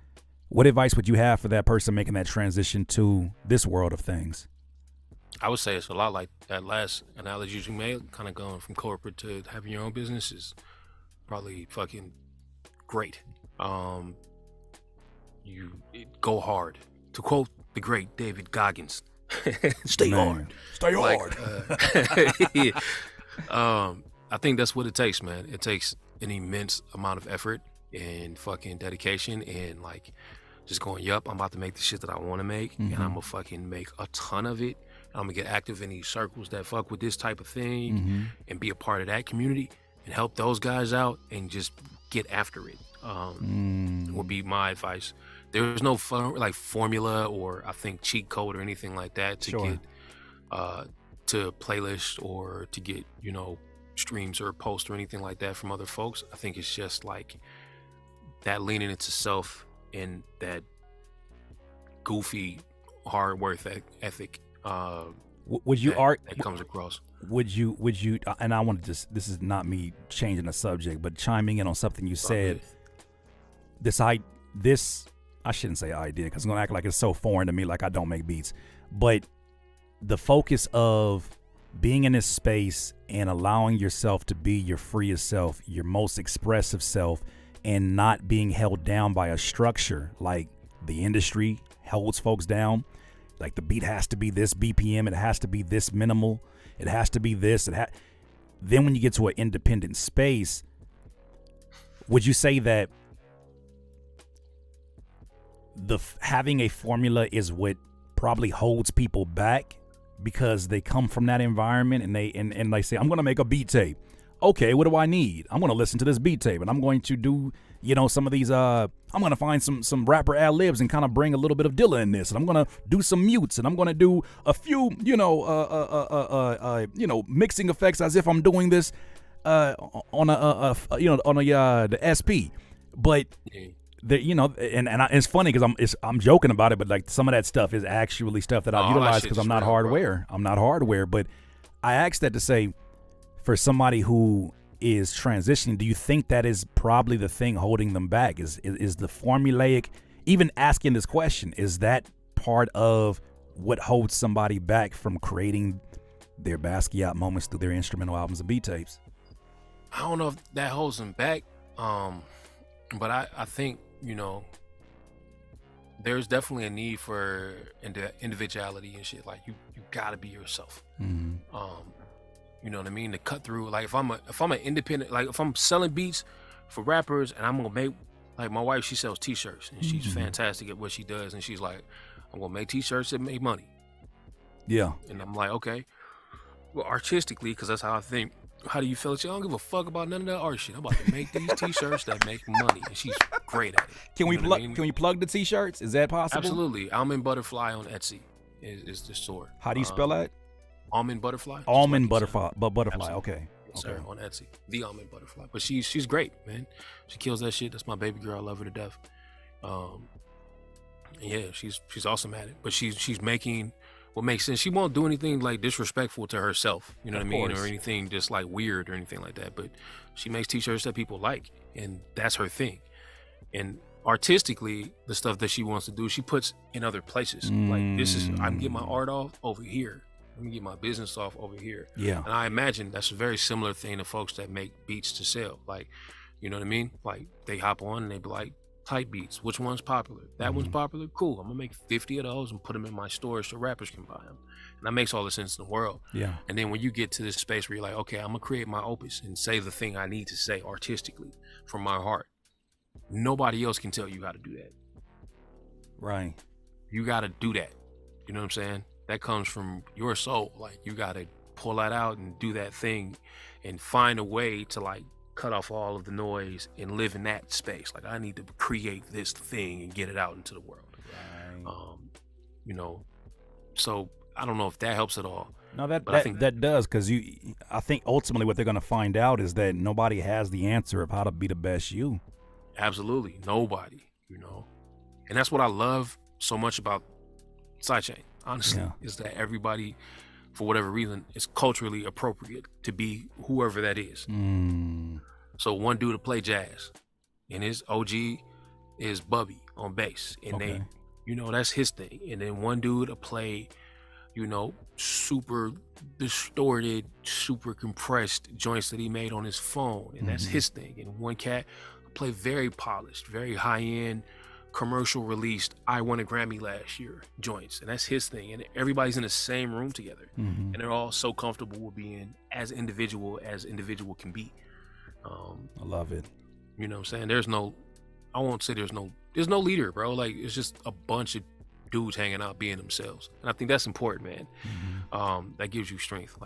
What advice would you have for that person making that transition to this world of things? I would say it's a lot like that last analogy you made, kind of going from corporate to having your own business is probably fucking great. Go hard. To quote the great David Goggins, stay hard. Stay Like, hard. I think that's what it takes, man. It takes an immense amount of effort and fucking dedication and like just going, yup, I'm about to make the shit that I want to make, and I'm gonna fucking make a ton of it. I'm gonna get active in these circles that fuck with this type of thing and be a part of that community and help those guys out and just get after it. Would be my advice. There's no formula or I think cheat code or anything like that to get to playlist or to get, you know, streams or posts or anything like that from other folks. I think it's just like that leaning into self and that goofy hard work ethic would you that comes across. Would you and I want to just, this is not me changing the subject, but chiming in on something you said. This I shouldn't say idea because I'm gonna act like it's so foreign to me, like I don't make beats, but the focus of being in this space and allowing yourself to be your freest self, your most expressive self, and not being held down by a structure like the industry holds folks down. Like the beat has to be this BPM, it has to be this minimal, it has to be this. Then when you get to an independent space, would you say that having a formula is what probably holds people back because they come from that environment and they say, I'm going to make a beat tape. Okay, what do I need? I'm going to listen to this beat tape and I'm going to do, you know, some of these, I'm going to find some rapper ad libs and kind of bring a little bit of Dilla in this. And I'm going to do some mutes and I'm going to do a few, mixing effects as if I'm doing this, on the SP. But it's funny because I'm joking about it, but like some of that stuff is actually stuff that I've utilized because I'm not hardware. I'm not hardware, but I asked that to say, for somebody who is transitioning, do you think that is probably the thing holding them back? Is the formulaic, even asking this question, is that part of what holds somebody back from creating their Basquiat moments through their instrumental albums and beat tapes? I don't know if that holds them back, but I think, you know, there's definitely a need for individuality and shit. Like you gotta be yourself. You know what I mean? To cut through. Like if I'm an independent, like if I'm selling beats for rappers and I'm gonna make, like my wife, she sells t-shirts and she's fantastic at what she does, and she's like, I'm gonna make t-shirts that make money. Yeah. And I'm like, okay, well, artistically, because that's how I think. How do you feel? I don't give a fuck about none of that art shit. I'm about to make these t-shirts that make money, and she's great at it. Can we plug the t-shirts? Is that possible? Absolutely. Almond Butterfly on Etsy is the store. How do you spell that? Almond Butterfly. Almond Butterfly. Butterfly. Absolutely. Okay. Sir, on Etsy. The Almond Butterfly. But she's great, man. She kills that shit. That's my baby girl. I love her to death. Yeah, she's awesome at it. But she's making what makes sense. She won't do anything like disrespectful to herself, you know what I mean, or anything just like weird or anything like that. But she makes t-shirts that people like, and that's her thing. And artistically, the stuff that she wants to do, she puts in other places. Like this is, I'm getting my art off over here. Let me get my business off over here. Yeah. And I imagine that's a very similar thing to folks that make beats to sell. Like, you know what I mean? Like they hop on and they be like, type beats, which one's popular? That one's popular? Cool. I'm gonna make 50 of those and put them in my stores so rappers can buy them. And that makes all the sense in the world. Yeah. And then when you get to this space where you're like, okay, I'm gonna create my opus and say the thing I need to say artistically from my heart. Nobody else can tell you how to do that. Right. You gotta do that. You know what I'm saying? That comes from your soul. Like you gotta pull that out and do that thing and find a way to like cut off all of the noise and live in that space. Like I need to create this thing and get it out into the world. Right. You know, so I don't know if that helps at all. No, I think that does, because I think ultimately what they're going to find out is that nobody has the answer of how to be the best you. Absolutely, nobody. You know, and that's what I love so much about Sidechain. Honestly, is that everybody, for whatever reason, is culturally appropriate to be whoever that is. So one dude to play jazz, and his OG is Bubby on bass, and they, you know, that's his thing. And then one dude to play you know, super distorted, super compressed joints that he made on his phone, and that's his thing. And one cat play very polished, very high-end, commercial released, I won a Grammy last year joints, and that's his thing. And everybody's in the same room together, and they're all so comfortable with being as individual can be. I love it. You know what I'm saying? I won't say there's no leader, bro. Like, it's just a bunch of dudes hanging out being themselves, and I think that's important, man. That gives you strength,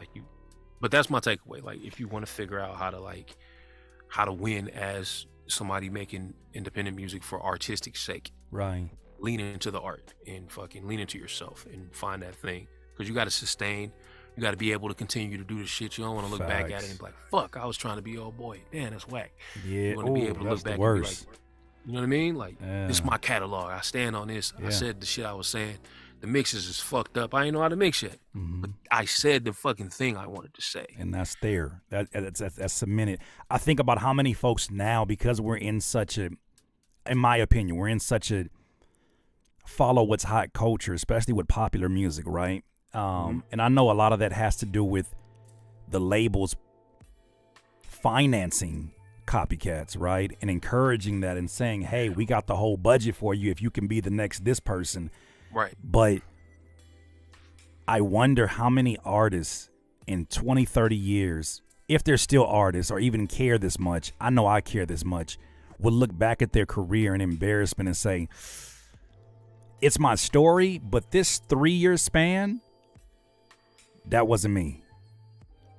but that's my takeaway. Like, if you want to figure out how to win as somebody making independent music for artistic sake, right, lean into the art and fucking lean into yourself and find that thing, because you got to sustain. You got to be able to continue to do the shit. You don't want to look back at it and be like, fuck, I was trying to be old boy, damn, that's whack. Yeah, you want to be able to look back and be like, you know what I mean? Like, this is my catalog, I stand on this. I said the shit I was saying. The mixes is fucked up. I ain't know how to mix yet. But I said the fucking thing I wanted to say. And that's there. That's cemented. I think about how many folks now, because we're in such a, in my opinion, we're in such a follow what's hot culture, especially with popular music, right? And I know a lot of that has to do with the labels financing copycats, right? And encouraging that and saying, hey, we got the whole budget for you if you can be the next this person. Right. But I wonder how many artists in 20, 30 years, if they're still artists or even care this much, I know I care this much, would look back at their career in embarrassment and say, it's my story, but this 3-year span, that wasn't me.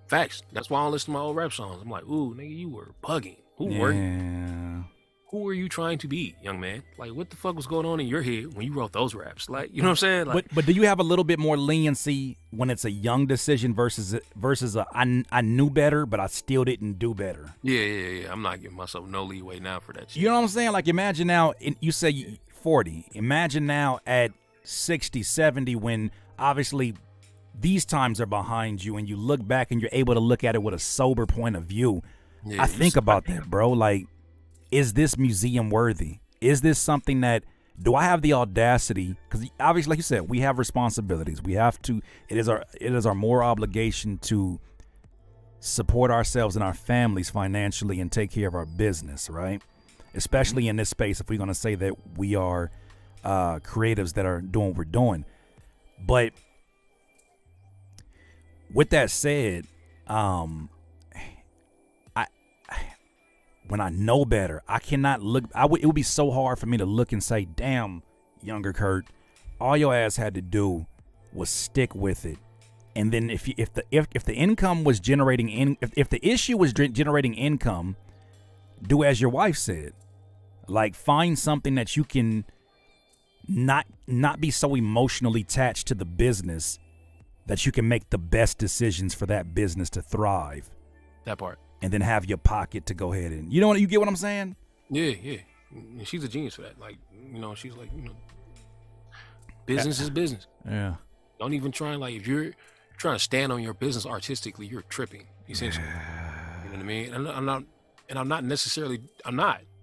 Facts. That's why I don't listen to my old rap songs. I'm like, ooh, nigga, you were bugging. Who were you? Who were you trying to be, young man? Like, what the fuck was going on in your head when you wrote those raps? Like, you know what I'm saying? Like, but do you have a little bit more leniency when it's a young decision versus I knew better, but I still didn't do better? Yeah. I'm not giving myself no leeway now for that shit. You know what I'm saying? Like, imagine now, you say 40. Imagine now at 60, 70, when obviously these times are behind you and you look back and you're able to look at it with a sober point of view. Yeah, I think about that, bro. Like, is this museum worthy? Is this something that, do I have the audacity? Because obviously, like you said, we have responsibilities. We have to, it is our moral obligation to support ourselves and our families financially and take care of our business, right? Especially in this space, if we're going to say that we are creatives that are doing what we're doing. But with that said, when I know better, I cannot look. It would be so hard for me to look and say, "Damn, younger Kurt, all your ass had to do was stick with it." And then if the income was generating if the issue was generating income, do as your wife said, like find something that you can not be so emotionally attached to the business that you can make the best decisions for that business to thrive. That part. And then have your pocket to go ahead and, you get what I'm saying? Yeah. And she's a genius for that. Like, she's like, business is business. Yeah. Don't even try and, like, if you're trying to stand on your business artistically, you're tripping, essentially. You know what I mean?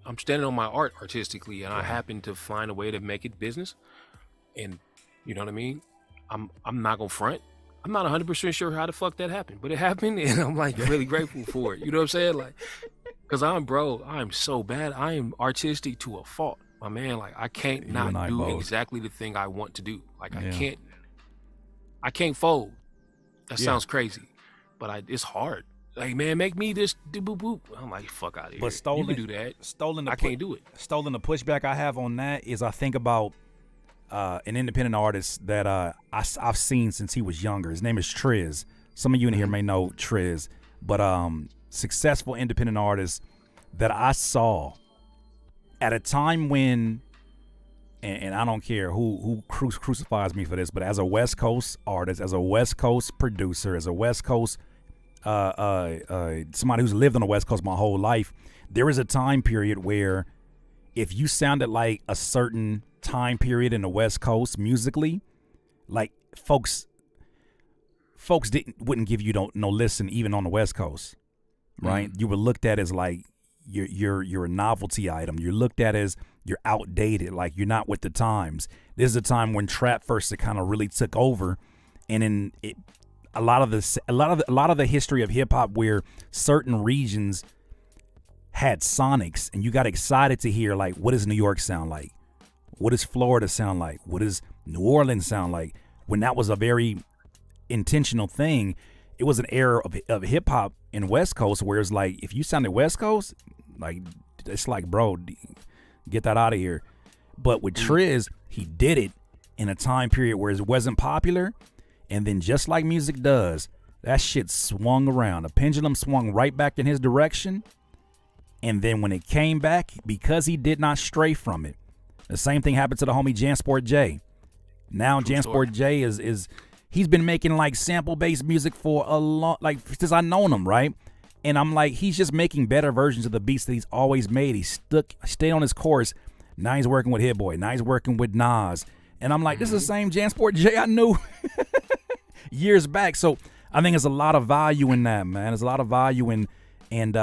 I'm standing on my art artistically, and I happen to find a way to make it business. And you know what I mean? I'm not gonna front. I'm not 100% sure how the fuck that happened, but it happened, and I'm like really grateful for it. You know what I'm saying? Like, cause I'm so bad. I am artistic to a fault, my man. Like, I can't not do exactly the thing I want to do. Like, I can't fold. That sounds crazy, but it's hard. Like, man, make me this do boop boop. I'm like, fuck out of here. But you can do that. I can't do it. Stolen, the pushback I have on that is I think about an independent artist that I've seen since he was younger. His name is Triz. Some of you in here may know Triz, but successful independent artist that I saw at a time when, and I don't care who crucifies me for this, but as a West Coast artist, as a West Coast producer, as a West Coast somebody who's lived on the West Coast my whole life, there was a time period where if you sounded like a certain time period in the West Coast musically, like folks wouldn't give you no listen even on the West Coast, right? You were looked at as like you're a novelty item. You're looked at as you're outdated, like you're not with the times. This is a time when trap first kind of really took over, and in it, a lot of the history of hip hop where certain regions had sonics, and you got excited to hear like, what does New York sound like? What does Florida sound like? What does New Orleans sound like? When that was a very intentional thing, it was an era of hip hop in West Coast where it's like, if you sounded West Coast, like it's like, bro, get that out of here. But with Triz, he did it in a time period where it wasn't popular, and then just like music does, that shit swung around. The pendulum swung right back in his direction, and then when it came back, because he did not stray from it, the same thing happened to the homie Jansport J. Now Jansport J is he's been making like sample-based music for a long, like since I known him, right? And I'm like, he's just making better versions of the beats that he's always made. He stayed on his course. Now he's working with Hit Boy. Now he's working with Nas. And I'm like, this is the same Jansport J I knew years back. So I think there's a lot of value in that, man. There's a lot of value in, and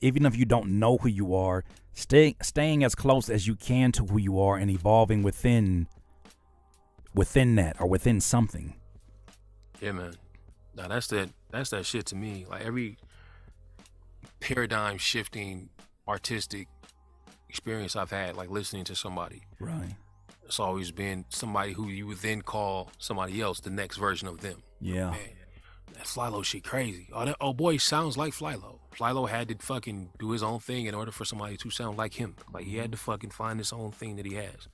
even if you don't know who you are, staying as close as you can to who you are and evolving within that or within something. Yeah, man. Now that's that shit to me. Like every paradigm shifting artistic experience I've had, like listening to somebody, right, it's always been somebody who you would then call somebody else the next version of them. Yeah. Man, that Flylo shit crazy. Oh boy, sounds like Flylo. Flylo had to fucking do his own thing in order for somebody to sound like him. Like he had to fucking find his own thing that he has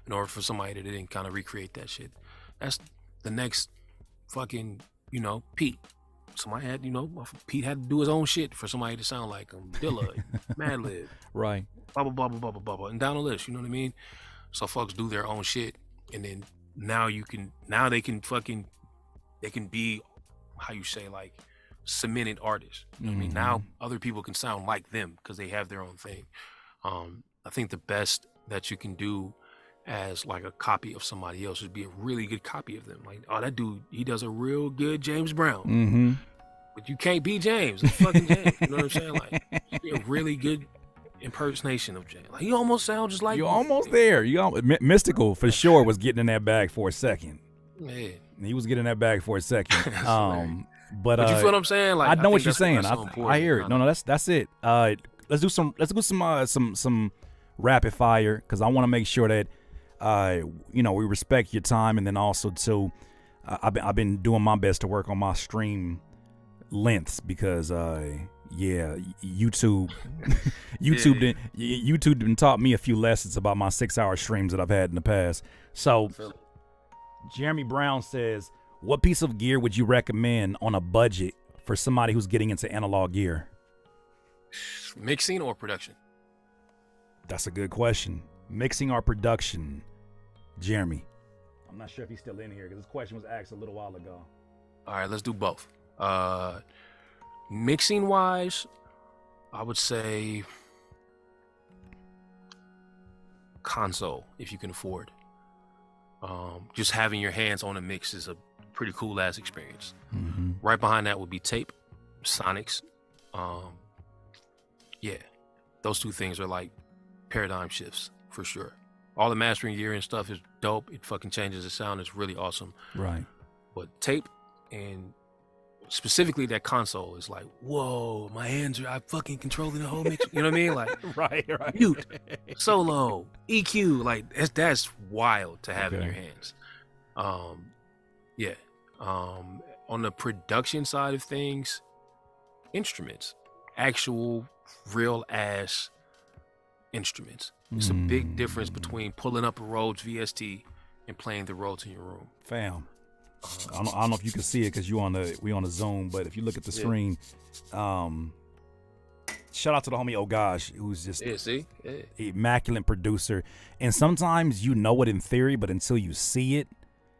in order for somebody to then kind of recreate that shit. That's the next fucking, Pete. Somebody had, Pete had to do his own shit for somebody to sound like him. Dilla, Madlib, right, blah blah blah blah blah blah blah, and down the list. You know what I mean? So folks do their own shit, and then now they can be, how you say, like cemented artists. You know what I mean? Now other people can sound like them because they have their own thing. I think the best that you can do as like a copy of somebody else would be a really good copy of them. Like, oh, that dude, he does a real good James Brown. But you can't be James. It's fucking James. You know what I'm saying? Like, be a really good impersonation of James. Like, you almost sound just like you're almost there. Mystical for sure was getting in that bag for a second. Yeah, he was getting that bag for a second. But you feel what I'm saying? Like, I know what you're saying. I hear it. No, that's it. Let's do some rapid fire, because I want to make sure that we respect your time, and then also too, I've been doing my best to work on my stream lengths, because YouTube done taught me a few lessons about my 6-hour streams that I've had in the past. So Jeremy Brown says, what piece of gear would you recommend on a budget for somebody who's getting into analog gear? Mixing or production? That's a good question. Mixing or production? Jeremy. I'm not sure if he's still in here, because this question was asked a little while ago. All right, let's do both. Mixing wise, I would say console, if you can afford. Just having your hands on a mix is a pretty cool ass experience. Right behind that would be tape, Sonics. Those two things are like paradigm shifts for sure. All the mastering gear and stuff is dope. It fucking changes the sound. It's really awesome. Right. But tape, and specifically that console, is like, whoa, my hands are, I'm fucking controlling the whole mix. You know what I mean? Like, right. Mute, solo, EQ, like that's wild to have in your hands. On the production side of things, instruments, actual real ass instruments. It's a big difference between pulling up a Rhodes VST and playing the Rhodes in your room. Fam, I don't know if you can see it because we on the Zoom, but if you look at the screen, shout out to the homie Oh Gosh, who's just immaculate producer. And sometimes you know it in theory, but until you see it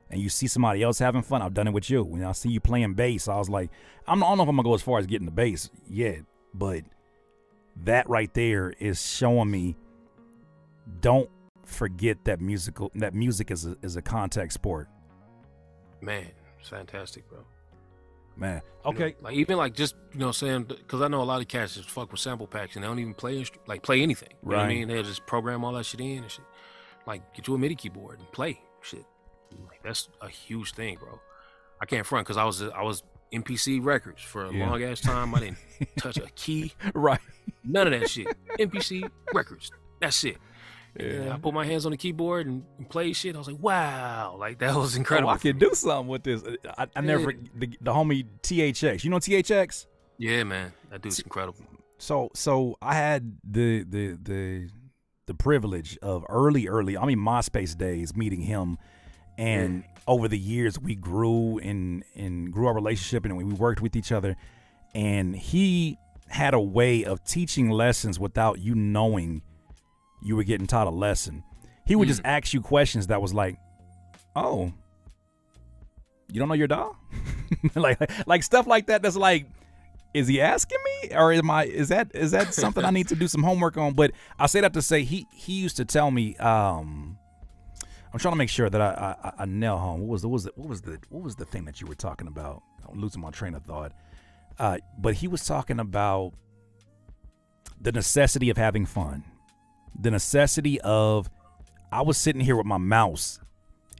and you see somebody else having fun, I've done it with you. When I see you playing bass, I was like, I don't know if I'm gonna go as far as getting the bass yet, but that right there is showing me, don't forget that music is a contact sport. Man, it's fantastic, bro. Man, okay. Like even like just saying, because I know a lot of cats just fuck with sample packs and they don't even play anything. You know what I mean? They just program all that shit in and shit. Like get you a MIDI keyboard and play shit. Like that's a huge thing, bro. I can't front because I was MPC Records for a long ass time. I didn't touch a key. Right. None of that shit. MPC Records. That's it. And I put my hands on the keyboard and played shit. I was like, wow, like that was incredible. I could do something with this. I never the homie THX. You know THX? Yeah, man, that dude's incredible. So I had the privilege of early, MySpace days, meeting him, and over the years we grew and grew our relationship, and we worked with each other, and he had a way of teaching lessons without you knowing you were getting taught a lesson. He would just ask you questions that was like, oh, you don't know your dog? like stuff like that. That's like, is he asking me, or is that something I need to do some homework on? But I say that to say he used to tell me, I'm trying to make sure that I nail home. What was the thing that you were talking about? I'm losing my train of thought. But he was talking about the necessity of having fun. The necessity of, I was sitting here with my mouse,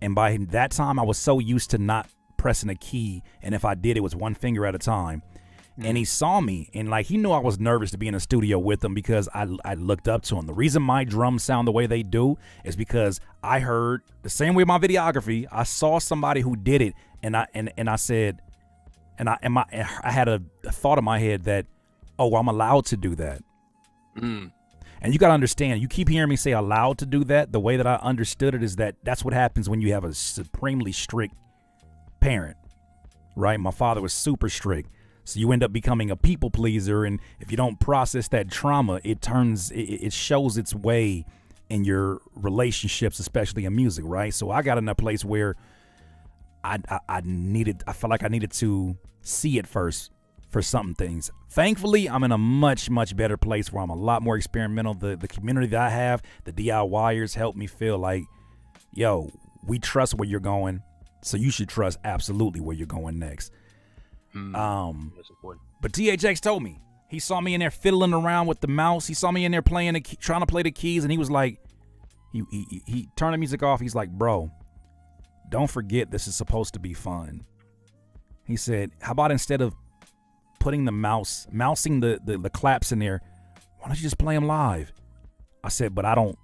and by that time I was so used to not pressing a key, and if I did, it was one finger at a time. And he saw me, and like he knew I was nervous to be in the studio with him because I looked up to him. The reason my drums sound the way they do is because I heard the same way my videography. I saw somebody who did it, and I said, I had a thought in my head that, oh, I'm allowed to do that. And you got to understand, you keep hearing me say allowed to do that. The way that I understood it is that that's what happens when you have a supremely strict parent, right? My father was super strict. So you end up becoming a people pleaser. And if you don't process that trauma, it shows its way in your relationships, especially in music, right? So I got in a place where I felt like I needed to see it first for some things. Thankfully, I'm in a much, much better place where I'm a lot more experimental. The community that I have, the DIYers, help me feel like, yo, we trust where you're going, so you should trust absolutely where you're going next. That's important. But THX told me, he saw me in there fiddling around with the mouse. He saw me in there trying to play the keys, and he was like, he turned the music off. He's like, bro, don't forget this is supposed to be fun. He said, how about instead of putting the mousing the claps in there, why don't you just play them live? I said, but I don't,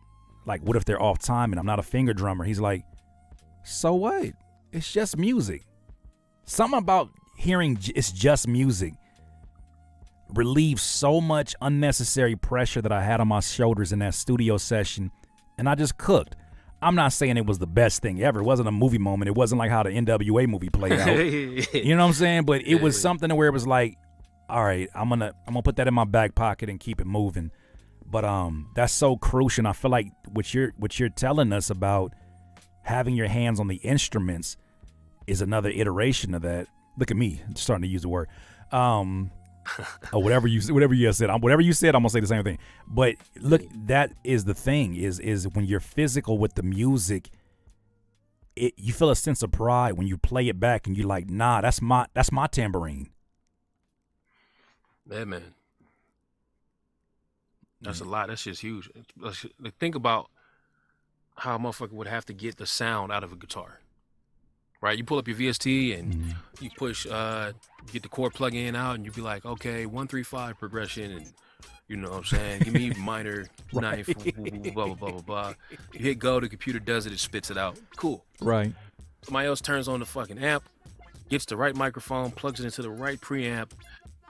like, what if they're off time and I'm not a finger drummer? He's like, so what? It's just music. Something about hearing it's just music relieves so much unnecessary pressure that I had on my shoulders in that studio session, and I just cooked. I'm not saying it was the best thing ever. It wasn't a movie moment. It wasn't like how the NWA movie played out. You know what I'm saying? But it was something where it was like, all right, I'm gonna put that in my back pocket and keep it moving. But that's so crucial. And I feel like what you're telling us about having your hands on the instruments is another iteration of that. Look at me, I'm starting to use the word. Or whatever you said, I'm gonna say the same thing. But look, that is the thing, is when you're physical with the music, you feel a sense of pride when you play it back and you're like, nah, that's my tambourine. Yeah, man. That's a lot. That's just huge. Like, think about how a motherfucker would have to get the sound out of a guitar. Right? You pull up your VST and you push, get the chord plug-in out, and you be like, okay, 1-3-5 progression, and you know what I'm saying? Give me minor ninth, blah, blah, blah, blah, blah. You hit go, the computer does it, it spits it out. Cool. Right. Somebody else turns on the fucking amp, gets the right microphone, plugs it into the right preamp,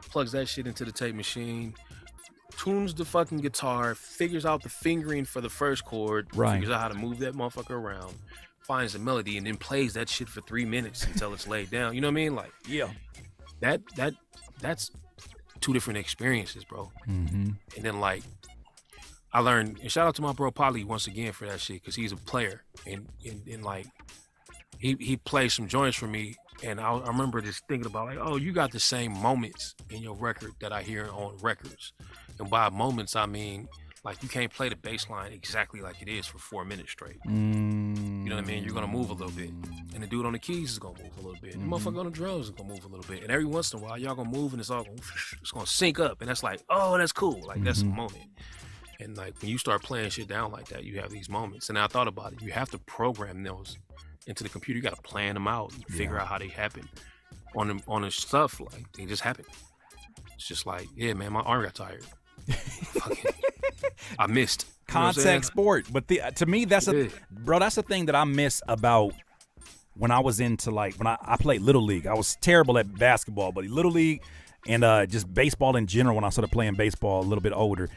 plugs that shit into the tape machine, tunes the fucking guitar, figures out the fingering for the first chord, figures out how to move that motherfucker around, finds the melody, and then plays that shit for 3 minutes until it's laid down. You know what I mean? Like, yeah, that's two different experiences, bro. Mm-hmm. And then, like, I learned, and shout out to my bro Polly once again for that shit, because he's a player, and like, he plays some joints for me. And I remember just thinking about, like, oh, you got the same moments in your record that I hear on records. And by moments, I mean, like, you can't play the bass line exactly like it is for 4 minutes straight. You know what I mean? You're going to move a little bit. And the dude on the keys is going to move a little bit. And the motherfucker on the drums is going to move a little bit. And every once in a while, y'all going to move and it's going to sync up. And that's like, oh, that's cool. Like, that's a moment. And, like, when you start playing shit down like that, you have these moments. And I thought about it. You have to program into the computer. You got to plan them out, and figure out how they happen. On the stuff, like they just happen. It's just like, yeah, man, my arm got tired. Fucking, I missed Contact sport, but to me that's that's the thing that I miss about when I was into when I played Little League. I was terrible at basketball, but Little League and just baseball in general. When I started playing baseball a little bit older,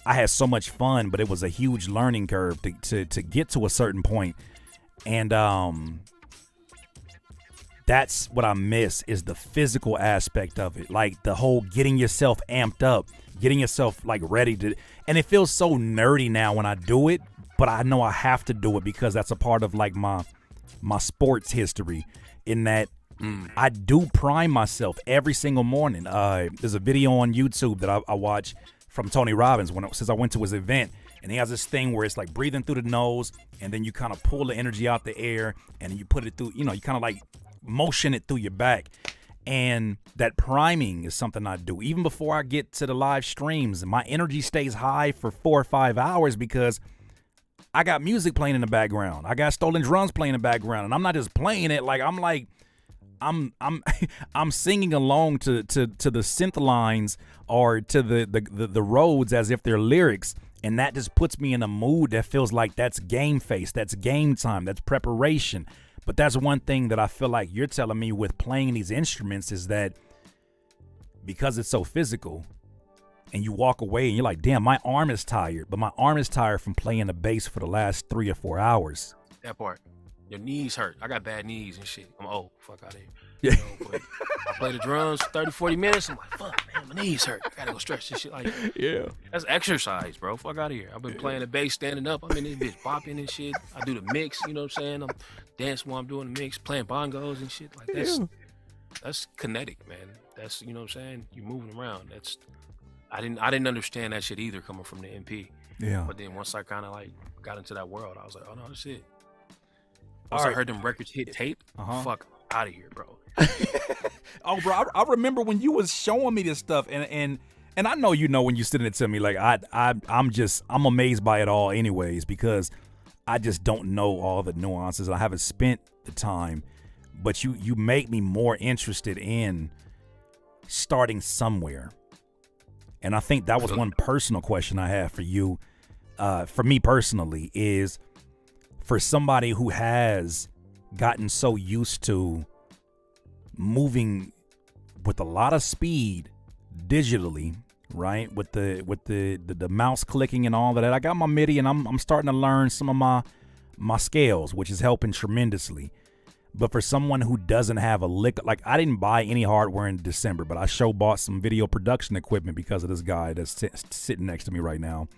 I had so much fun, but it was a huge learning curve to get to a certain point. And that's what I miss is the physical aspect of it, like the whole getting yourself amped up, getting yourself like ready to. And it feels so nerdy now when I do it, but I know I have to do it because that's a part of like my sports history. In that I do prime myself every single morning. There's a video on YouTube that I watch from Tony Robbins since I went to his event. And he has this thing where it's like breathing through the nose, and then you kind of pull the energy out the air, and then you put it through, you kind of like motion it through your back. And that priming is something I do. Even before I get to the live streams, my energy stays high for 4 or 5 hours because I got music playing in the background. I got stolen drums playing in the background, and I'm not just playing it I'm singing along to the synth lines or to the roads as if they're lyrics. And that just puts me in a mood that feels like that's game face, that's game time, that's preparation. But that's one thing that I feel like you're telling me with playing these instruments is that because it's so physical and you walk away and you're like, damn, my arm is tired. But my arm is tired from playing the bass for the last 3 or 4 hours. That part. Your knees hurt. I got bad knees and shit. I'm old. Fuck out of here. Yeah. But I play the drums for 30, 40 minutes. I'm like, fuck, man, my knees hurt. I gotta go stretch this shit. Like, yeah. That's exercise, bro. Fuck out of here. I've been playing the bass, standing up. I'm in this bitch bopping and shit. I do the mix, you know what I'm saying? I'm dancing while I'm doing the mix, playing bongos and shit. Like, that's kinetic, man. That's, you know what I'm saying? You're moving around. I didn't understand that shit either coming from the MP. Yeah. But then once I kind of like got into that world, I was like, oh no, that's it. Once I heard them records hit tape, fuck out of here, bro. Oh, bro, I remember when you was showing me this stuff, and I know when you sitting it to me, like I'm amazed by it all, anyways, because I just don't know all the nuances. I haven't spent the time, but you make me more interested in starting somewhere, and I think that was one personal question I have for you. For me personally, is for somebody who has gotten so used to moving with a lot of speed digitally, right? With the mouse clicking and all of that. I got my MIDI and I'm starting to learn some of my scales, which is helping tremendously. But for someone who doesn't have a lick, like I didn't buy any hardware in December, but I bought some video production equipment because of this guy that's sitting next to me right now.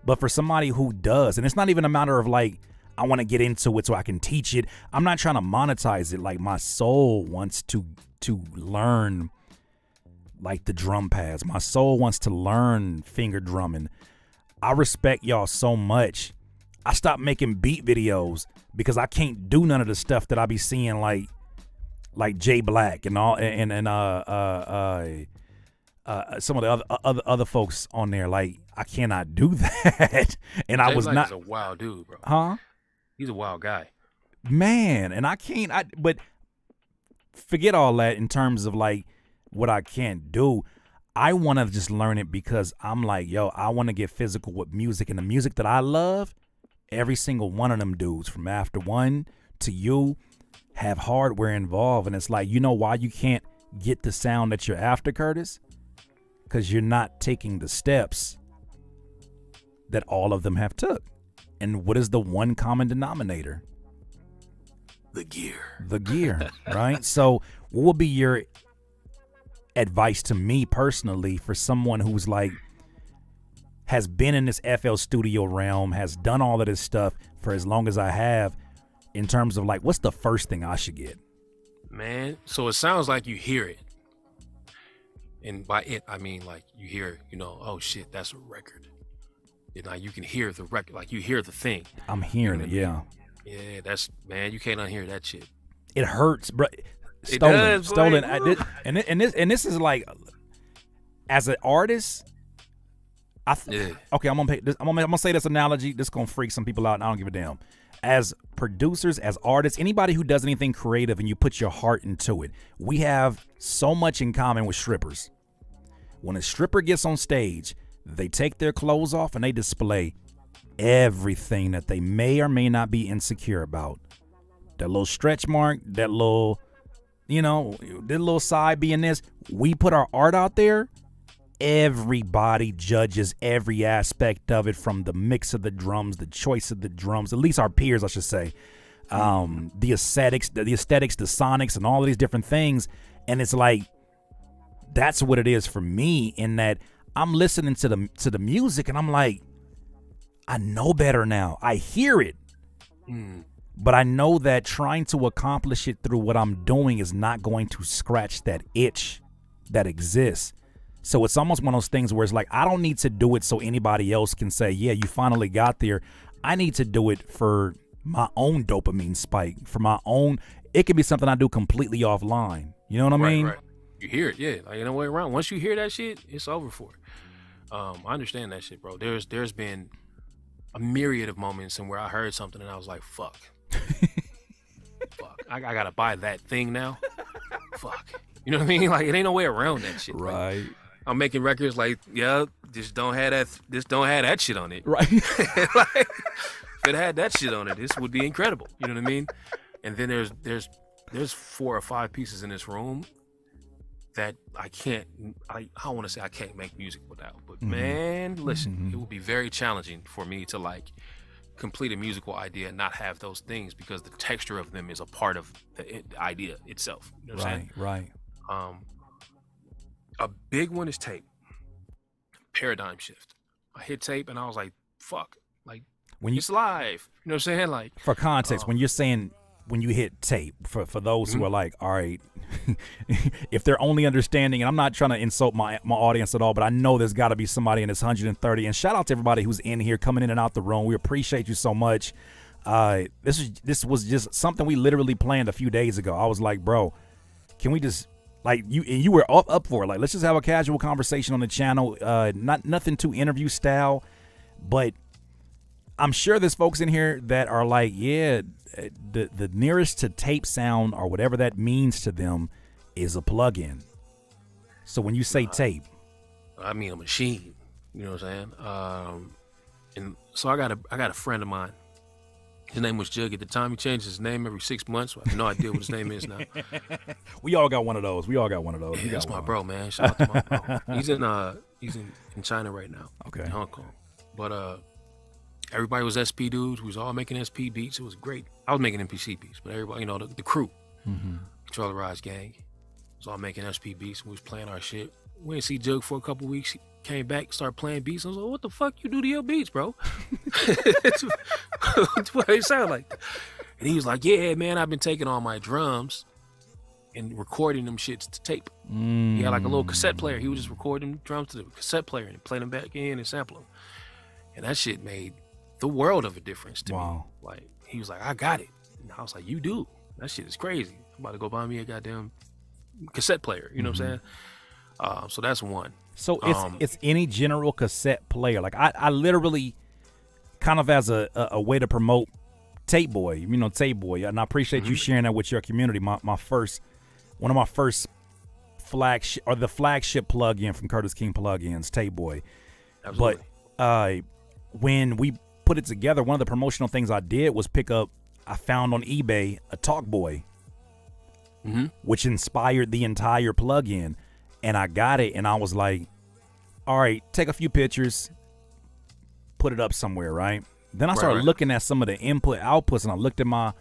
But for somebody who does, and it's not even a matter of like, I want to get into it so I can teach it. I'm not trying to monetize it. Like my soul wants to learn like the drum pads. My soul wants to learn finger drumming. I respect y'all so much. I stopped making beat videos because I can't do none of the stuff that I be seeing like Jay Black and all and some of the other folks on there. Like I cannot do that. And Jay I was Black not is a wild dude, bro. Huh? He's a wild guy. Man, and I can't but forget all that in terms of like what I can't do. I want to just learn it because I'm like, yo, I want to get physical with music, and the music that I love, every single one of them dudes from After One to you have hardware involved. And it's like, you know why you can't get the sound that you're after, Curtis? Because you're not taking the steps that all of them have took. And what is the one common denominator? The gear. The gear, right? So what would be your advice to me personally for someone who's like has been in this FL Studio realm, has done all of this stuff for as long as I have, in terms of like, what's the first thing I should get? Man, so it sounds like you hear it. And by it, I mean like you hear, oh shit, that's a record. You can hear the record, like you hear the thing. I'm hearing it, yeah. Yeah, that's, man, you can't unhear that shit. It hurts, bro. Stolen. And this is like, as an artist, Okay, I'm gonna say this analogy. This is gonna freak some people out, and I don't give a damn. As producers, as artists, anybody who does anything creative and you put your heart into it, we have so much in common with strippers. When a stripper gets on stage, they take their clothes off and they display everything that they may or may not be insecure about. That little stretch mark, that little, that little side being this. We put our art out there. Everybody judges every aspect of it, from the mix of the drums, the choice of the drums, at least our peers, I should say, the aesthetics, the sonics, and all of these different things. And it's like, that's what it is for me, in that I'm listening to the music and I'm like, I know better now. I hear it. But I know that trying to accomplish it through what I'm doing is not going to scratch that itch that exists. So it's almost one of those things where it's like, I don't need to do it so anybody else can say, yeah, you finally got there. I need to do it for my own dopamine spike, for my own. It can be something I do completely offline. You know what I mean? Right. You hear it, yeah. Like, way around. Once you hear that shit, it's over for it. I understand that shit, bro. There's been a myriad of moments in where I heard something and I was like, fuck. Fuck. I gotta buy that thing now. Fuck. You know what I mean? Like, it ain't no way around that shit. Right. I'm making records like, yeah, this don't have that shit on it. Right. Like, if it had that shit on it, this would be incredible. You know what I mean? And then there's 4 or 5 pieces in this room that I don't want to say I can't make music without, but man, listen, it would be very challenging for me to like complete a musical idea and not have those things, because the texture of them is a part of the idea itself. You know what I'm saying? Right. A big one is tape. Paradigm shift. I hit tape and I was like, fuck, like, it's live. You know what I'm saying? Like, for context, when you're saying when you hit tape, for those who are like, all right, if they're only understanding, and I'm not trying to insult my audience at all, but I know there's got to be somebody in this 130, and shout out to everybody who's in here, coming in and out the room. We appreciate you so much. This was just something we literally planned a few days ago. I was like, bro, can we just, like, you were up for it. Like, let's just have a casual conversation on the channel. Nothing too interview style, but I'm sure there's folks in here that are like, yeah, the nearest to tape sound, or whatever that means to them, is a plug-in. So when you say tape, I mean a machine. You know what I'm saying? And so I got a friend of mine. His name was Jug at the time. He changed his name every 6 months. So I have no idea what his name is now. We all got one of those. Yeah, that's my bro, man. Shout out to my bro. He's in China right now. Okay. In Hong Kong. But everybody was SP dudes. We was all making SP beats. It was great. I was making MPC beats, but everybody, the crew, Controllerize gang, was all making SP beats. We was playing our shit. We didn't see Jug for a couple weeks. He came back, started playing beats. I was like, what the fuck you do to your beats, bro? That's what they sound like. And he was like, yeah, man, I've been taking all my drums and recording them shits to tape. He had like a little cassette player. He was just recording drums to the cassette player and play them back in and sample them. And that shit made the world of a difference to me. Like, he was like, I got it. And I was like, you do? That shit is crazy. I'm about to go buy me a goddamn cassette player. You know what I'm saying? So that's one. So it's any general cassette player. Like, I literally, kind of as a way to promote Tape Boy, Tape Boy. And I appreciate you sharing that with your community. One of my first flagship, or the flagship plug-in from Curtis King Plugins, Tape Boy. Absolutely. But when we put it together, one of the promotional things I did was I found on eBay a Talk Boy, which inspired the entire plugin. And I got it, and I was like, all right, take a few pictures, put it up somewhere, right? Then I started looking at some of the input outputs, and I looked at my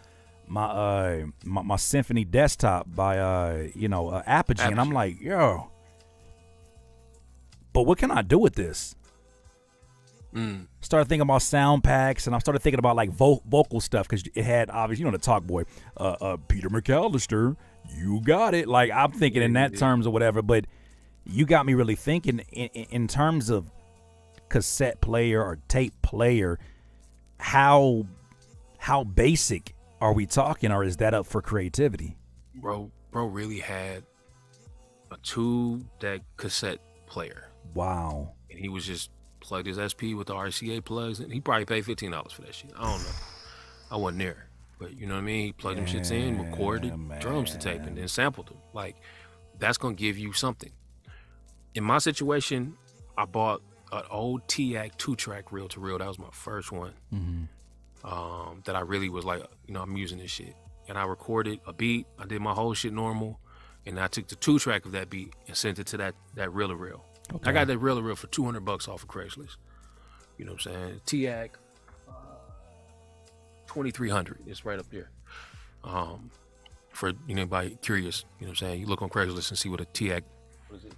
Symphony desktop by Apogee, and I'm like, yo, but what can I do with this? Started thinking about sound packs, and I started thinking about like vocal stuff, because it had, obviously, the Talk Boy, Peter McAllister, you got it. Like, I'm thinking in that terms or whatever, but you got me really thinking in terms of cassette player or tape player. How basic are we talking, or is that up for creativity? Bro really had a 2-deck cassette player. Wow. And he was just plugged his SP with the RCA plugs, and he probably paid $15 for that shit. I don't know. I wasn't there. But you know what I mean? He plugged them shits in, recorded drums to tape, and then sampled them. Like, that's going to give you something. In my situation, I bought an old TAC 2-track reel-to-reel. That was my first one. That I really was like, you know, I'm using this shit. And I recorded a beat. I did my whole shit normal. And I took the 2-track of that beat and sent it to that reel-to-reel. Okay. I got that reel-to-reel for $200 off of Craigslist. You know what I'm saying? TAC 2300. It's right up there. For anybody curious, you know what I'm saying? You look on Craigslist and see what a TAC, what is it?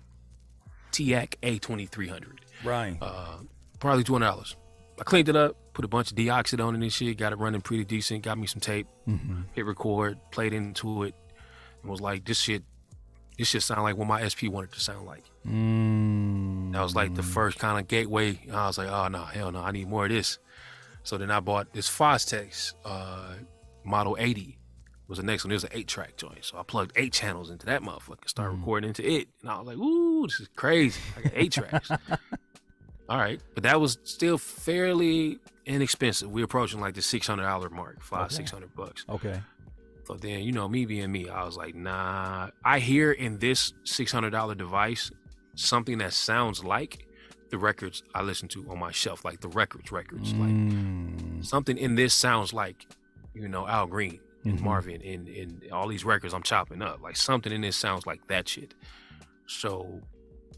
TAC A2300. Right. Probably $200. I cleaned it up, put a bunch of deoxit on it and shit, got it running pretty decent, got me some tape, hit record, played into it, and was like, this shit sound like what my SP wanted to sound like. That was like the first kind of gateway. I was like, oh no, hell no, I need more of this. So then I bought this Fostex Model 80 was the next one. It was an 8-track joint. So I plugged 8 channels into that motherfucker, started recording into it. And I was like, ooh, this is crazy. I got 8 tracks. All right. But that was still fairly inexpensive. We're approaching like the $600 mark, $600. Okay. So then, you know, me being me, I was like, nah. I hear in this $600 device something that sounds like the records I listen to on my shelf, like the records. Like something in this sounds like, you know, Al Green and Marvin and all these records I'm chopping up. Like something in this sounds like that shit. So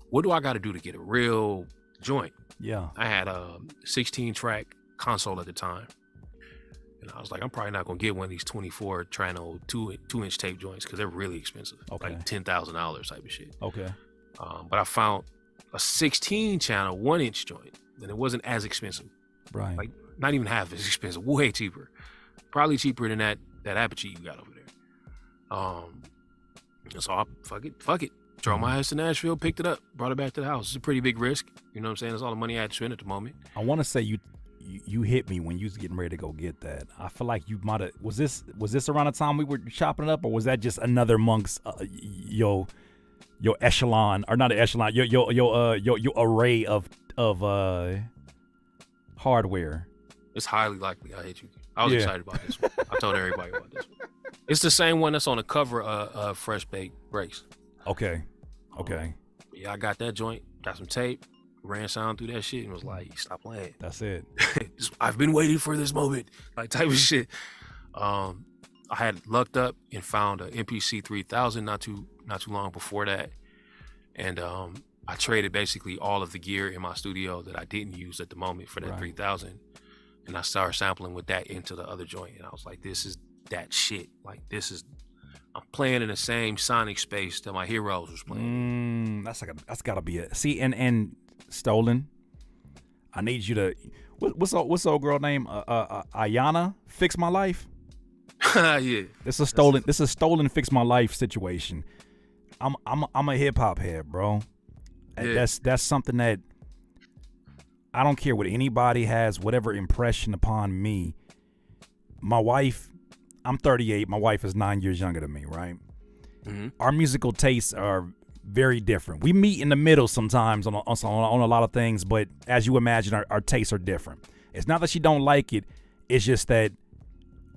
what do I got to do to get a real joint? Yeah. I had a 16-track console at the time. And I was like, I'm probably not going to get one of these 24 Trano 2-inch tape joints because they're really expensive. Okay. Like $10,000 type of shit. Okay. But I found a 16-channel 1-inch joint, and it wasn't as expensive. Right. Like not even half as expensive, way cheaper. Probably cheaper than that Aperture you got over there. So I fuck it. Drove my ass to Nashville, picked it up, brought it back to the house. It's a pretty big risk. You know what I'm saying? That's all the money I had to spend at the moment. I want to say you hit me when you was getting ready to go get that. I feel like you might have. Was this around the time we were chopping it up, or was that just another amongst your echelon, or not an echelon, your array of hardware? It's highly likely I hit you. I was excited about this one. I told everybody about this one. It's the same one that's on the cover of Fresh Baked Breaks. Okay. Yeah, I got that joint, got some tape, ran sound through that shit, and was like, stop playing. That's it. I've been waiting for this moment, like type of shit. I had lucked up and found an MPC 3000 not too long before that, and I traded basically all of the gear in my studio that I didn't use at the moment for that 3000, and I started sampling with that into the other joint, and I was like, this is that shit. Like I'm playing in the same sonic space that my heroes was playing. That's gotta be it. See, and Stolen, I need you to. What's the old girl name? Ayana, Fix My Life. Yeah. This is a stolen Fix My Life situation. I'm a hip hop head, bro. Yeah. That's something that I don't care what anybody has, whatever impression upon me. My wife, I'm 38. My wife is 9 years younger than me, right? Mm-hmm. Our musical tastes are very different. We meet in the middle sometimes on a lot of things, but as you imagine, our tastes are different. It's not that she don't like it. It's just that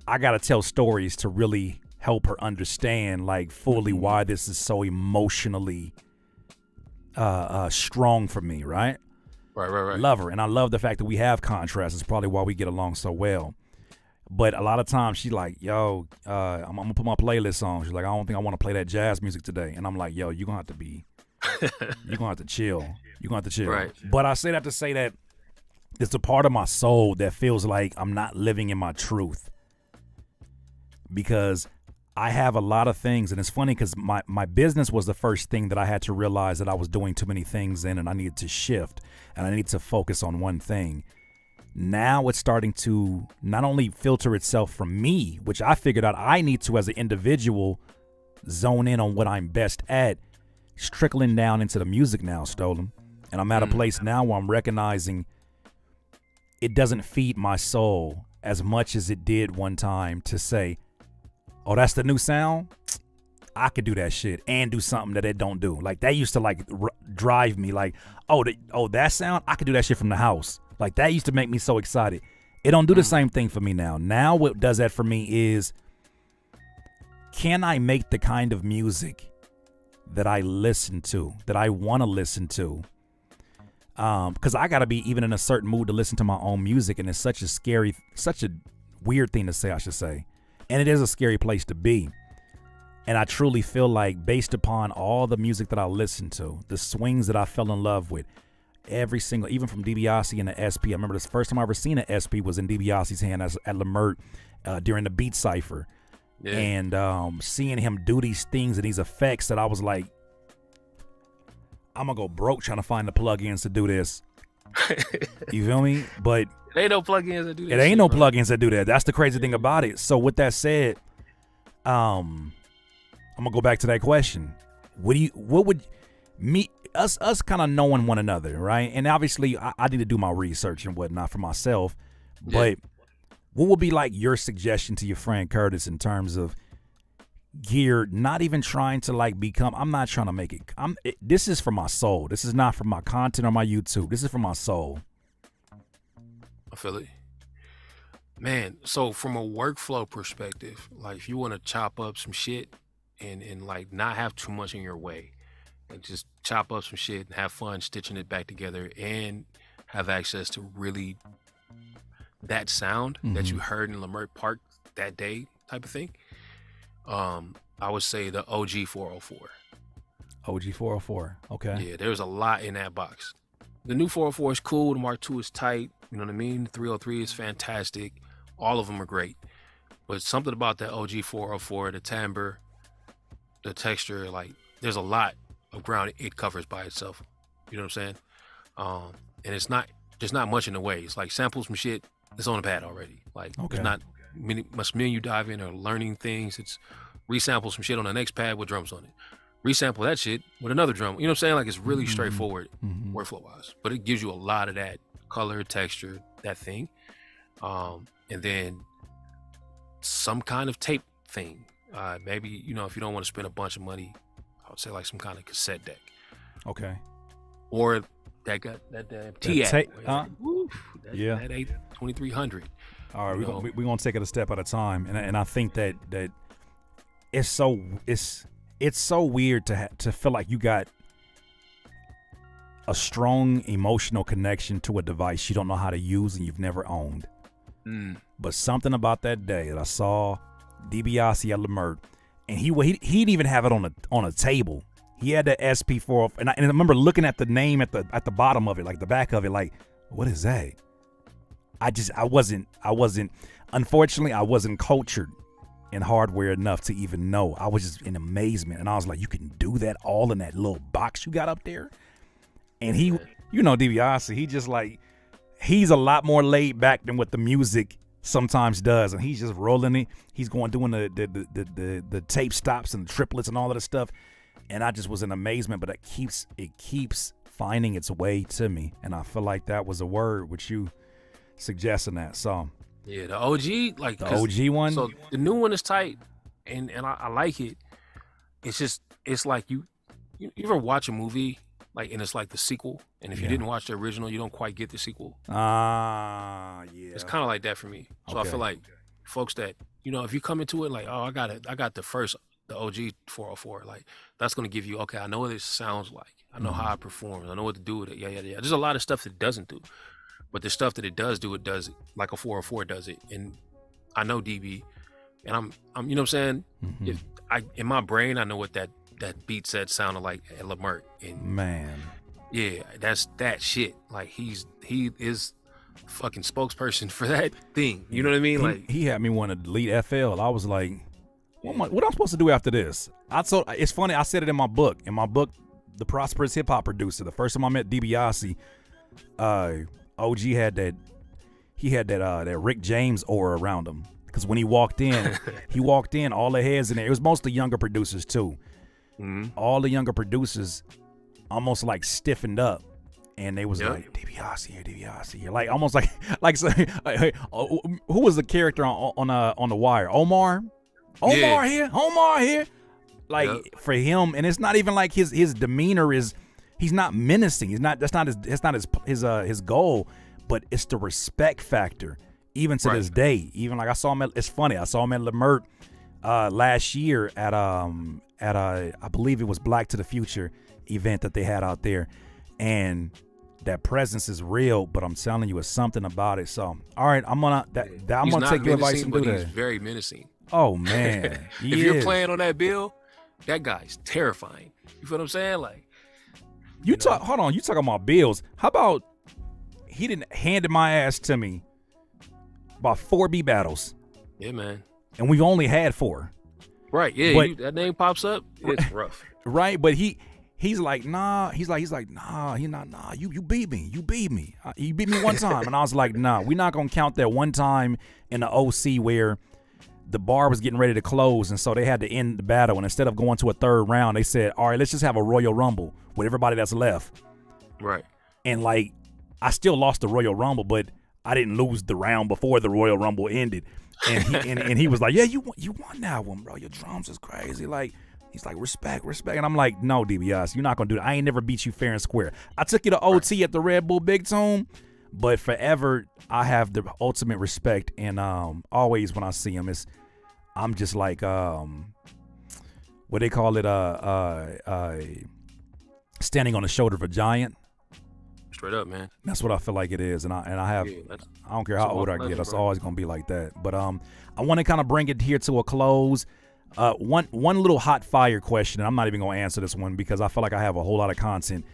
I got to tell stories to really help her understand, like, fully why this is so emotionally strong for me, right? Right. Love her, and I love the fact that we have contrast. It's probably why we get along so well. But a lot of times she's like, yo, I'm gonna put my playlist on. She's like, I don't think I want to play that jazz music today. And I'm like, yo, you're gonna have to chill. Right. But I say that to say that it's a part of my soul that feels like I'm not living in my truth. Because I have a lot of things, and it's funny because my business was the first thing that I had to realize that I was doing too many things in, and I needed to shift, and I needed to focus on one thing. Now it's starting to not only filter itself from me, which I figured out I need to as an individual zone in on what I'm best at. It's trickling down into the music now, Stolen. And I'm at a place now where I'm recognizing it doesn't feed my soul as much as it did one time to say, oh, that's the new sound? I could do that shit and do something that it don't do. Like that used to like drive me. Like, that sound, I could do that shit from the house. Like that used to make me so excited. It don't do the same thing for me now. Now what does that for me is, can I make the kind of music that I listen to, that I want to listen to? Because I got to be even in a certain mood to listen to my own music, and it's such a weird thing to say, I should say. And it is a scary place to be. And I truly feel like, based upon all the music that I listened to, the swings that I fell in love with, every single, even from DiBiase and the SP. I remember the first time I ever seen an SP was in DiBiase's hand at Lemert during the Beat Cypher. Yeah. And seeing him do these things and these effects that I was like, I'm going to go broke trying to find the plugins to do this. You feel me? But there ain't no plugins that do that. It ain't no plugins that do that. That's the crazy thing about it. So with that said, I'm gonna go back to that question. What would us kind of knowing one another, right? And obviously I need to do my research and whatnot for myself. Yeah. But what would be like your suggestion to your friend Curtis in terms of gear, not even trying to like become, I'm not trying to make it, this is for my soul. This is not for my content or my YouTube. This is for my soul. I feel it. Man, so from a workflow perspective, like if you want to chop up some shit and like not have too much in your way, and just chop up some shit and have fun stitching it back together and have access to really that sound that you heard in Lemert Park that day type of thing, I would say the OG 404. OG 404, okay. Yeah, there's a lot in that box. The new 404 is cool. The Mark II is tight. You know what I mean? The 303 is fantastic. All of them are great. But something about that OG 404, the timbre, the texture, like there's a lot of ground it covers by itself. You know what I'm saying? And there's not much in the way. It's like samples some shit that's on the pad already. Like there's not much menu dive in or learning things. It's resample some shit on the next pad with drums on it. Resample that shit with another drum. You know what I'm saying? Like it's really straightforward workflow wise, but it gives you a lot of that color, texture, that thing. And then some kind of tape thing. Maybe, you know, if you don't want to spend a bunch of money, I would say like some kind of cassette deck. Okay. Or that got that T-App. Yeah. That 2300. All right, we're gonna take it a step at a time, and I think that it's so weird to feel like you got a strong emotional connection to a device you don't know how to use and you've never owned. But something about that day that I saw DiBiase at Lemert, and he didn't even have it on a table. He had the SP4, and I remember looking at the name at the bottom of it, like the back of it, like, what is that? I wasn't unfortunately I wasn't cultured in hardware enough to even know. I was just in amazement, and I was like, you can do that all in that little box you got up there? And he, you know, DiBiase, he just like, he's a lot more laid back than what the music sometimes does, and he's just rolling it. He's doing the tape stops and the triplets and all of the stuff, and I just was in amazement. But it keeps finding its way to me, and I feel like that was a word with you suggesting that. So yeah, the OG, like the OG one. So the new one is tight, and I like it. It's like you ever watch a movie like, and it's like the sequel, and if you didn't watch the original, you don't quite get the sequel. Yeah. It's kind of like that for me. So I feel like folks that, you know, if you come into it like, oh, I got the OG 404, like that's gonna give you, okay, I know what it sounds like, I know how it performs, I know what to do with it. Yeah. There's a lot of stuff that it doesn't do, but the stuff that it does do, it does it like a 404 does it. And I know DB, and I'm you know what I'm saying? If in my brain, I know what that beat set sounded like at Lemert. And man, yeah, that's that shit. Like he is fucking spokesperson for that thing. You know what I mean? He had me want to delete FL. I was like, what am I supposed to do after this? It's funny. I said it in my book. The Prosperous Hip Hop Producer. The first time I met DiBiase, OG had that Rick James aura around him. Because when he walked in, all the heads in there. It was mostly younger producers too. All the younger producers almost like stiffened up, and they was like, DiBiase here, like almost like who was the character on The Wire? Omar here. Like for him, and it's not even like his demeanor is. He's not menacing. He's not. That's not his goal. But it's the respect factor. Even to this day, even like I saw him. It's funny. I saw him at Lemert last year at I believe it was Black to the Future event that they had out there, and that presence is real. But I'm telling you, it's something about it. So all right, I'm gonna take your advice and do that. He's very menacing. Oh man, if you're playing on that bill, that guy's terrifying. You feel what I'm saying? Like hold on, you talking about bills? How about he didn't handed my ass to me about 4 B battles? Yeah, man. And we've only had 4. Right, yeah. But, that name pops up, it's rough. Right, but he's like, nah. He's like, nah. He's not, nah. You beat me. You beat me. You beat me one time, and I was like, nah. We're not gonna count that one time in the OC where the bar was getting ready to close, and so they had to end the battle. And instead of going to a 3rd round, they said, all right, let's just have a Royal Rumble with everybody that's left. Right. And like, I still lost the Royal Rumble, but I didn't lose the round before the Royal Rumble ended. And he was like, yeah, you won that one, bro. Your drums is crazy. Like, he's like, respect. And I'm like, no, DBS, you're not gonna do that. I ain't never beat you fair and square. I took you to OT at the Red Bull Big Tone, but forever I have the ultimate respect. And always when I see him, I'm just like what they call it, standing on the shoulder of a giant. Straight up, man. That's what I feel like it is, and I have. I don't care how old I get. It's always gonna be like that. But I want to kind of bring it here to a close. One little hot fire question, and I'm not even gonna answer this one because I feel like I have a whole lot of content.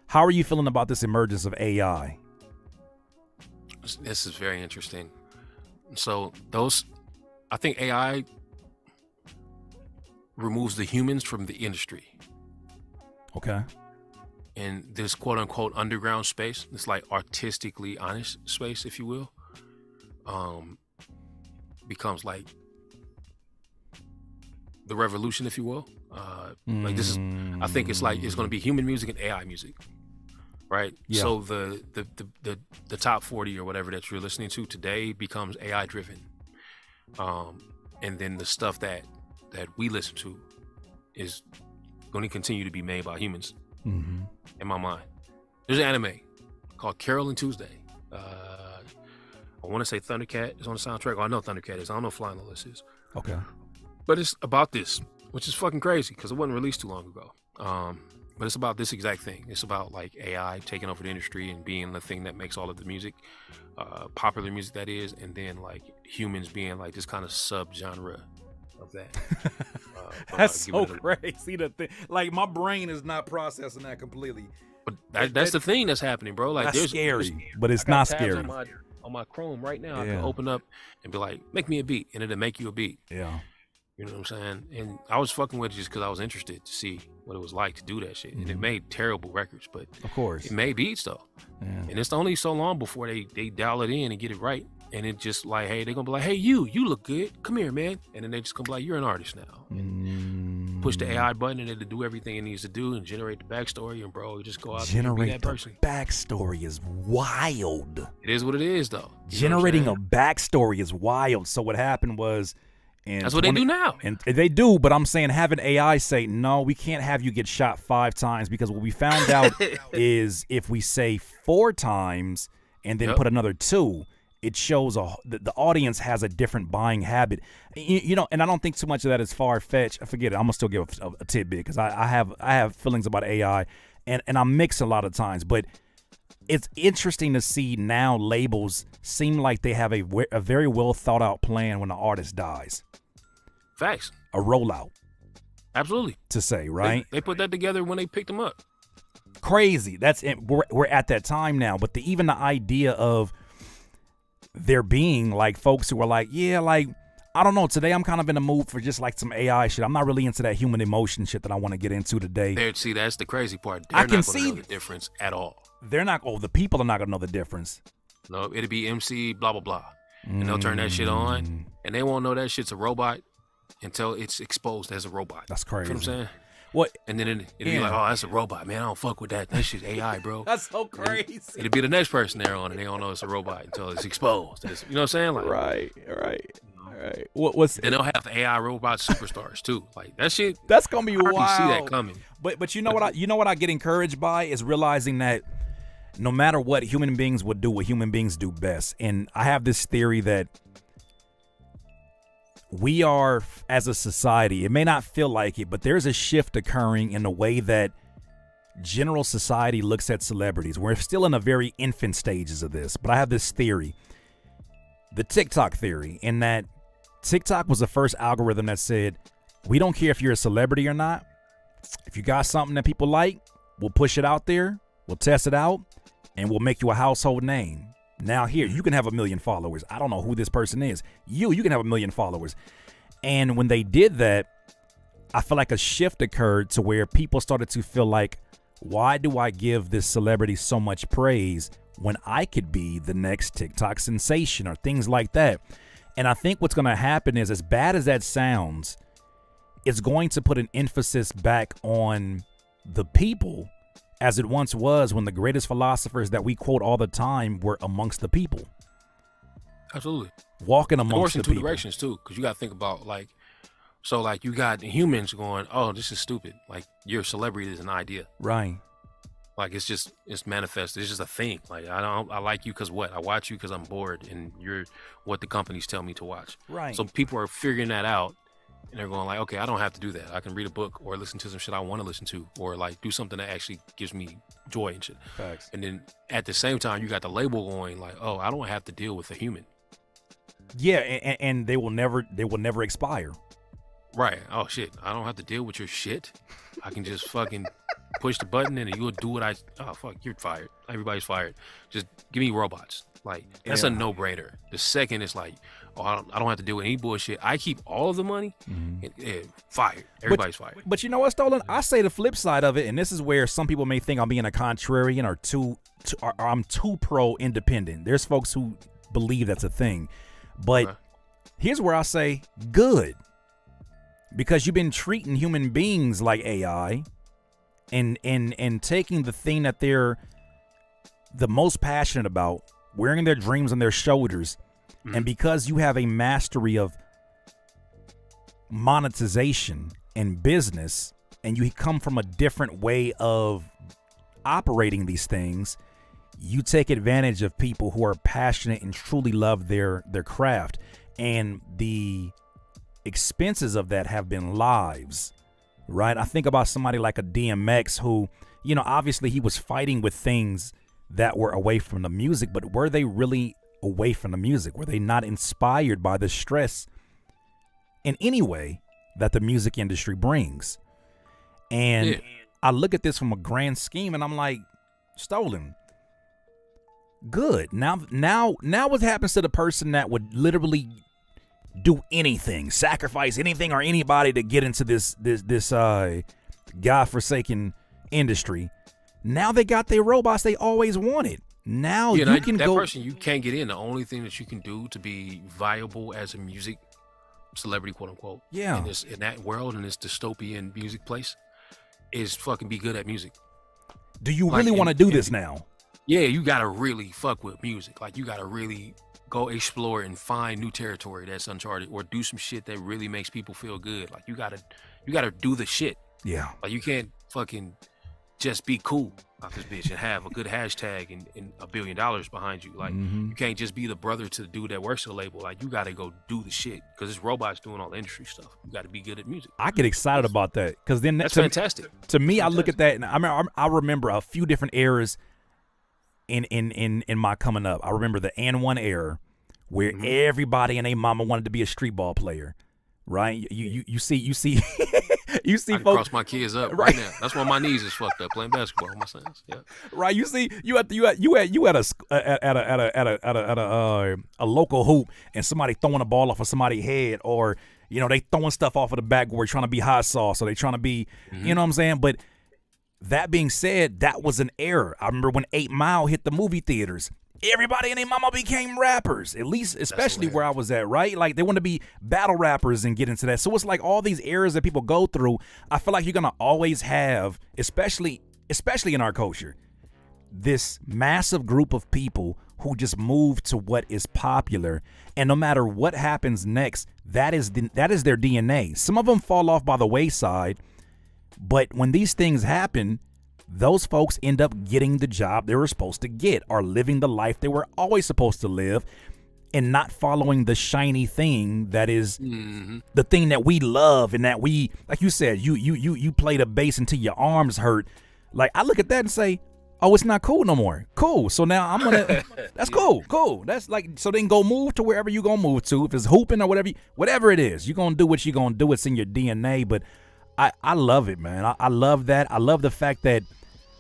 How are you feeling about this emergence of AI? This is very interesting. So I think AI removes the humans from the industry. Okay. And this quote unquote underground space, this like artistically honest space, if you will, becomes like the revolution, if you will. Like this is, I think it's like, it's going to be human music and AI music, right? Yeah. So the top 40 or whatever that you're listening to today becomes AI driven. And then the stuff that we listen to is going to continue to be made by humans. Mm-hmm. In my mind, there's an anime called Carol and Tuesday. I want to say Thundercat is on the soundtrack. Oh, I know Thundercat is. I don't know if Flying Lotus is. Okay. But it's about this, which is fucking crazy because it wasn't released too long ago. But it's about this exact thing. It's about like AI taking over the industry and being the thing that makes all of the music, popular music that is, and then like humans being like this kind of sub-genre of that. That's so crazy to think. Like my brain is not processing that completely. But that's the thing that's happening, bro. Like that's scary, but it's not scary. On my Chrome right now, I can open up and be like, make me a beat, and it'll make you a beat. Yeah. You know what I'm saying? And I was fucking with it just because I was interested to see what it was like to do that shit. And it made terrible records, but of course it made beats though. Yeah. And it's only so long before they dial it in and get it right. And it just like, hey, they're gonna be like, hey, you look good. Come here, man. And then they just gonna be like, you're an artist now. And push the AI button and it'll do everything it needs to do and generate the backstory. And bro, you just go out and be that person. Backstory is wild. It is what it is though. Generating a backstory is wild. So what happened was, that's what they do now. And they do, but I'm saying having AI say, no, we can't have you get shot 5 times because what we found out is if we say 4 times and then put another 2, it shows the audience has a different buying habit. You know, and I don't think too much of that is far-fetched. I forget it. I'm going to still give a tidbit because I have feelings about AI and I mix a lot of times, but it's interesting to see now labels seem like they have a very well thought out plan when the artist dies. Facts. A rollout. Absolutely. To say, right? They put that together when they picked them up. Crazy. That's it. We're at that time now. But even the idea of there being like folks who are like, yeah, like, I don't know. Today I'm kind of in the mood for just like some AI shit. I'm not really into that human emotion shit that I want to get into today. See, that's the crazy part. They're I can not see know the difference at all. They're not. Oh, the people are not gonna know the difference. No, it'll be MC blah blah blah, and they'll turn that shit on, and they won't know that shit's a robot until it's exposed as a robot. That's crazy. You know what I'm saying? What? And then it'll be like, oh, that's a robot, man. I don't fuck with that. That shit's AI, bro. That's so crazy. It'll be the next person there on, and they don't know it's a robot until it's exposed. You know what I'm saying? Like, right. What's Then they'll have AI robot superstars too. Like that shit. that's gonna be I already wild. see that coming. But you know what I get encouraged by is realizing that no matter what, human beings will do what human beings do best. And I have this theory that we are, as a society, it may not feel like it, but there's a shift occurring in the way that general society looks at celebrities. We're still in the very infant stages of this, but I have this theory, the TikTok theory, in that TikTok was the first algorithm that said, we don't care if you're a celebrity or not. If you got something that people like, we'll push it out there, we'll test it out, and we'll make you a household name. Now here, you can have 1 million followers. I don't know who this person is. You can have 1 million followers. And when they did that, I feel like a shift occurred to where people started to feel like, why do I give this celebrity so much praise when I could be the next TikTok sensation or things like that? And I think what's going to happen is, as bad as that sounds, it's going to put an emphasis back on the people, as it once was when the greatest philosophers that we quote all the time were amongst the people. Absolutely. Walking amongst the two people. directions too, because you got to think about like you got humans going, oh, this is stupid. Like your celebrity is an idea. Right. Like it's manifest. It's just a thing. Like I like you because what? I watch you because I'm bored and you're what the companies tell me to watch. Right. So people are figuring that out. And they're going like, okay, I don't have to do that. I can read a book or listen to some shit I want to listen to, or like do something that actually gives me joy and shit. Facts. And then at the same time, you got the label going like, oh, I don't have to deal with a human. Yeah, and they will never expire. Right. Oh shit, I don't have to deal with your shit. I can just fucking push the button and you'll do what oh fuck, you're fired. Everybody's fired. Just give me robots. Like that's a no-brainer. The second is like, oh, I don't have to deal with any bullshit. I keep all of the money. And fired. Everybody's fired. But you know what, Stolen? I say the flip side of it, and this is where some people may think I'm being a contrarian or I'm too pro-independent. There's folks who believe that's a thing, but here's where I say good, because you've been treating human beings like AI, and taking the thing that they're the most passionate about, wearing their dreams on their shoulders. And because you have a mastery of monetization and business, and you come from a different way of operating these things, you take advantage of people who are passionate and truly love their craft. And the expenses of that have been lives, right? I think about somebody like a DMX who, you know, obviously he was fighting with things that were away from the music, but were they really away from the music? Were they not inspired by the stress in any way that the music industry brings? And I look at this from a grand scheme and I'm like, Stolen, good. Now what happens to the person that would literally do anything, sacrifice anything or anybody to get into this godforsaken industry? Now they got their robots they always wanted. Now you can that go. person you can't get in. The only thing that you can do to be viable as a music celebrity, quote unquote, in that world, in this dystopian music place, is fucking be good at music. Do you really want to do this now? Yeah, you gotta really fuck with music. Like you gotta really go explore and find new territory that's uncharted, or do some shit that really makes people feel good. Like you gotta do the shit. Yeah. Like you can't fucking just be cool out this bitch and have a good hashtag and $1 billion behind you. Like you can't just be the brother to the dude that works at the label. Like you got to go do the shit, because this robot's doing all the industry stuff. You got to be good at music. I get excited about that, because then that's fantastic. To me, I look at that and I remember a few different eras in my coming up. I remember the N1 era where everybody and their mama wanted to be a street ball player, right? You see you see I can folks cross my kids up right now. That's why my knees is fucked up playing basketball with my sons. Yeah. Right. You see, you at a local hoop, and somebody throwing a ball off of somebody's head, or you know they throwing stuff off of the backboard trying to be hot sauce, or they trying to be, you know what I'm saying? But that being said, that was an error. I remember when 8 Mile hit the movie theaters. Everybody and their mama became rappers, at least, especially where I was at, right? Like, they want to be battle rappers and get into that. So it's like all these eras that people go through. I feel like you're going to always have, especially in our culture, this massive group of people who just move to what is popular, and no matter what happens next, that is their DNA. Some of them fall off by the wayside, but when these things happen, those folks end up getting the job they were supposed to get, or living the life they were always supposed to live, and not following the shiny thing that is the thing that we love, and that we, like you said, you play the bass until your arms hurt. Like, I look at that and say, oh, it's not cool no more. Cool. So now I'm gonna. That's cool. That's like, so then go move to wherever you gonna move to. If it's hooping or whatever it is, you're gonna do what you're gonna do. It's in your DNA. But I love it, man. I love that. I love the fact that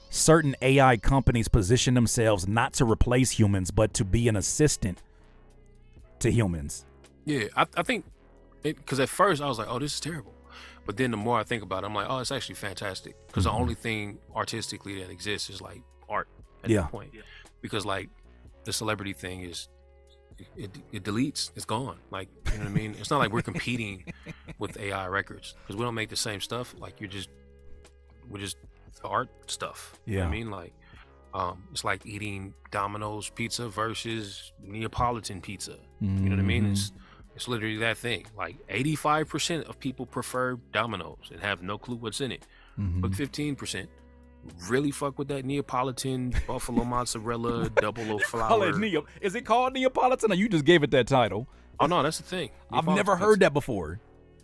certain AI companies position themselves not to replace humans, but to be an assistant to humans. Yeah, I think, because at first I was like, oh, this is terrible. But then the more I think about it, I'm like, oh, it's actually fantastic. Because the only thing artistically that exists is like art at that point. Because like the celebrity thing is, it deletes, it's gone. Like, you know what I mean? It's not like we're competing with AI records, because we don't make the same stuff. Like, we're just art stuff. You know what I mean? Like, it's like eating Domino's pizza versus Neapolitan pizza. You know what I mean? It's literally that thing. Like 85% of people prefer Domino's and have no clue what's in it. But 15% really fuck with that Neapolitan buffalo mozzarella double O flour. Is it called Neapolitan, or you just gave it that title? Oh no, that's the thing. I've never heard that before.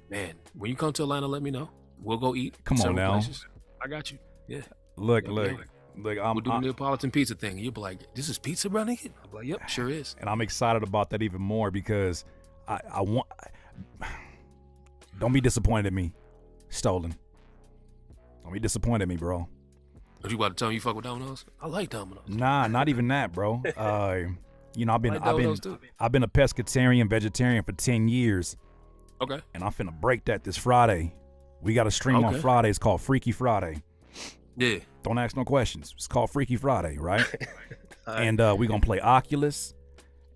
Man, when you come to Atlanta, let me know. We'll go eat. Come on now. Places. I got you. Yeah. Look. We'll do the Neapolitan pizza thing. You'll be like, this is pizza, bro, nigga? I'm like, yep, sure is. And I'm excited about that even more, because I want. Don't be disappointed in me, Stolen. Don't be disappointed in me, bro. What, you about to tell me you fuck with Domino's? I like Domino's. Nah, not even that, bro. You know, I've been a pescatarian, vegetarian for 10 years. Okay. And I'm finna break that this Friday. We got a stream on Friday. It's called Freaky Friday. Yeah. Don't ask no questions. It's called Freaky Friday, right? And we're gonna play Oculus.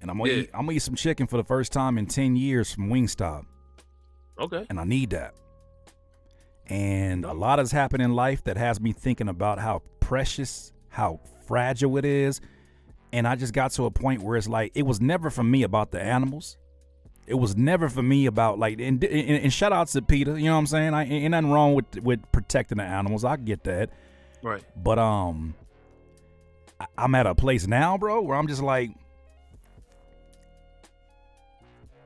And I'm gonna eat some chicken for the first time in 10 years from Wingstop. Okay. And I need that. And a lot has happened in life that has me thinking about how precious, how fragile it is. And I just got to a point where it's like, it was never for me about the animals. It was never for me about, like, and shout out to Peter, you know what I'm saying? Ain't nothing wrong with protecting the animals. I get that. Right. But I'm at a place now, bro, where I'm just like,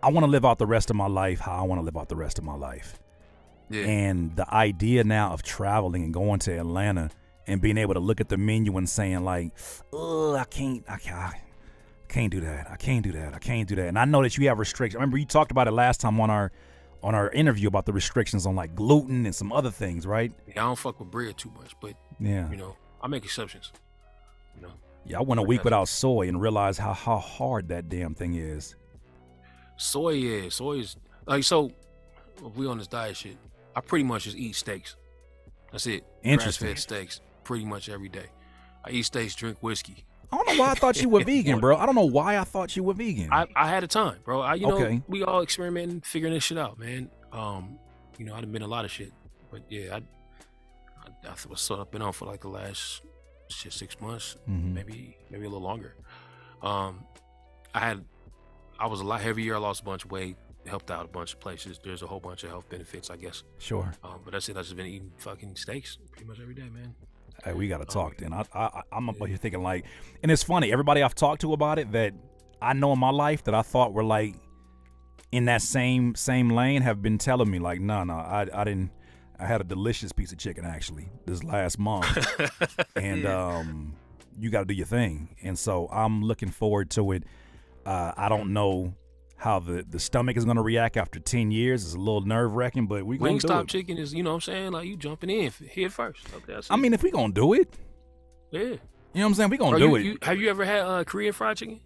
I want to live out the rest of my life how I want to live out the rest of my life. Yeah. And the idea now of traveling and going to Atlanta and being able to look at the menu and saying, like, oh, I can't do that. I can't do that. And I know that you have restrictions. Remember, you talked about it last time on our interview about the restrictions on, like, gluten and some other things, right? Yeah, I don't fuck with bread too much, but you know, I make exceptions. You know. Yeah, I went a week without soy and realized how hard that damn thing is. Soy is like, so if we on this diet shit, I pretty much just eat steaks. That's it. Interesting. Grass-fed steaks pretty much every day. I eat steaks, drink whiskey. I don't know why I thought you were vegan, bro. I don't know why I thought you were vegan. I had a time, bro. You know, we all experimenting, figuring this shit out, man. You know, I've been a lot of shit, but yeah, I was sort of been on for like the last 6 months, maybe a little longer. I was a lot heavier. I lost a bunch of weight, helped out a bunch of places. There's a whole bunch of health benefits, I guess. Sure. But that's it. I've just been eating fucking steaks pretty much every day, man. Hey, we got to talk then. I'm up here thinking, like, and it's funny, everybody I've talked to about it that I know in my life that I thought were like in that same lane have been telling me, like, no, I didn't. I had a delicious piece of chicken actually this last month. And you got to do your thing. And so I'm looking forward to it. I don't know how the stomach is going to react after 10 years. It's a little nerve-wracking, but we going to do it. Wingstop chicken is, you know what I'm saying? Like, you jumping in here first. Okay, I mean, if we going to do it. Yeah. You know what I'm saying? We going to do it. Have you ever had Korean fried chicken?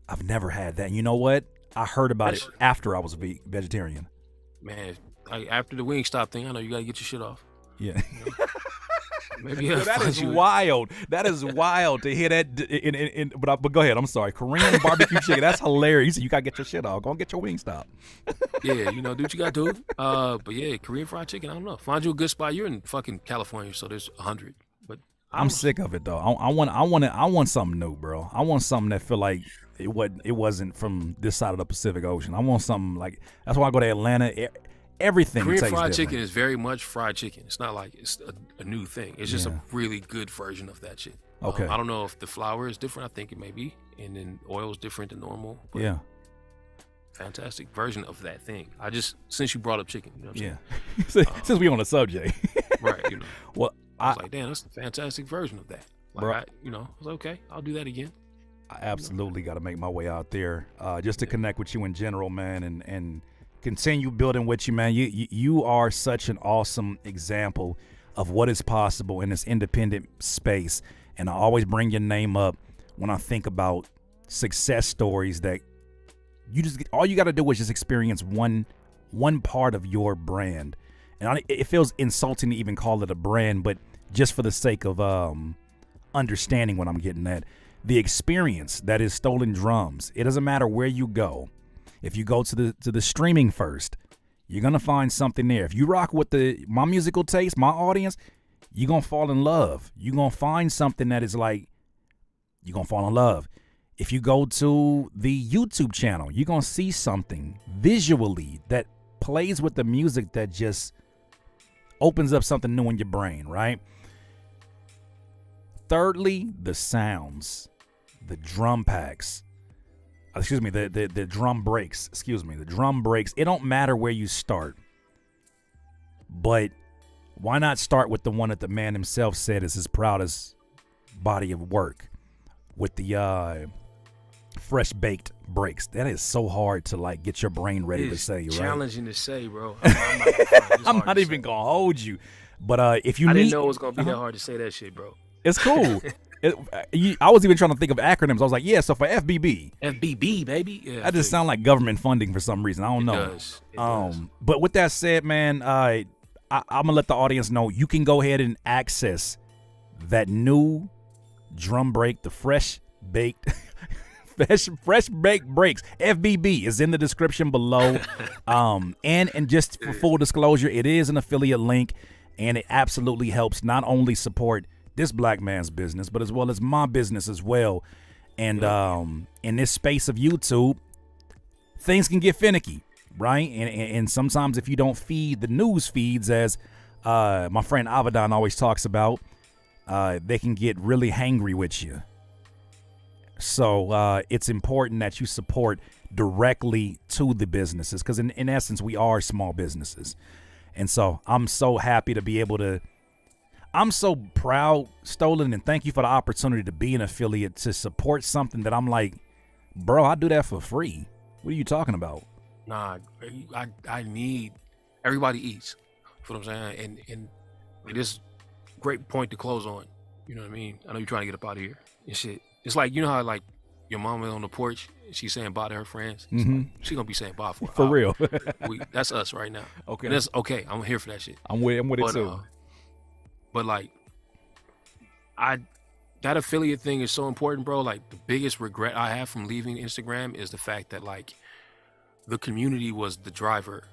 I've never had that. You know what? I heard about it after I was a vegetarian. Man, like after the Wingstop thing, I know you got to get your shit off. Yeah. You know? Maybe that is wild. That is wild to hear that. But go ahead. I'm sorry. Korean barbecue chicken. That's hilarious. You gotta get your shit off. Go and get your Wingstop. Yeah, you know, do what you gotta do. But yeah, Korean fried chicken. I don't know. Find you a good spot. You're in fucking California, so there's 100. But I'm sick of it though. I want something new, bro. I want something that feel like it wasn't from this side of the Pacific Ocean. I want something like that's why I go to Atlanta. Everything Korean tastes fried different. chicken is very much fried chicken. It's not like it's a new thing. It's just a really good version of that shit. Okay. I don't know if the flour is different. I think it may be, and then oil is different than normal. But Yeah. Fantastic version of that thing. I just since you brought up chicken, you know what I'm saying? Since we on the subject, right? You know. Well, I was like, damn, that's a fantastic version of that. Like, bro, I was like, okay, I'll do that again. I absolutely got to make my way out there just to connect with you in general, man, and continue building with you, man. You are such an awesome example of what is possible in this independent space, and I always bring your name up when I think about success stories that all you got to do is just experience one part of your brand. And it feels insulting to even call it a brand, but just for the sake of understanding what I'm getting at, the experience that is Stolen Drums. It doesn't matter where you go. If you go to the streaming first, you're gonna find something there. If you rock with my musical taste, my audience, you're gonna fall in love. You're gonna find something that is like you're gonna fall in love. If you go to the YouTube channel, you're gonna see something visually that plays with the music that just opens up something new in your brain, right? Thirdly, the sounds, the drum packs. The drum breaks. The drum breaks. It don't matter where you start, but why not start with the one that the man himself said is his proudest body of work, with the fresh baked breaks. That is so hard to like get your brain ready to say, right? Challenging to say, bro. I'm not even gonna hold you, but if you didn't know it was gonna be that hard to say that shit, bro. It's cool. I was even trying to think of acronyms. I was like, yeah, so for FBB, baby. Yeah, that just sound like government funding for some reason. I don't know. It does. But with that said, man, I'm gonna let the audience know you can go ahead and access that new drum break, the fresh baked breaks. FBB is in the description below. And just for full disclosure, it is an affiliate link, and it absolutely helps not only support this black man's business, but as well as my business as well. And in this space of YouTube, things can get finicky, right? And sometimes if you don't feed the news feeds, as my friend Avedon always talks about, they can get really hangry with you. So it's important that you support directly to the businesses, because in essence, we are small businesses. And so I'm so happy to be able to, I'm so proud, Stolen, and thank you for the opportunity to be an affiliate, to support something that I'm like, bro, I do that for free. What are you talking about? Nah, I need, everybody eats. You know what I'm saying? And this great point to close on. You know what I mean? I know you're trying to get up out of here and shit. It's like, you know how like your mama on the porch, she's saying bye to her friends. Like, she gonna be saying bye for real. That's us right now. Okay, and that's okay. I'm here for that shit. I'm with it too. But like, that affiliate thing is so important, bro. Like, the biggest regret I have from leaving Instagram is the fact that like the community was the driver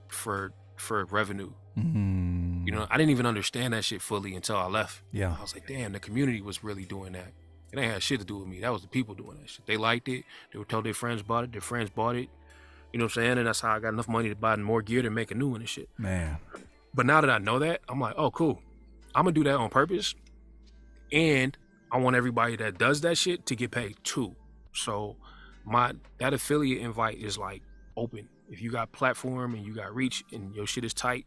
for revenue. You know, I didn't even understand that shit fully until I left. Yeah, I was like, damn, the community was really doing that. It ain't had shit to do with me. That was the people doing that shit. They liked it. They were told their friends about it. Their friends bought it. You know what I'm saying? And that's how I got enough money to buy more gear to make a new one and shit. Man. But now that I know that, I'm like, oh, cool. I'm gonna do that on purpose. And I want everybody that does that shit to get paid too. So that affiliate invite is like open. If you got platform and you got reach and your shit is tight,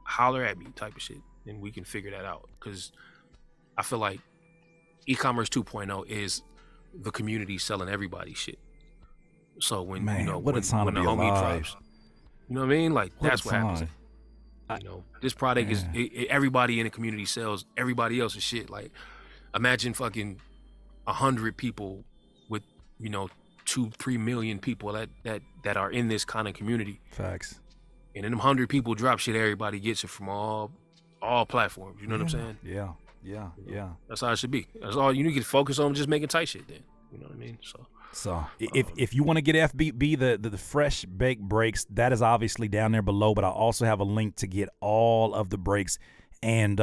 holler at me type of shit. And we can figure that out. Because I feel like e-commerce 2.0 is the community selling everybody shit. So when, man, you know, when the homie drops, you know what I mean? Like, that's what happens. You know, this product is everybody in the community sells everybody else's shit. Like, imagine fucking 100 people with, you know, 2-3 million people that are in this kind of community. Facts. And then them 100 people drop shit, everybody gets it from all platforms. You know what I'm saying? Yeah. That's how it should be. That's all you need to focus on, just making tight shit then. You know what I mean? So if you want to get FBB, the fresh baked breaks, that is obviously down there below, but I also have a link to get all of the breaks. And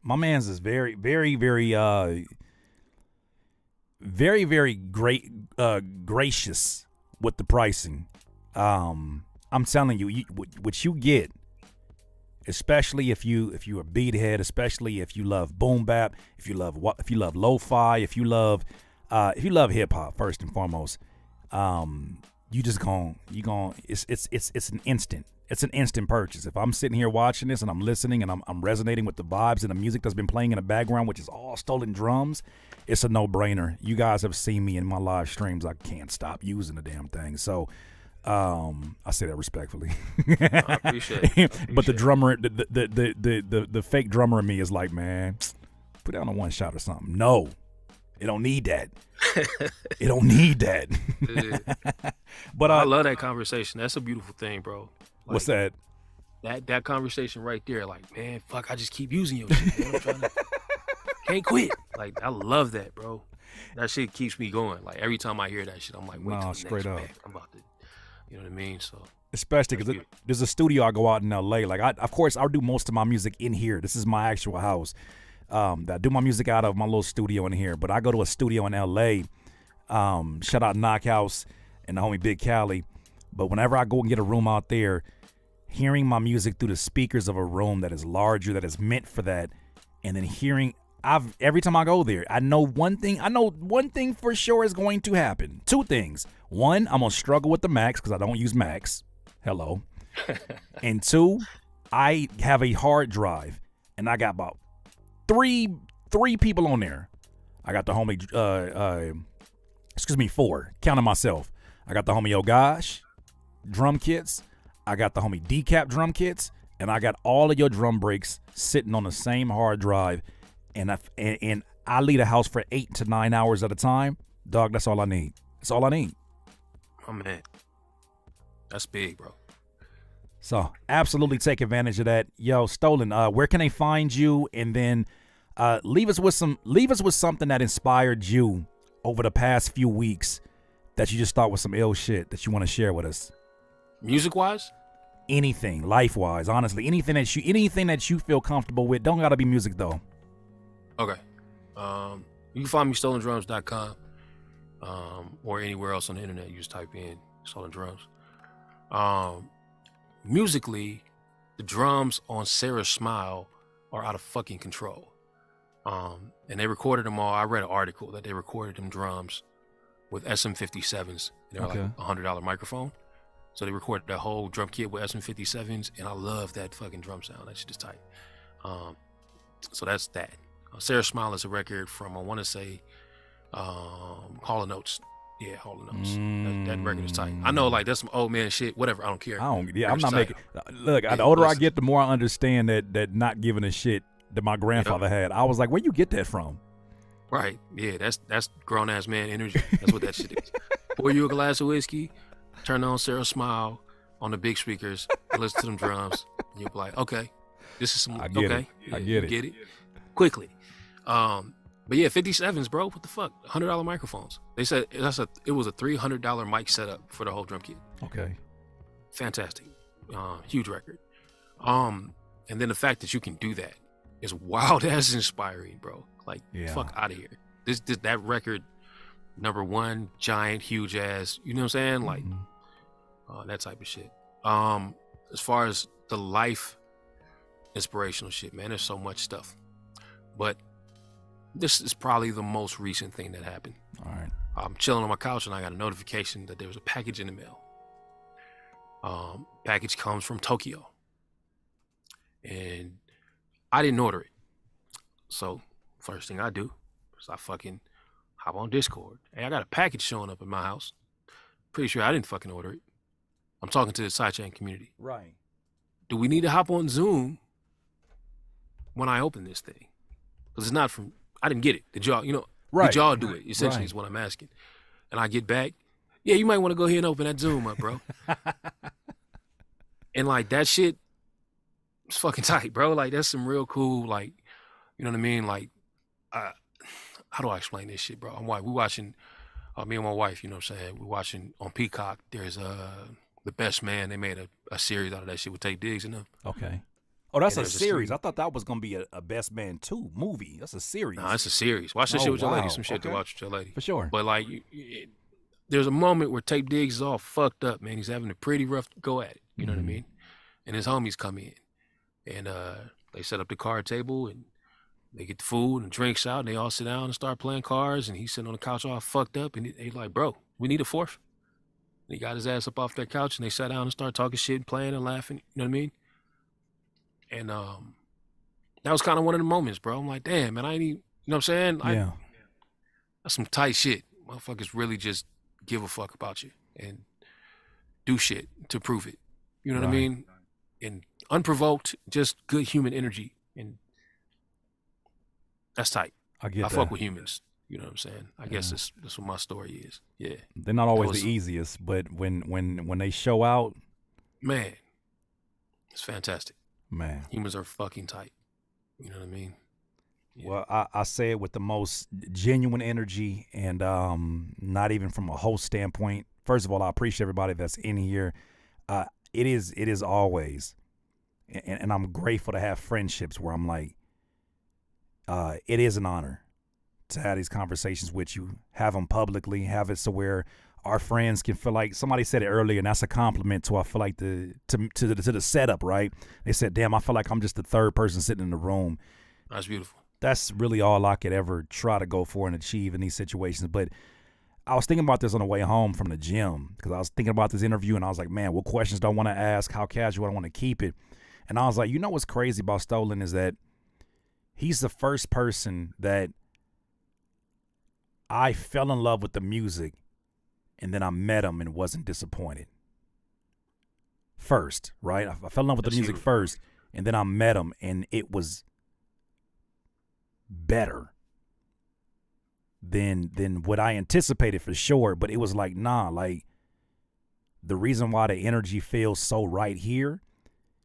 My man's is very, very, very great, gracious with the pricing. I'm telling you, what you get, especially if you're a beathead, especially if you love boom bap, if you love lo-fi, if you love hip hop first and foremost, it's an instant. It's an instant purchase. If I'm sitting here watching this and I'm listening and I'm resonating with the vibes and the music that's been playing in the background, which is all stolen drums, it's a no-brainer. You guys have seen me in my live streams. I can't stop using the damn thing. So I say that respectfully. I appreciate it. But the drummer, the fake drummer in me is like, man, put down a one shot or something. No, it don't need that. It don't need that. But I love that conversation. That's a beautiful thing, bro. Like, what's that? That conversation right there, like, man, fuck, I just keep using your shit, man. I'm trying to, can't quit. Like, I love that, bro. That shit keeps me going. Like, every time I hear that shit, I'm like, wait till the straight next up. bag. I'm about to, you know what I mean? So, especially because there's a studio I go out in LA. Like, of course, I do most of my music in here. This is my actual house. That I do my music out of my little studio in here. But I go to a studio in LA. Shout out Knockhouse and the homie Big Cali. But whenever I go and get a room out there, hearing my music through the speakers of a room that is larger, that is meant for that, and then every time I go there, I know one thing for sure is going to happen. Two things. One, I'm gonna struggle with the Macs because I don't use Macs. Hello. And two, I have a hard drive and I got about three people on there. I got the homie four, counting myself. I got the homie Yogash drum kits. I got the homie Decap drum kits, and I got all of your drum breaks sitting on the same hard drive. And I leave the house for 8 to 9 hours at a time. Dog, that's all I need. That's all I need. oh man, that's big, bro. So absolutely take advantage of that. Yo, Stolen, where can they find you? And then leave us with something that inspired you over the past few weeks that you just thought was some ill shit that you want to share with us. Music wise? Anything, life wise, honestly, anything that you feel comfortable with. Don't gotta be music though. Okay. You can find me STLNDRMS.com, or anywhere else on the internet. You just type in Stolen Drums. Musically, the drums on Sarah's Smile are out of fucking control. And they recorded them all. I read an article that they recorded them drums with SM57s. They're like $100 microphone. So they recorded that whole drum kit with SM57s, and I love that fucking drum sound. That shit is tight. So that's that. Sarah Smile is a record from, I want to say, Hall & Oates. Yeah, Hall & Oates. That record is tight. I know, like, that's some old man shit. Whatever, I don't care. I'm not making. Look, the older I get, the more I understand that not giving a shit that my grandfather had. I was like, where you get that from? Right. Yeah, that's grown ass man energy. That's what that shit is. Pour you a glass of whiskey, turn on Sarah Smile on the big speakers, listen to them drums, and you'll be like, okay, this is some. I get it. Yeah, I get it. Get it quickly. But yeah, 57s, bro. What the fuck? $100 microphones. They said it was a $300 mic setup for the whole drum kit. Okay. Fantastic. Huge record. And then the fact that you can do that is wild ass inspiring, bro. Like, fuck out of here. That record, number one, giant, huge ass. You know what I'm saying? Like, that type of shit. As far as the life inspirational shit, man, there's so much stuff. But this is probably the most recent thing that happened. All right. I'm chilling on my couch and I got a notification that there was a package in the mail. Package comes from Tokyo. And I didn't order it. So first thing I do is I fucking hop on Discord. Hey, I got a package showing up in my house. Pretty sure I didn't fucking order it. I'm talking to the sidechain community. Right. Do we need to hop on Zoom when I open this thing? Because it's not from, I didn't get it. Did y'all, did y'all do it? Essentially is what I'm asking. And I get back, yeah, you might want to go ahead and open that Zoom up, bro. And like that shit, it's fucking tight, bro. Like that's some real cool, like, you know what I mean? Like, how do I explain this shit, bro? We watching, me and my wife, you know what I'm saying? We're watching on Peacock. There's The Best Man. They made a series out of that shit with Tate Diggs and them. Okay. Oh, that's And a there's series. studio. I thought that was gonna be a Best Man 2 movie. That's a series. Nah, it's a series. Watch this Oh, shit with your lady. wow. Some shit to Okay. watch with your lady. For sure. But like, there's a moment where Tape Diggs is all fucked up, man. He's having a pretty rough go at it. You know what I mean? And his homies come in, and they set up the card table, and they get the food and drinks out, and they all sit down and start playing cards. And he's sitting on the couch all fucked up, and they like, bro, we need a fourth. And he got his ass up off that couch, and they sat down and started talking shit, and playing and laughing. You know what I mean? And that was kind of one of the moments, bro. I'm like, damn, man, I ain't even, you know what I'm saying? Yeah. That's some tight shit. Motherfuckers really just give a fuck about you and do shit to prove it. You know what I Right. mean? And unprovoked, just good human energy. And that's tight. I get I that. fuck with humans. You know what I'm saying? I guess that's what my story is. Yeah. They're not always was- the easiest, but when they show out, Man, it's fantastic. man. Humans are fucking tight. You know what I mean? Yeah. Well, I say it with the most genuine energy, and not even from a host standpoint. First of all, I appreciate everybody that's in here. It is always, and I'm grateful to have friendships where I'm like, it is an honor to have these conversations with you, have them publicly, have it so where our friends can feel like, somebody said it earlier, and that's a compliment to, I feel like, to the setup, right? They said, damn, I feel like I'm just the third person sitting in the room. That's beautiful. That's really all I could ever try to go for and achieve in these situations. But I was thinking about this on the way home from the gym, because I was thinking about this interview, and I was like, man, what questions do I want to ask? How casual do I want to keep it? And I was like, you know what's crazy about Stolen is that he's the first person that I fell in love with the music, and then I met him and wasn't disappointed. First, right? I fell in love with the That's music huge. first, and then I met him, and it was better than what I anticipated for sure. But it was like, nah, like the reason why the energy feels so right here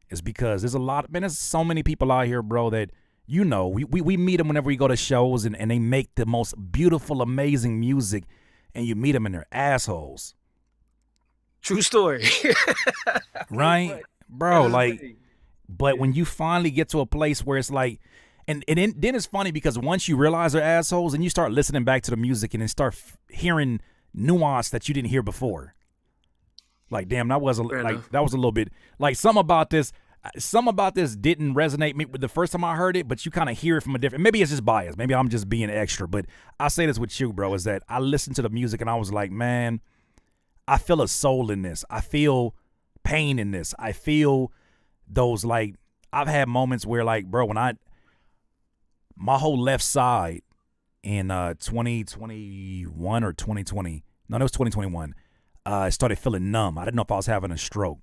is because there's a lot, man, there's so many people out here, bro, that, you know, we meet them whenever we go to shows, and they make the most beautiful, amazing music, and you meet them and they're assholes. True story. Right? Bro, like, but when you finally get to a place where it's like, and then it's funny because once you realize they're assholes and you start listening back to the music and then start hearing nuance that you didn't hear before. Like, damn, that was Fair enough. that was a little bit like something about this didn't resonate me with the first time I heard it, but you kind of hear it from a different, maybe it's just bias. Maybe I'm just being extra, but I say this with you, bro, is that I listened to the music and I was like, man, I feel a soul in this. I feel pain in this. I feel those, like, I've had moments where, like, bro, when my whole left side in 2021 or 2020, no, it was 2021, I started feeling numb. I didn't know if I was having a stroke.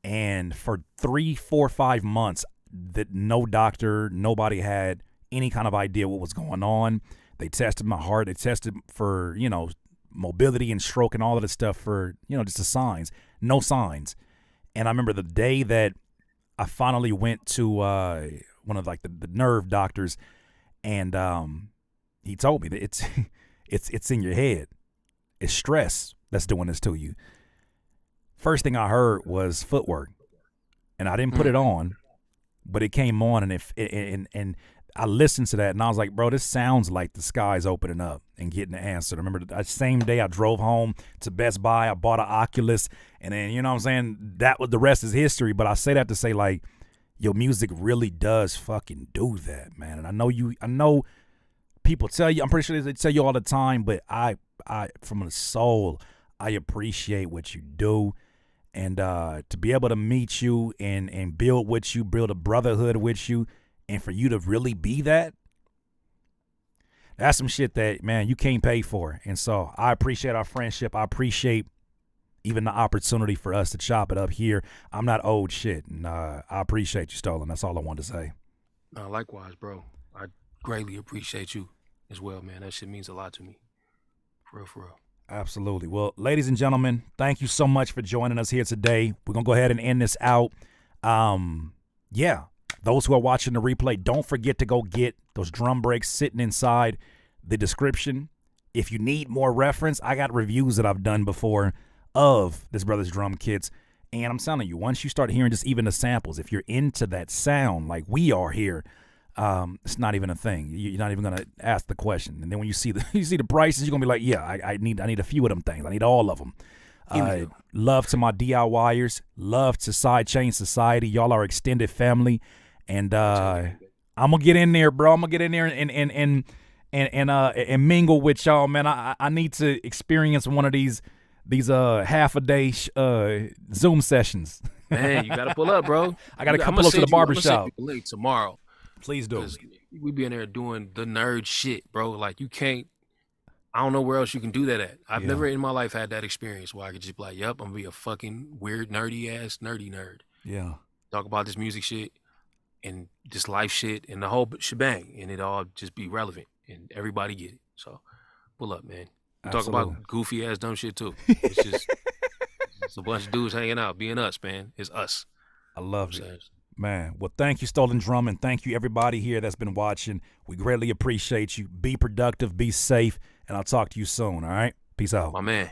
And for 3, 4, 5 months, that no doctor, nobody had any kind of idea what was going on. They tested my heart. They tested for, you know, mobility and stroke and all of this stuff for, you know, just the signs. No signs. And I remember the day that I finally went to one of, like, the nerve doctors, and he told me that it's in your head. It's stress that's doing this to you. First thing I heard was footwork, and I didn't put it on, but it came on, and I listened to that, and I was like, bro, this sounds like the sky's opening up and getting the answer. I remember that same day I drove home to Best Buy, I bought an Oculus, and then, you know what I'm saying, that was, the rest is history. But I say that to say, like, your music really does fucking do that, man. And I know people tell you, I'm pretty sure they tell you all the time, but I from the soul, I appreciate what you do. And to be able to meet you and build with you, build a brotherhood with you, and for you to really be that, that's some shit that, man, you can't pay for. And so I appreciate our friendship. I appreciate even the opportunity for us to chop it up here. I'm not old shit, and I appreciate you, Stolen. That's all I wanted to say. No, likewise, bro. I greatly appreciate you as well, man. That shit means a lot to me. For real, for real. Absolutely. Well, ladies and gentlemen, thank you so much for joining us here today. We're going to go ahead and end this out. Yeah, those who are watching the replay, don't forget to go get those drum breaks sitting inside the description. If you need more reference, I got reviews that I've done before of this brother's drum kits, And I'm telling you, once you start hearing just even the samples, if you're into that sound like we are here, it's not even a thing. You're not even gonna ask the question. And then when you see the prices, you're gonna be like, yeah, I need a few of them things. I need all of them. Love to my DIYers. Love to Sidechain Society. Y'all are extended family, and I'm gonna get in there, bro. I'm gonna get in there and mingle with y'all, man. I need to experience one of these half a day Zoom sessions. Man, you gotta pull up, bro. I gotta pull up to the barbershop. Late tomorrow. Please do. We be in there doing the nerd shit, bro. Like you can't. I don't know where else you can do that at. I've never in my life had that experience where I could just be like, "Yep, I'm gonna be a fucking weird, nerdy nerd." Yeah. Talk about this music shit and this life shit and the whole shebang, and it all just be relevant and everybody get it. So pull up, man. Talk about goofy ass dumb shit too. It's just it's a bunch of dudes hanging out, being us, man. It's us. I love it, man. Well, thank you, Stolen Drum, and thank you everybody here that's been watching. We greatly appreciate you. Be productive, be safe, and I'll talk to you soon. All right, peace out, my man.